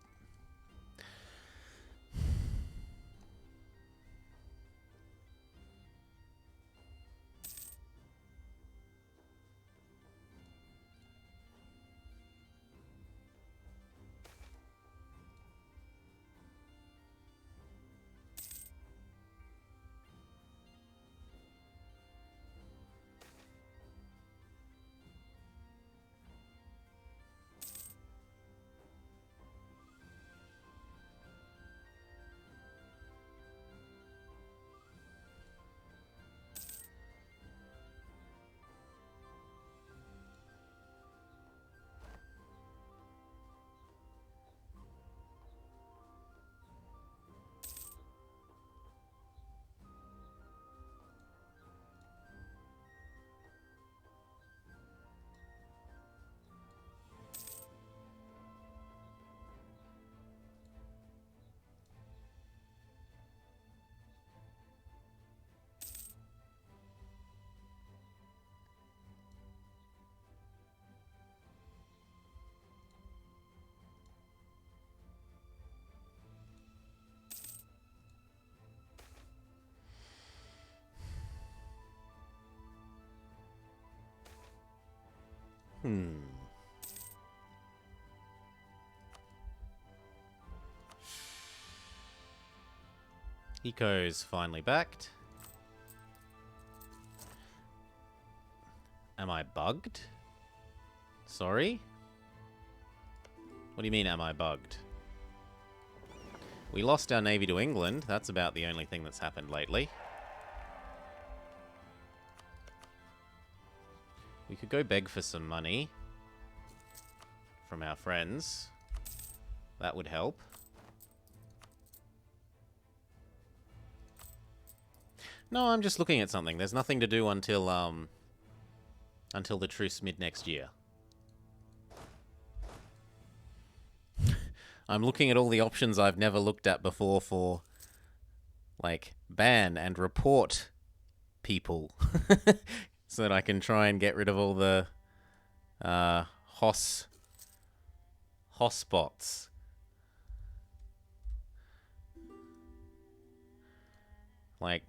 Eco's finally backed. Am I bugged? Sorry? What do you mean, am I bugged? We lost our navy to England. That's about the only thing that's happened lately. We could go beg for some money from our friends. That would help. No, I'm just looking at something. There's nothing to do until the truce mid-next year. I'm looking at all the options I've never looked at before for, like, ban and report people. So that I can try and get rid of all the hotspots. Like,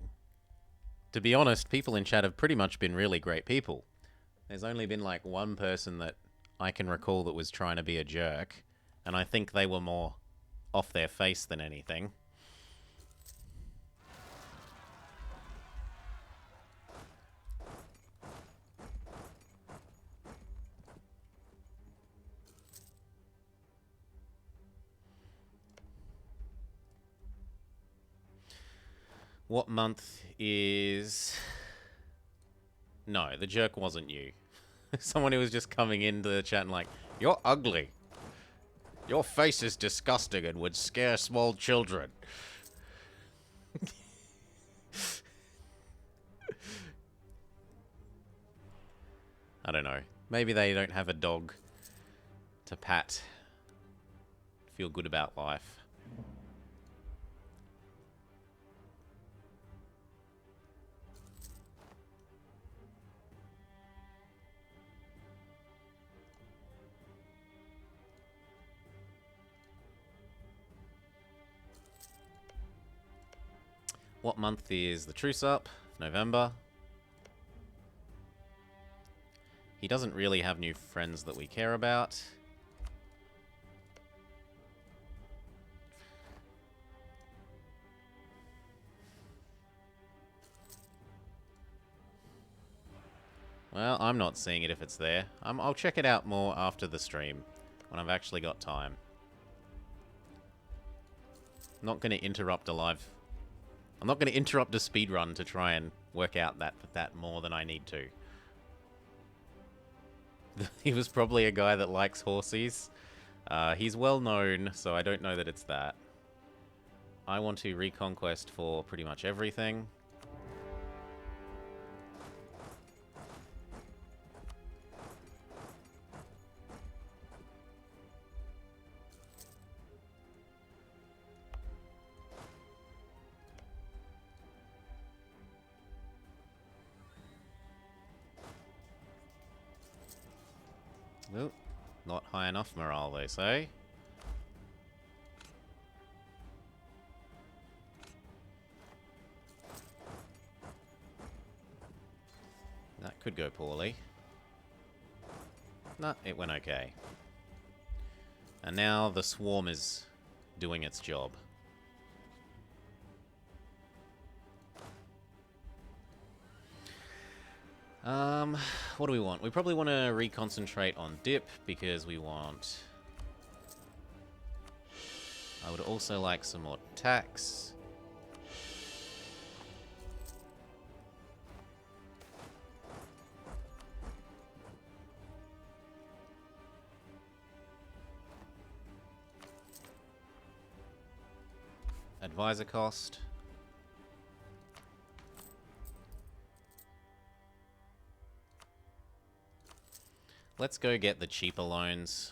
To be honest, people in chat have pretty much been really great people. There's only been like one person that I can recall that was trying to be a jerk, and I think they were more off their face than anything. What month is... No, the jerk wasn't you. Someone who was just coming into the chat and like, you're ugly. Your face is disgusting and would scare small children. I don't know. Maybe they don't have a dog to pat. Feel good about life. What month is the truce up? November. He doesn't really have new friends that we care about. Well, I'm not seeing it if it's there. I'll check it out more after the stream, when I've actually got time. I'm not going to interrupt a live... I'm not going to interrupt a speedrun to try and work out that more than I need to. He was probably a guy that likes horsies. He's well known, so I don't know that it's that. I want to reconquest for pretty much everything. Oh, not high enough morale, they say. That could go poorly. Nah, it went okay. And now the swarm is doing its job. What do we want? We probably want to reconcentrate on dip because we want... I would also like some more tax. Advisor cost. Let's go get the cheaper loans.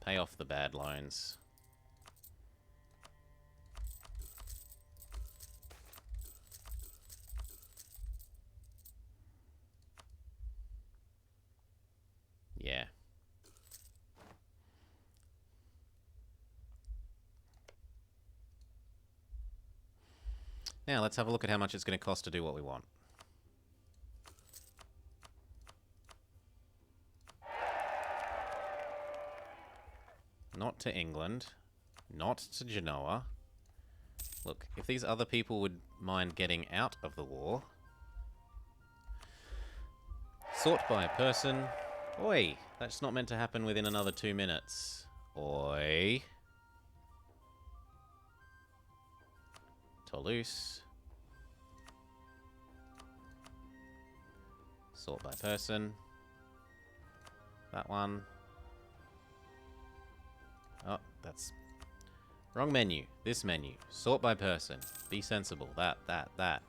Pay off the bad loans. Yeah. Now let's have a look at how much it's going to cost to do what we want. Not to England. Not to Genoa. Look, if these other people would mind getting out of the war. Sort by person. Oi! That's not meant to happen within another 2 minutes. Oi. Toulouse. Sort by person. That one. Oh, that's... Wrong menu. This menu. Sort by person. Be sensible. That. That.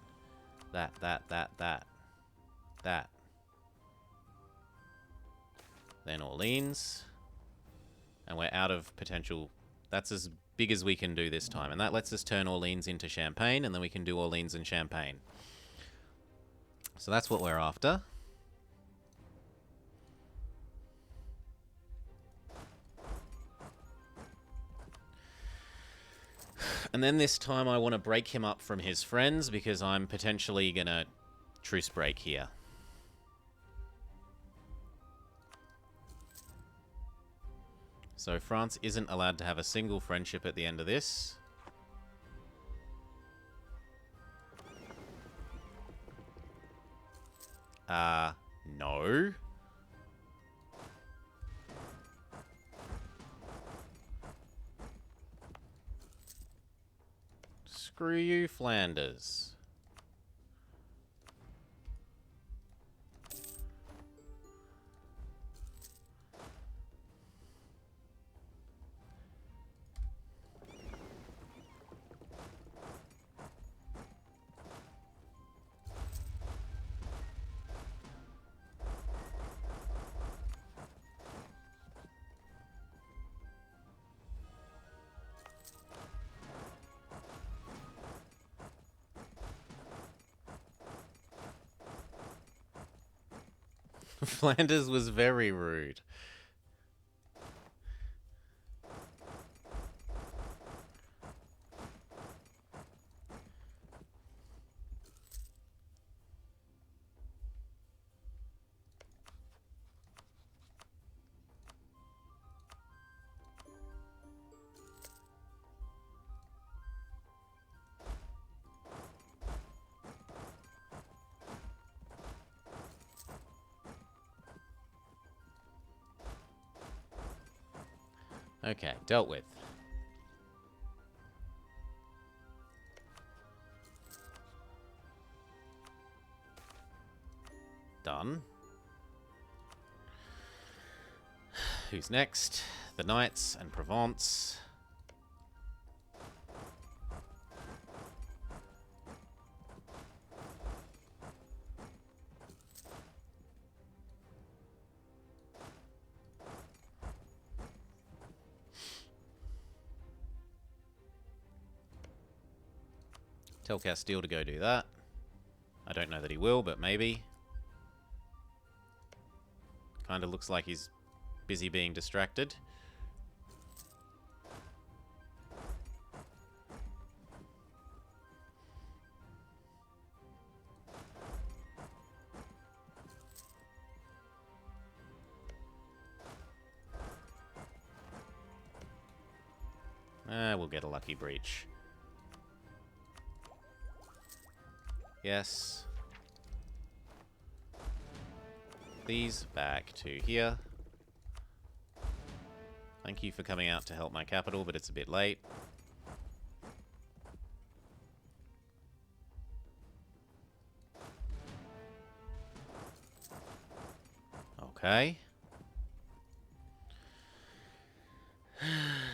Then Orleans. And we're out of potential... That's as big as we can do this time. And that lets us turn Orleans into Champagne, and then we can do Orleans and Champagne. So that's what we're after. And then this time I want to break him up from his friends because I'm potentially going to truce break here. So France isn't allowed to have a single friendship at the end of this. No. Screw you, Flanders. Flanders was very rude. Okay, dealt with. Done. Who's next? The Knights and Provence. Tell Castile to go do that. I don't know that he will, but maybe. Kind of looks like he's busy being distracted. We'll get a lucky breach. Yes. These back to here. Thank you for coming out to help my capital, but it's a bit late. Okay.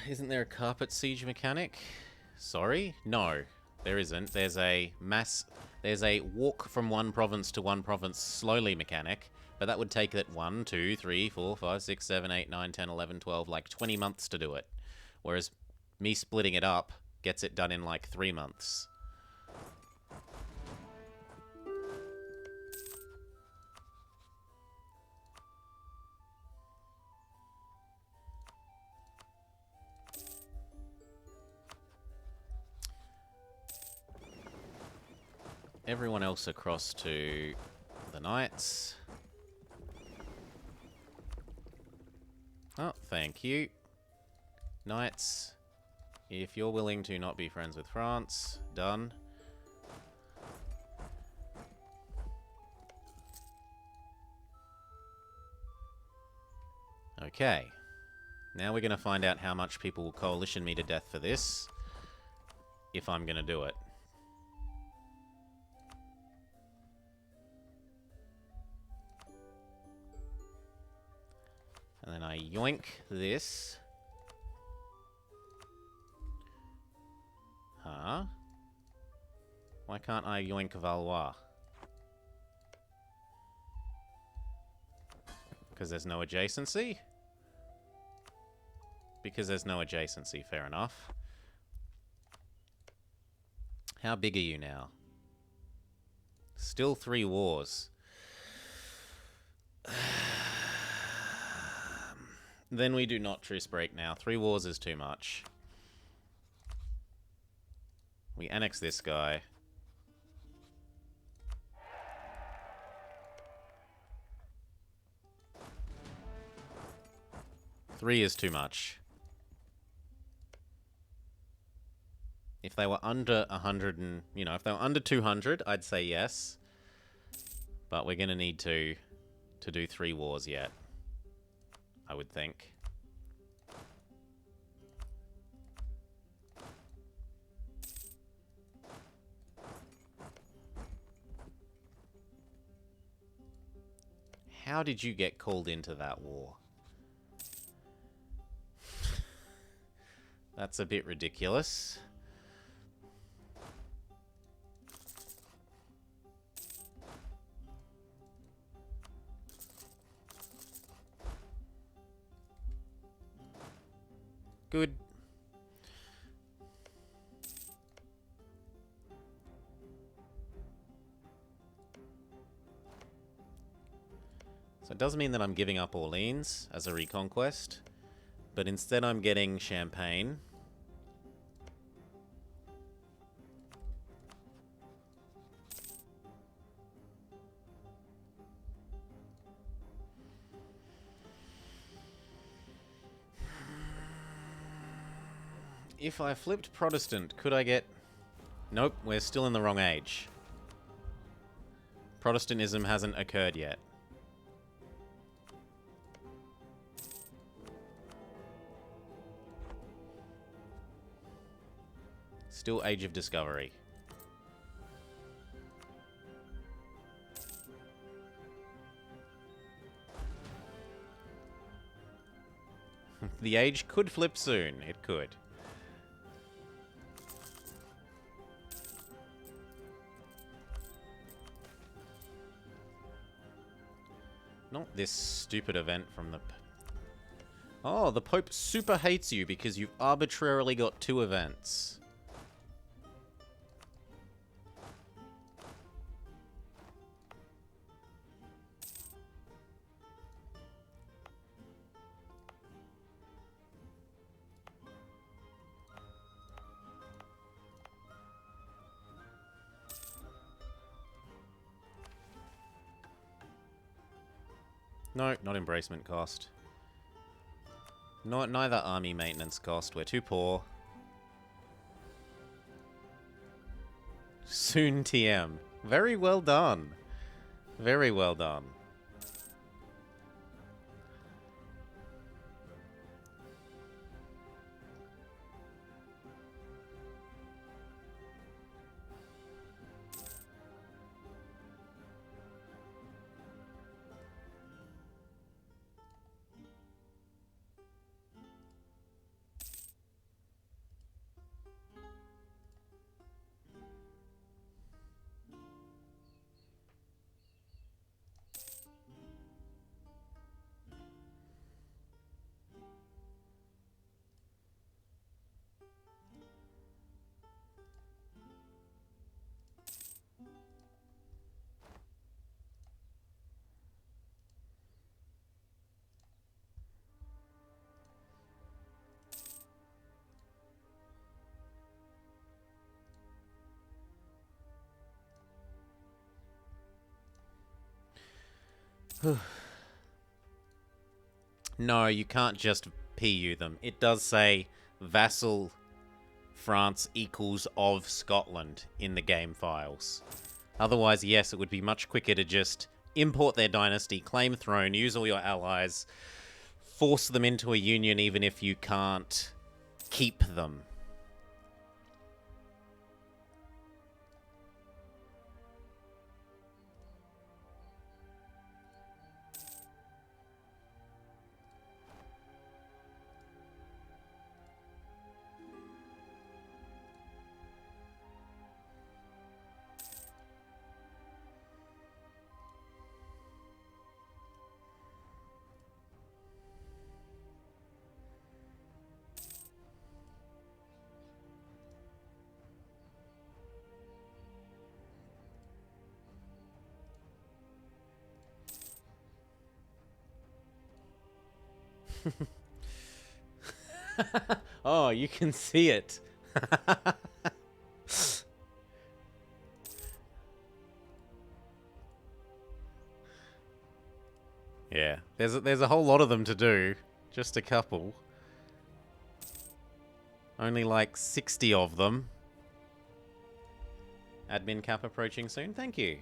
Isn't there a carpet siege mechanic? Sorry? No, there isn't. There's a walk from one province to one province slowly mechanic, but that would take it 1, 2, 3, 4, 5, 6, 7, 8, 9, 10, 11, 12, like 20 months to do it. Whereas me splitting it up gets it done in like 3 months. Everyone else across to the Knights. Oh, thank you. Knights, if you're willing to not be friends with France, done. Okay. Now we're going to find out how much people will coalition me to death for this, if I'm going to do it. And then I yoink this. Huh? Why can't I yoink Valois? Because there's no adjacency? Because there's no adjacency, fair enough. How big are you now? Still 3 wars. Then we do not truce break now. 3 wars is too much. We annex this guy. Three is too much. If they were under 100 and, you know, if they were under 200, I'd say yes. But we're going to need to do 3 wars yet, I would think. How did you get called into that war? That's a bit ridiculous. Good. So it does mean that I'm giving up Orleans as a reconquest, but instead I'm getting Champagne. If I flipped Protestant, could I get... Nope, we're still in the wrong age. Protestantism hasn't occurred yet. Still Age of Discovery. The age could flip soon. It could. Not this stupid event from the... Oh, the Pope super hates you because you've arbitrarily got 2 events. No, not embracement cost. Neither army maintenance cost. We're too poor. Soon TM. Very well done. Very well done. No, you can't just PU them. It does say vassal France equals of Scotland in the game files. Otherwise, yes, it would be much quicker to just import their dynasty, claim throne, use all your allies, force them into a union even if you can't keep them. Oh, you can see it. There's a whole lot of them to do. Just a couple. Only like 60 of them. Admin cap approaching soon. Thank you.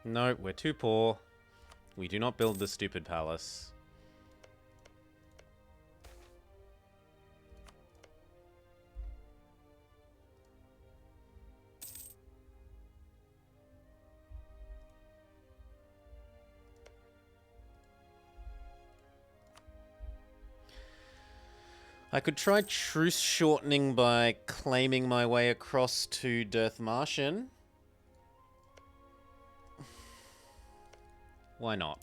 No, we're too poor. We do not build the stupid palace. I could try truce shortening by claiming my way across to Dirth Martian. Why not?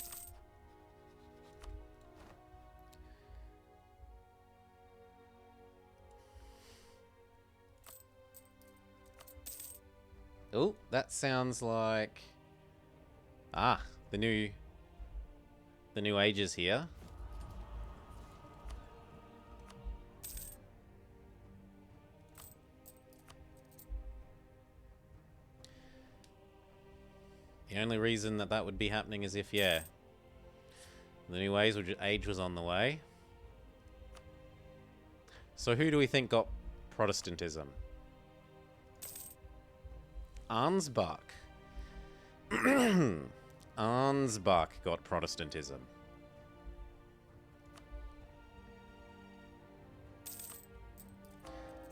Oh, that sounds like... Ah, the new age is here. The only reason that would be happening is if, yeah, the new age was on the way. So who do we think got Protestantism? Ansbach. Ansbach got Protestantism.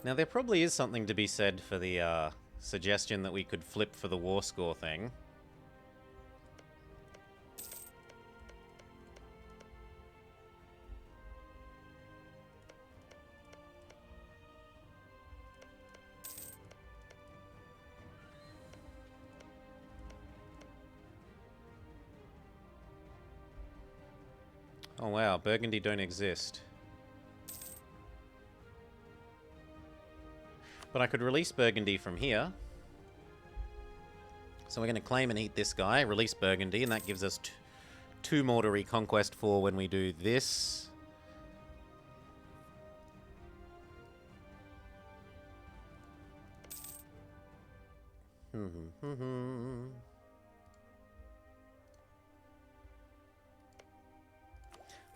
Now, there probably is something to be said for the suggestion that we could flip for the war score thing. Oh wow, Burgundy don't exist. But I could release Burgundy from here. So we're going to claim and eat this guy, release Burgundy, and that gives us two more to reconquest for when we do this.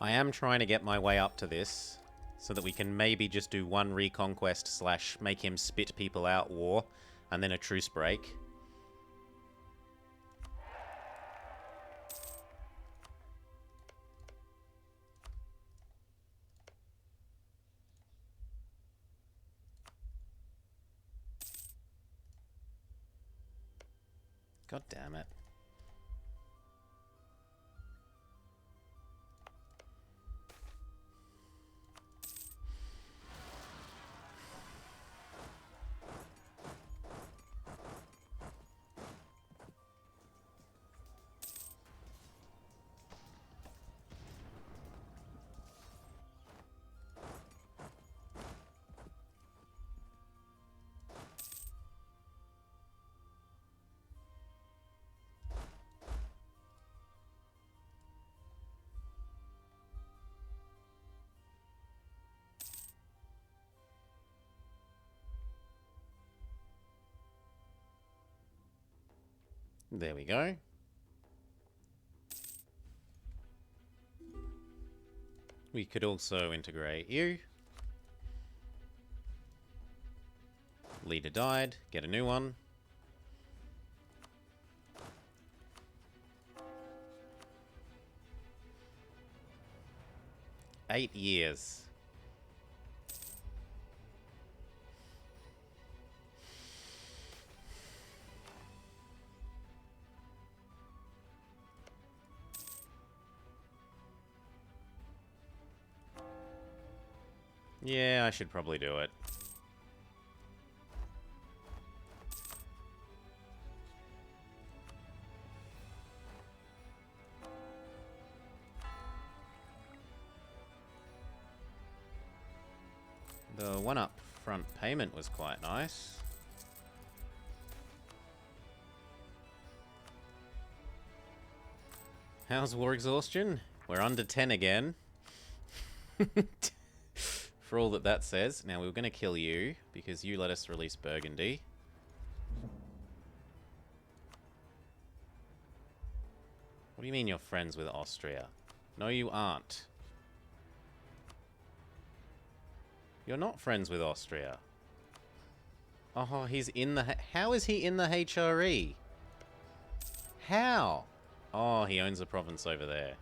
I am trying to get my way up to this so that we can maybe just do one reconquest / make him spit people out war and then a truce break. God damn it. There we go. We could also integrate you. Leader died. Get a new one. Eight years. Yeah, I should probably do it. The one up front payment was quite nice. How's war exhaustion? We're under 10 again. For all that says. Now, we were going to kill you because you let us release Burgundy. What do you mean you're friends with Austria? No, you aren't. You're not friends with Austria. Oh, he's in the... How is he in the HRE? How? Oh, he owns a province over there.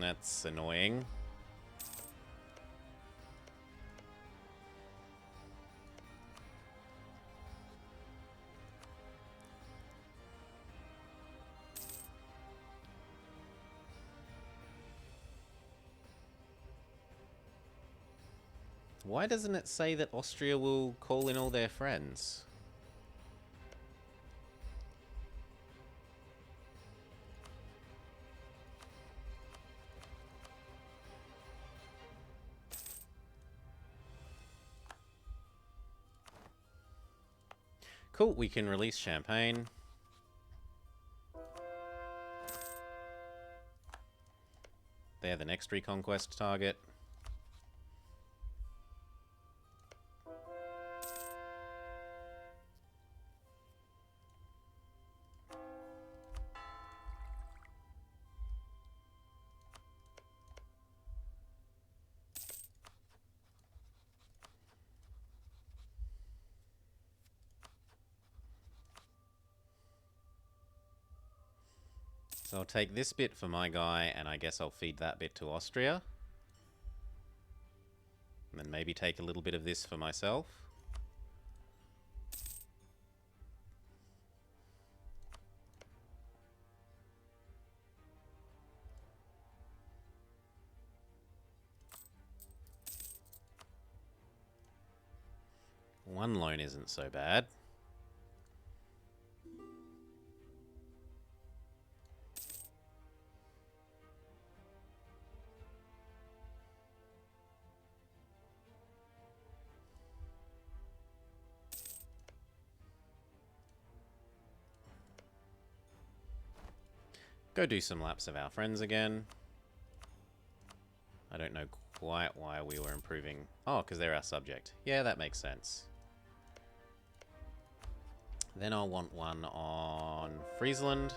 That's annoying. Why doesn't it say that Austria will call in all their friends? Cool, we can release Champagne. They're the next reconquest target. So I'll take this bit for my guy, and I guess I'll feed that bit to Austria. And then maybe take a little bit of this for myself. One loan isn't so bad. Go do some laps of our friends again. I don't know quite why we were improving. Oh, because they're our subject. Yeah, that makes sense. Then I'll want one on Friesland.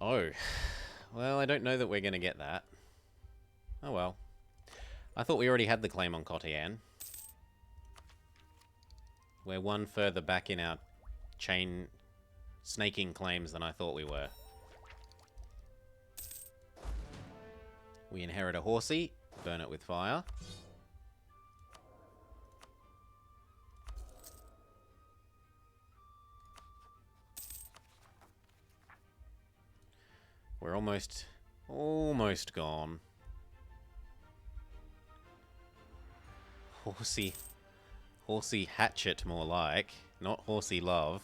Oh. Well, I don't know that we're going to get that. Oh well. I thought we already had the claim on Cottian. We're one further back in our chain snaking claims than I thought we were. We inherit a horsey. Burn it with fire. We're almost gone. Horsey hatchet, more like. Not horsey love.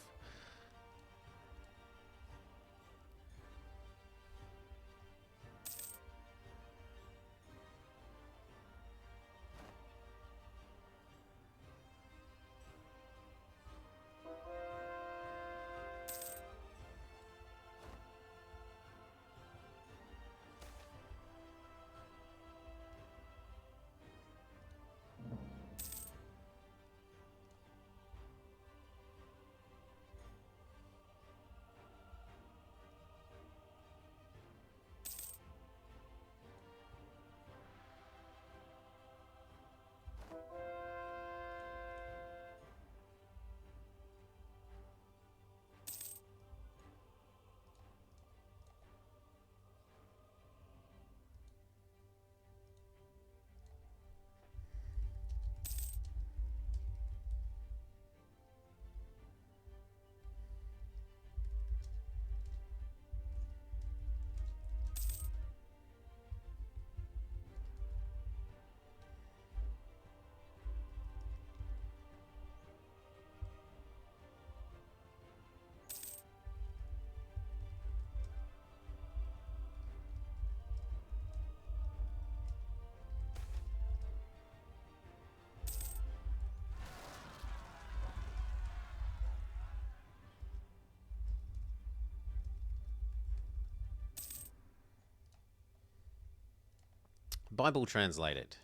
Bible translated.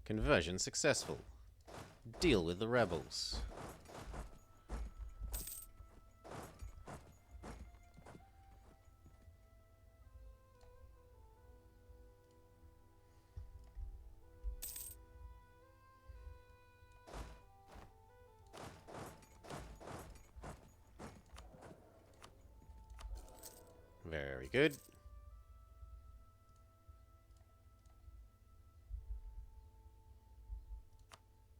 Conversion successful. Deal with the rebels. Very good.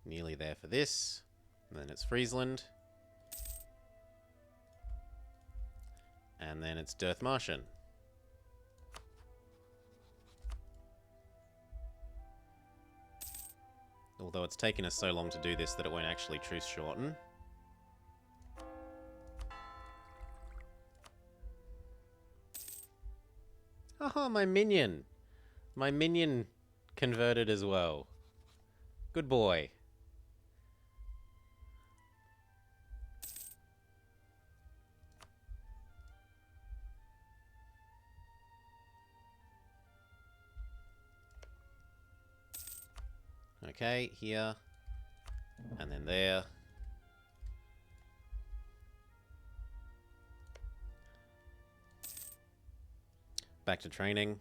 Nearly there for this. And then it's Friesland. And then it's Dithmarschen. Although it's taken us so long to do this that it won't actually truce shorten. Oh, my minion. My minion converted as well. Good boy. Okay, here. And then there. Back to training.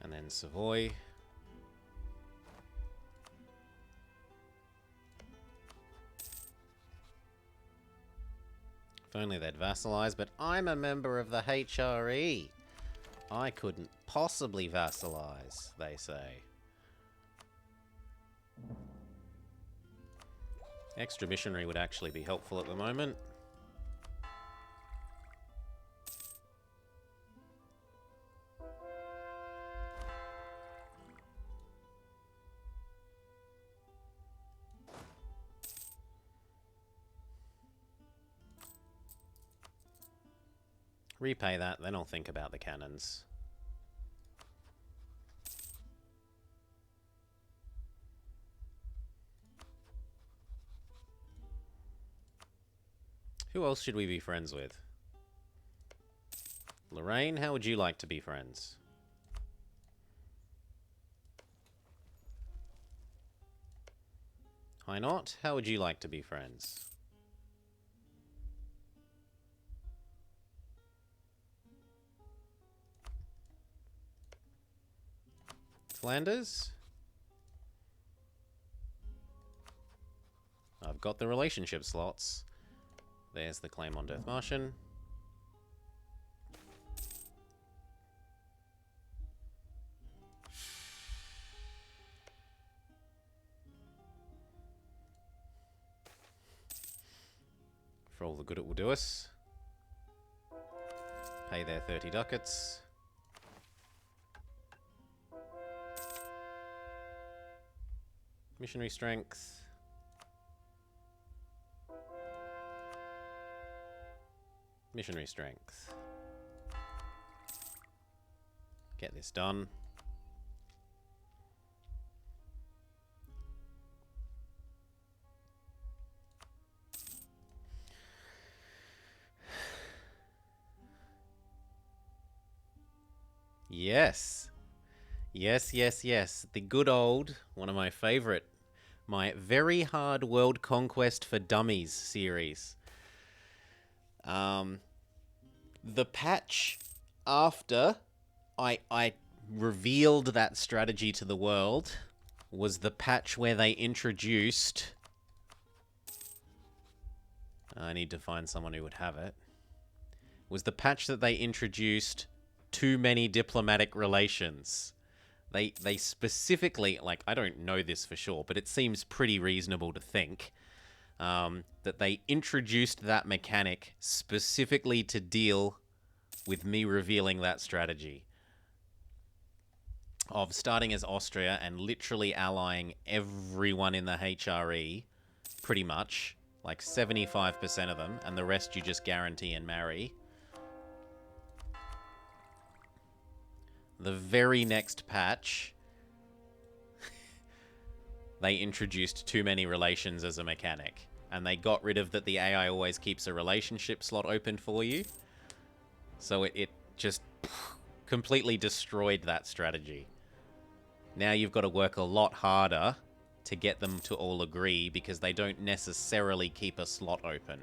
And then Savoy. If only they'd vassalize, but I'm a member of the HRE. I couldn't possibly vassalize, they say. Extra missionary would actually be helpful at the moment. Repay that, then I'll think about the cannons. Who else should we be friends with? Lorraine, how would you like to be friends? Hainaut, how would you like to be friends? Flanders? I've got the relationship slots. There's the claim on Dithmarschen. For all the good it will do us. Pay their 30 ducats. Missionary strength. Missionary strength. Get this done. Yes. Yes, yes, yes. The good old, one of my favorite, my very hard world conquest for dummies series. The patch after I revealed that strategy to the world was the patch where they introduced... I need to find someone who would have it. Was the patch that they introduced too many diplomatic relations. They specifically, like, I don't know this for sure, but it seems pretty reasonable to think that they introduced that mechanic specifically to deal with me revealing that strategy of starting as Austria and literally allying everyone in the HRE, pretty much, like 75% of them, and the rest you just guarantee and marry. The very next patch they introduced too many relations as a mechanic. And they got rid of that the AI always keeps a relationship slot open for you. So it just completely destroyed that strategy. Now you've got to work a lot harder to get them to all agree because they don't necessarily keep a slot open.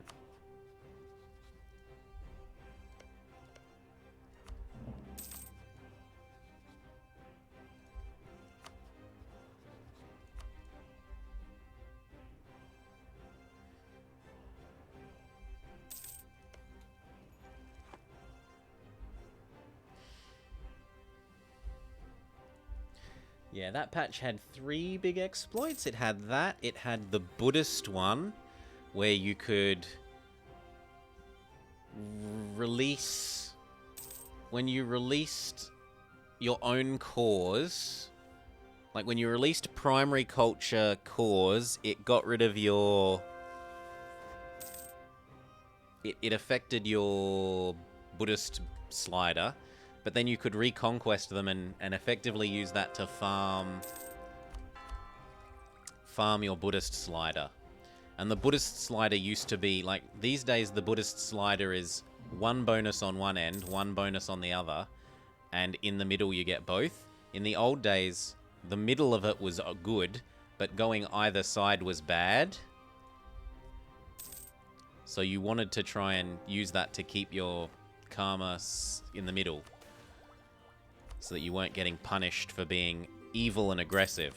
Yeah, that patch had 3 big exploits. It had that. It had the Buddhist one, where you could release... When you released your own cause... Like, when you released primary culture cause, it got rid of your... It affected your Buddhist slider. But then you could reconquest them and effectively use that to farm your Buddhist slider. And the Buddhist slider used to be, like, these days the Buddhist slider is 1 bonus on one end, 1 bonus on the other, and in the middle you get both. In the old days, the middle of it was good, but going either side was bad. So you wanted to try and use that to keep your karma in the middle, so that you weren't getting punished for being evil and aggressive.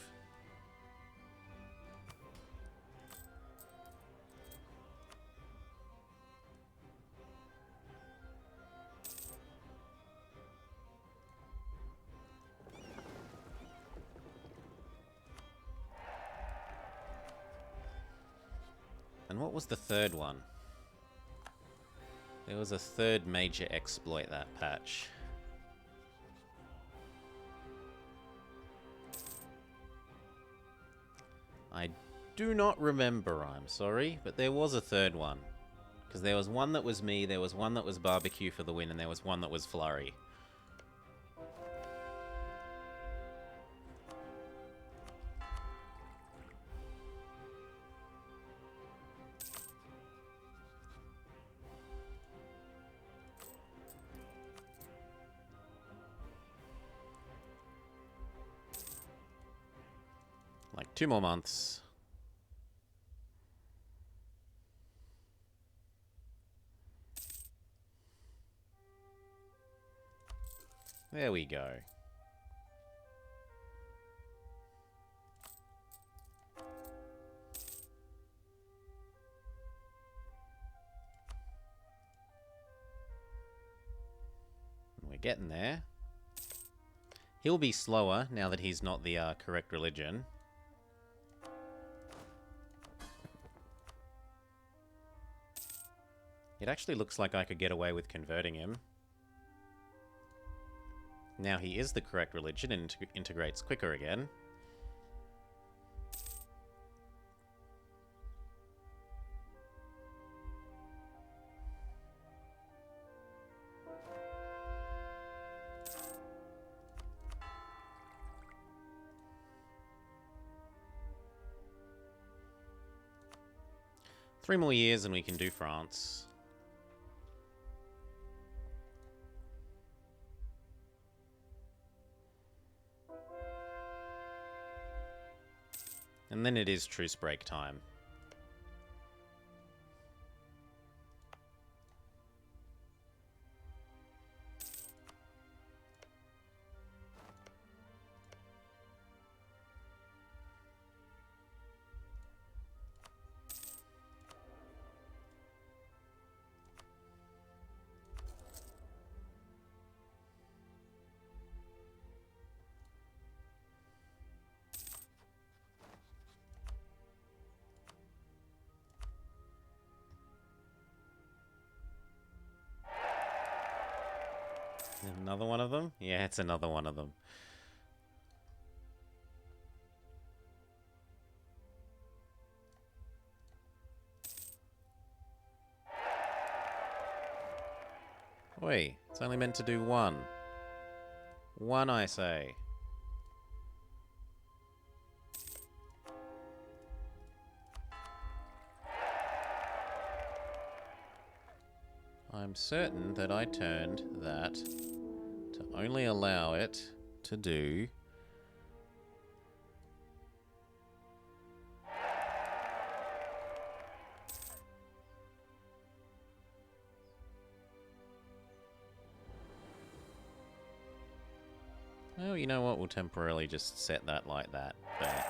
And what was the third one? There was a third major exploit that patch. I do not remember, I'm sorry, but there was a third one. Because there was one that was me, there was one that was barbecue for the win, and there was one that was flurry. Like 2 more months. There we go. We're getting there. He'll be slower now that he's not the correct religion. It actually looks like I could get away with converting him. Now he is the correct religion and integrates quicker again. Three more years and we can do France. And then it is truce break time. Another one of them? Yeah, it's another one of them. Oi, it's only meant to do one. One, I say. I'm certain that I turned that to only allow it to do... Well, you know what? We'll temporarily just set that like that. But...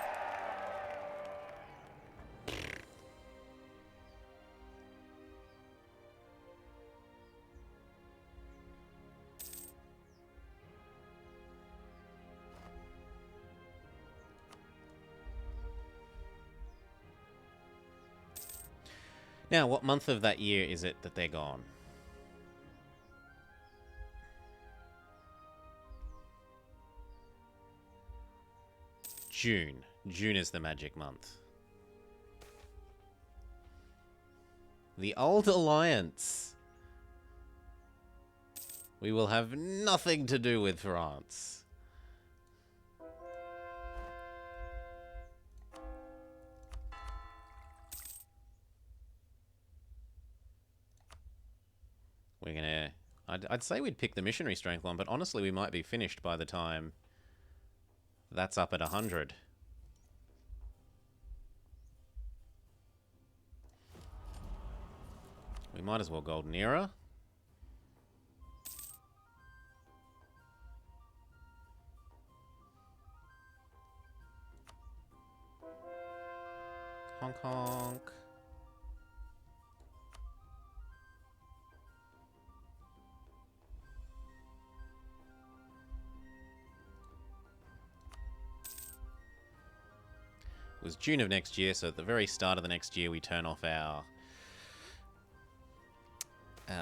Now, what month of that year is it that they're gone? June. June is the magic month. The Old Alliance. We will have nothing to do with France. We're gonna... I'd say we'd pick the missionary strength one, but honestly we might be finished by the time that's up at 100. We might as well Golden Era. Honk honk. It was June of next year, so at the very start of the next year we turn off our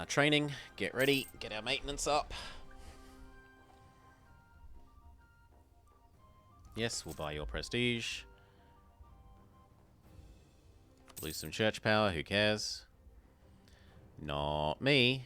training, get ready, get our maintenance up. Yes, we'll buy your prestige. Lose some church power, who cares? Not me.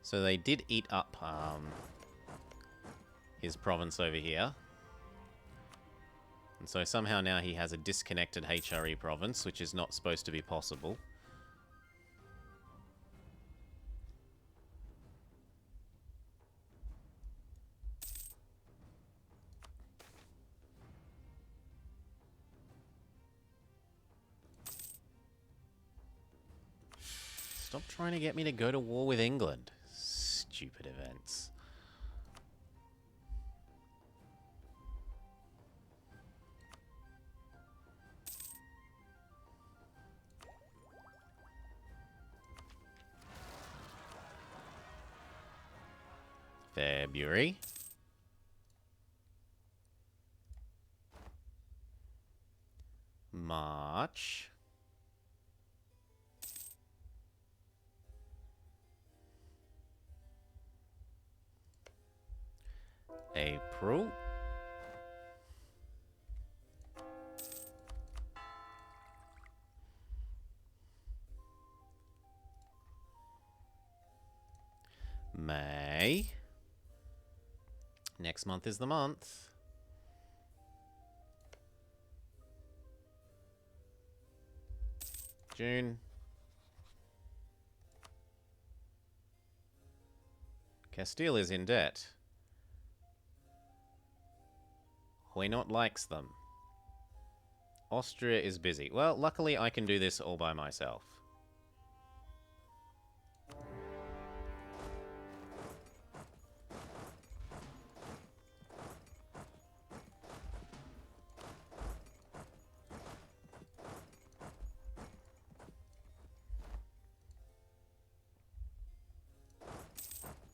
So they did eat up his province over here. And so somehow now he has a disconnected HRE province, which is not supposed to be possible. Stop trying to get me to go to war with England. Stupid events. February. March. April. May. Next month is the month. June. Castile is in debt. Hainaut likes them. Austria is busy. Well, luckily I can do this all by myself.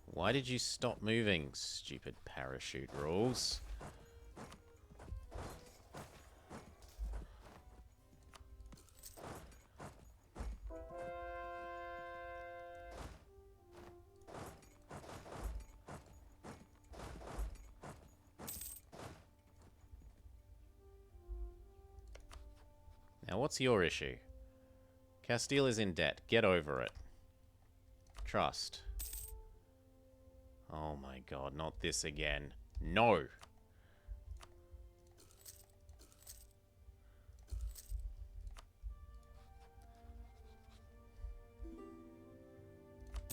Why did you stop moving, stupid parachute rules? Now, what's your issue? Castile is in debt. Get over it. Trust. Oh my god, not this again. No!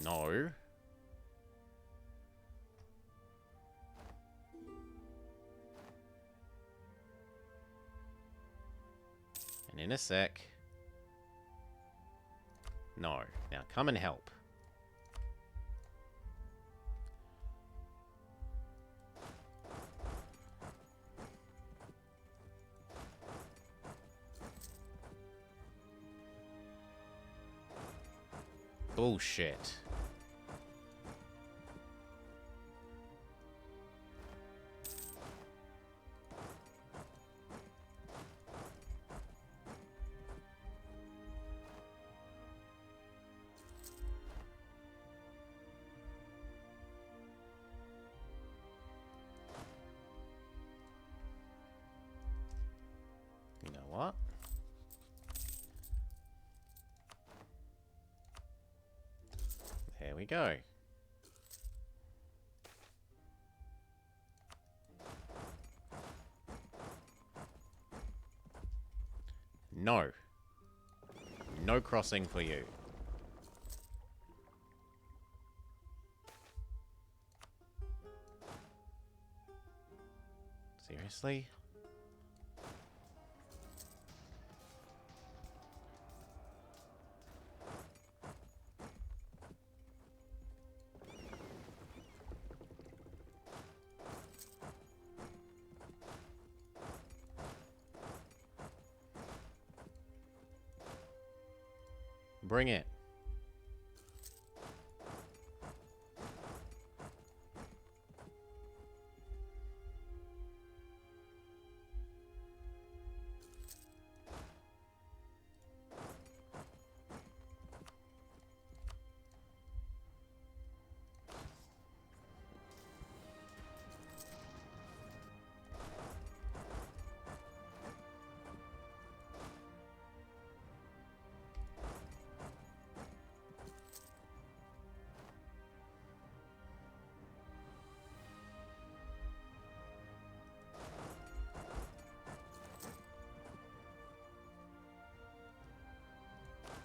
No. And in a sec. No. Now come and help. Bullshit. You know what? There we go. No. No crossing for you. Seriously? Bring it.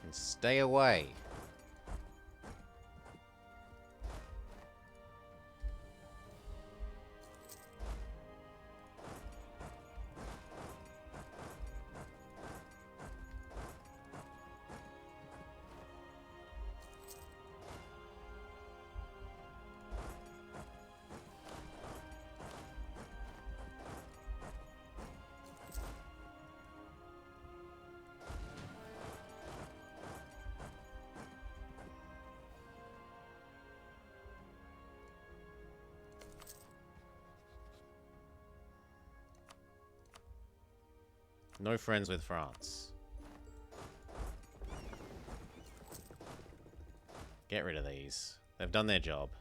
And stay away. No friends with France. Get rid of these. They've done their job.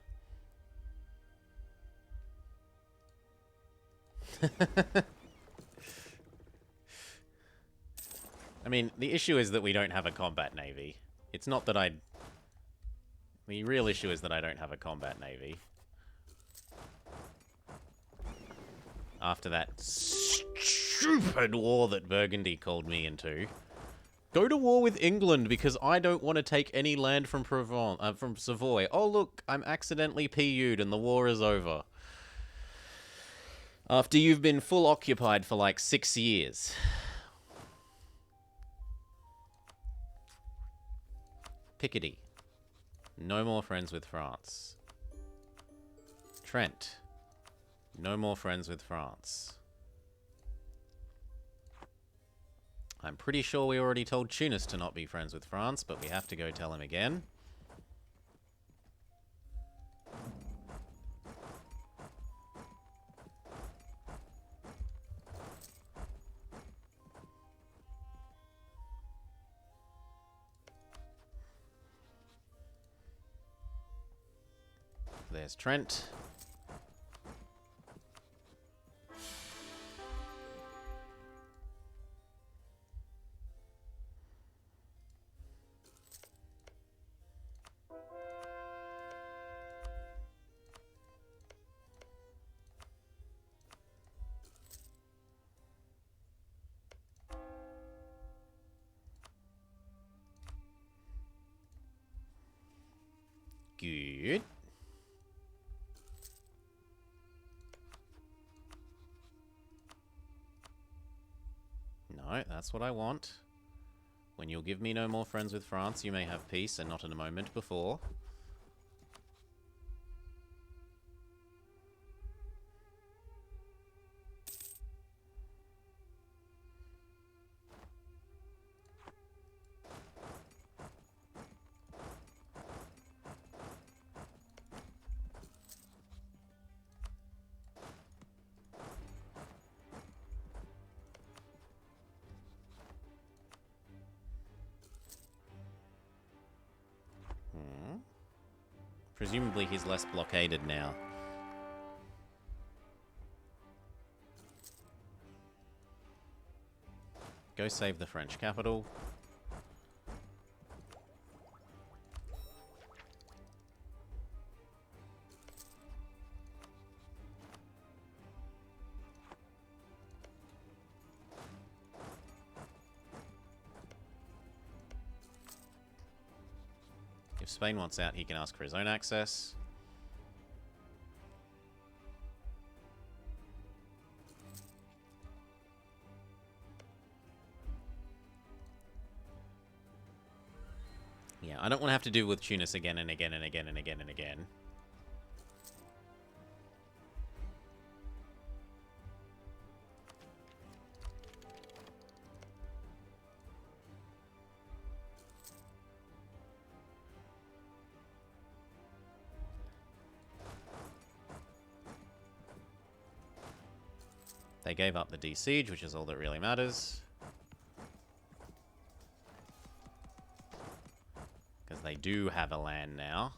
I mean, the issue is that we don't have a combat navy. It's not that I... The real issue is that I don't have a combat navy. After that stupid war that Burgundy called me into. Go to war with England because I don't want to take any land from from Savoy. Oh look, I'm accidentally PU'd and the war is over. After you've been full occupied for like 6 years. Picardy. No more friends with France. Trent. No more friends with France. I'm pretty sure we already told Tunis to not be friends with France, but we have to go tell him again. There's Trent. Good. No, that's what I want. When you'll give me no more friends with France, you may have peace, and not in a moment before. Presumably he's less blockaded now. Go save the French capital. If Spain wants out, he can ask for his own access. Yeah, I don't want to have to deal with Tunis again and again and again and again and again. They gave up the D-Siege, which is all that really matters. Because they do have a land now.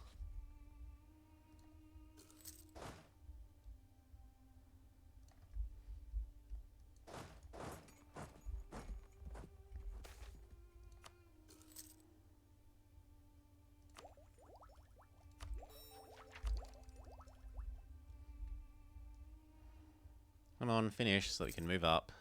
Come on, finish so we can move up.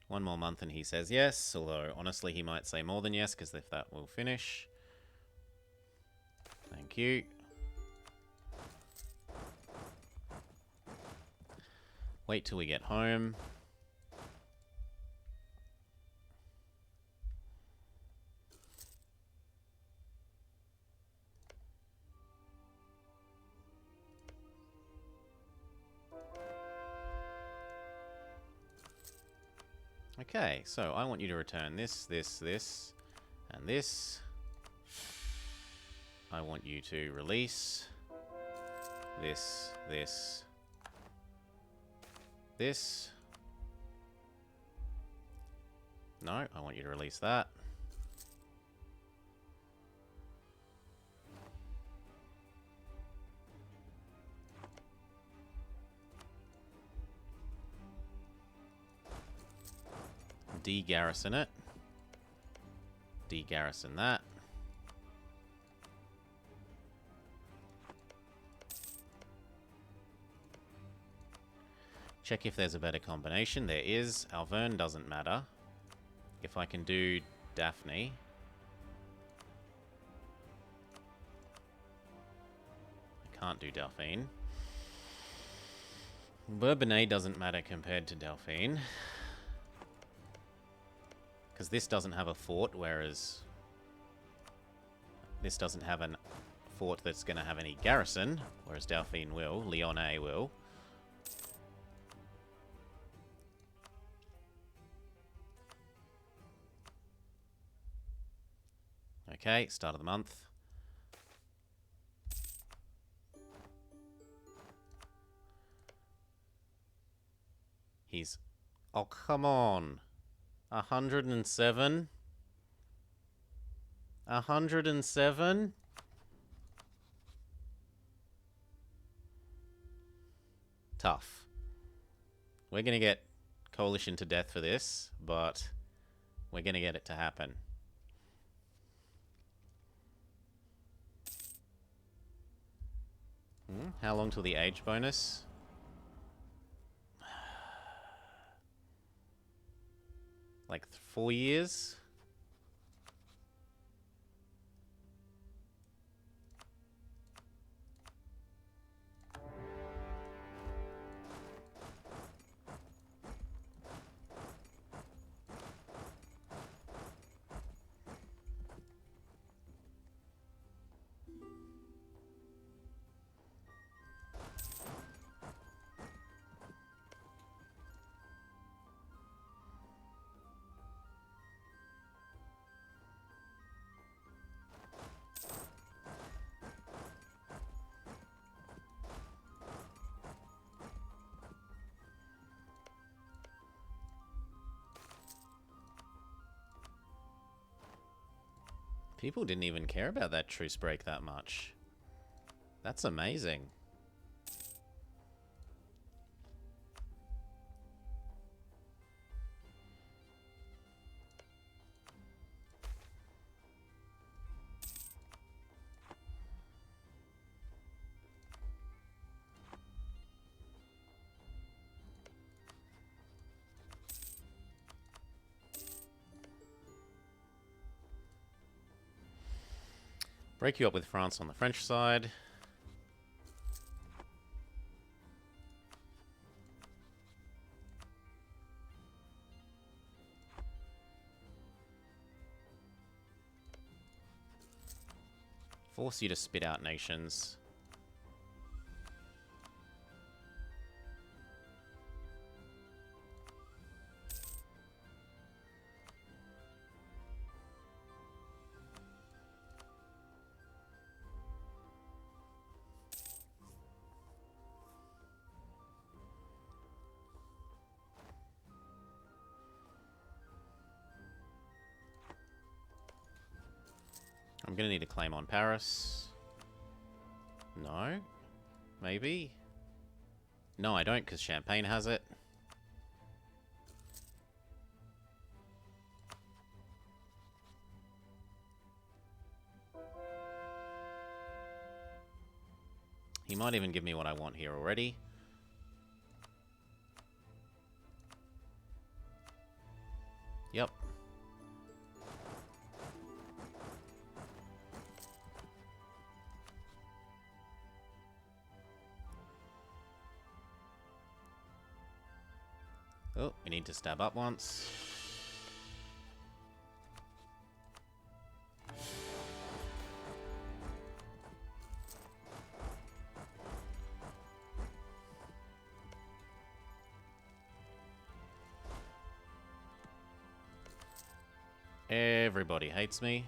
One more month and he says yes, although honestly he might say more than yes, because if that will finish. Thank you. Wait till we get home. Okay, so I want you to return this, this, this, and this. I want you to release this, this, this. No, I want you to release that. De-garrison it. De-garrison that. Check if there's a better combination. There is. Alverne doesn't matter. If I can do Daphne. I can't do Dauphine. Bourbonnais doesn't matter compared to Dauphine. Because this doesn't have a fort, whereas this doesn't have a fort that's going to have any garrison, whereas Dauphine will. Lyonnais will. Okay, start of the month. He's... Oh, come on. 107? 107? Tough. We're going to get coalition to death for this, but we're going to get it to happen. How long till the age bonus? Like 4 years? People didn't even care about that truce break that much. That's amazing. Break you up with France on the French side. Force you to spit out nations. I'm gonna need a claim on Paris. No? Maybe? No, I don't, because Champagne has it. He might even give me what I want here already. Yep. Oh, we need to stab up once. Everybody hates me.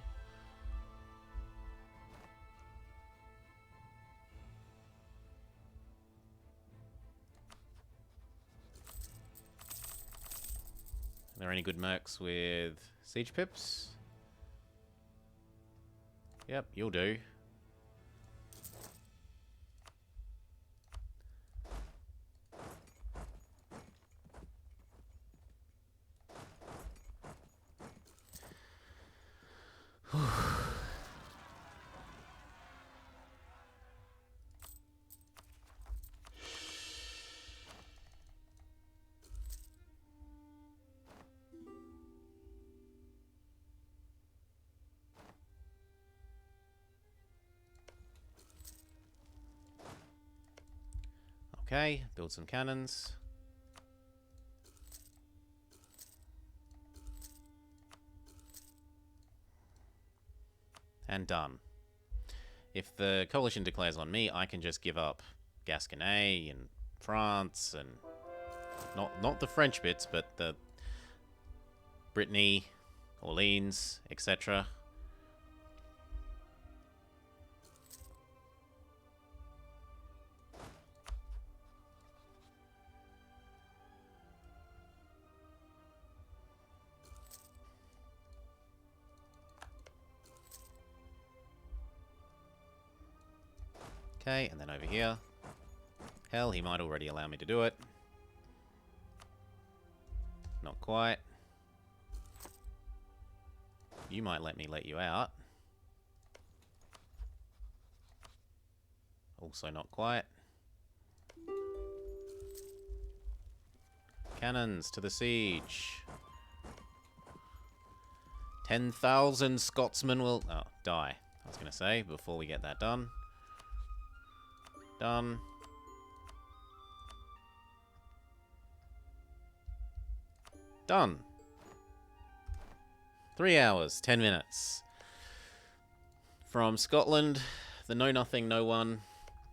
Are there any good mercs with siege pips? Yep, you'll do. Okay, build some cannons. And done. If the coalition declares on me, I can just give up Gascony and France and not the French bits, but the Brittany, Orleans, etc. Okay, and then over here. Hell, he might already allow me to do it. Not quite. You might let me let you out. Also not quite. Cannons to the siege. 10,000 Scotsmen will die. I was going to say, before we get that done. Done. Done. 3 hours, 10 minutes. From Scotland, the know-nothing no-one,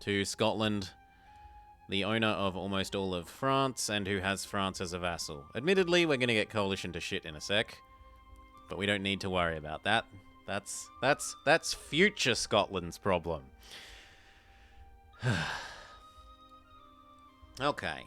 to Scotland, the owner of almost all of France, and who has France as a vassal. Admittedly, we're going to get coalition to shit in a sec, but we don't need to worry about that. That's future Scotland's problem. Okay.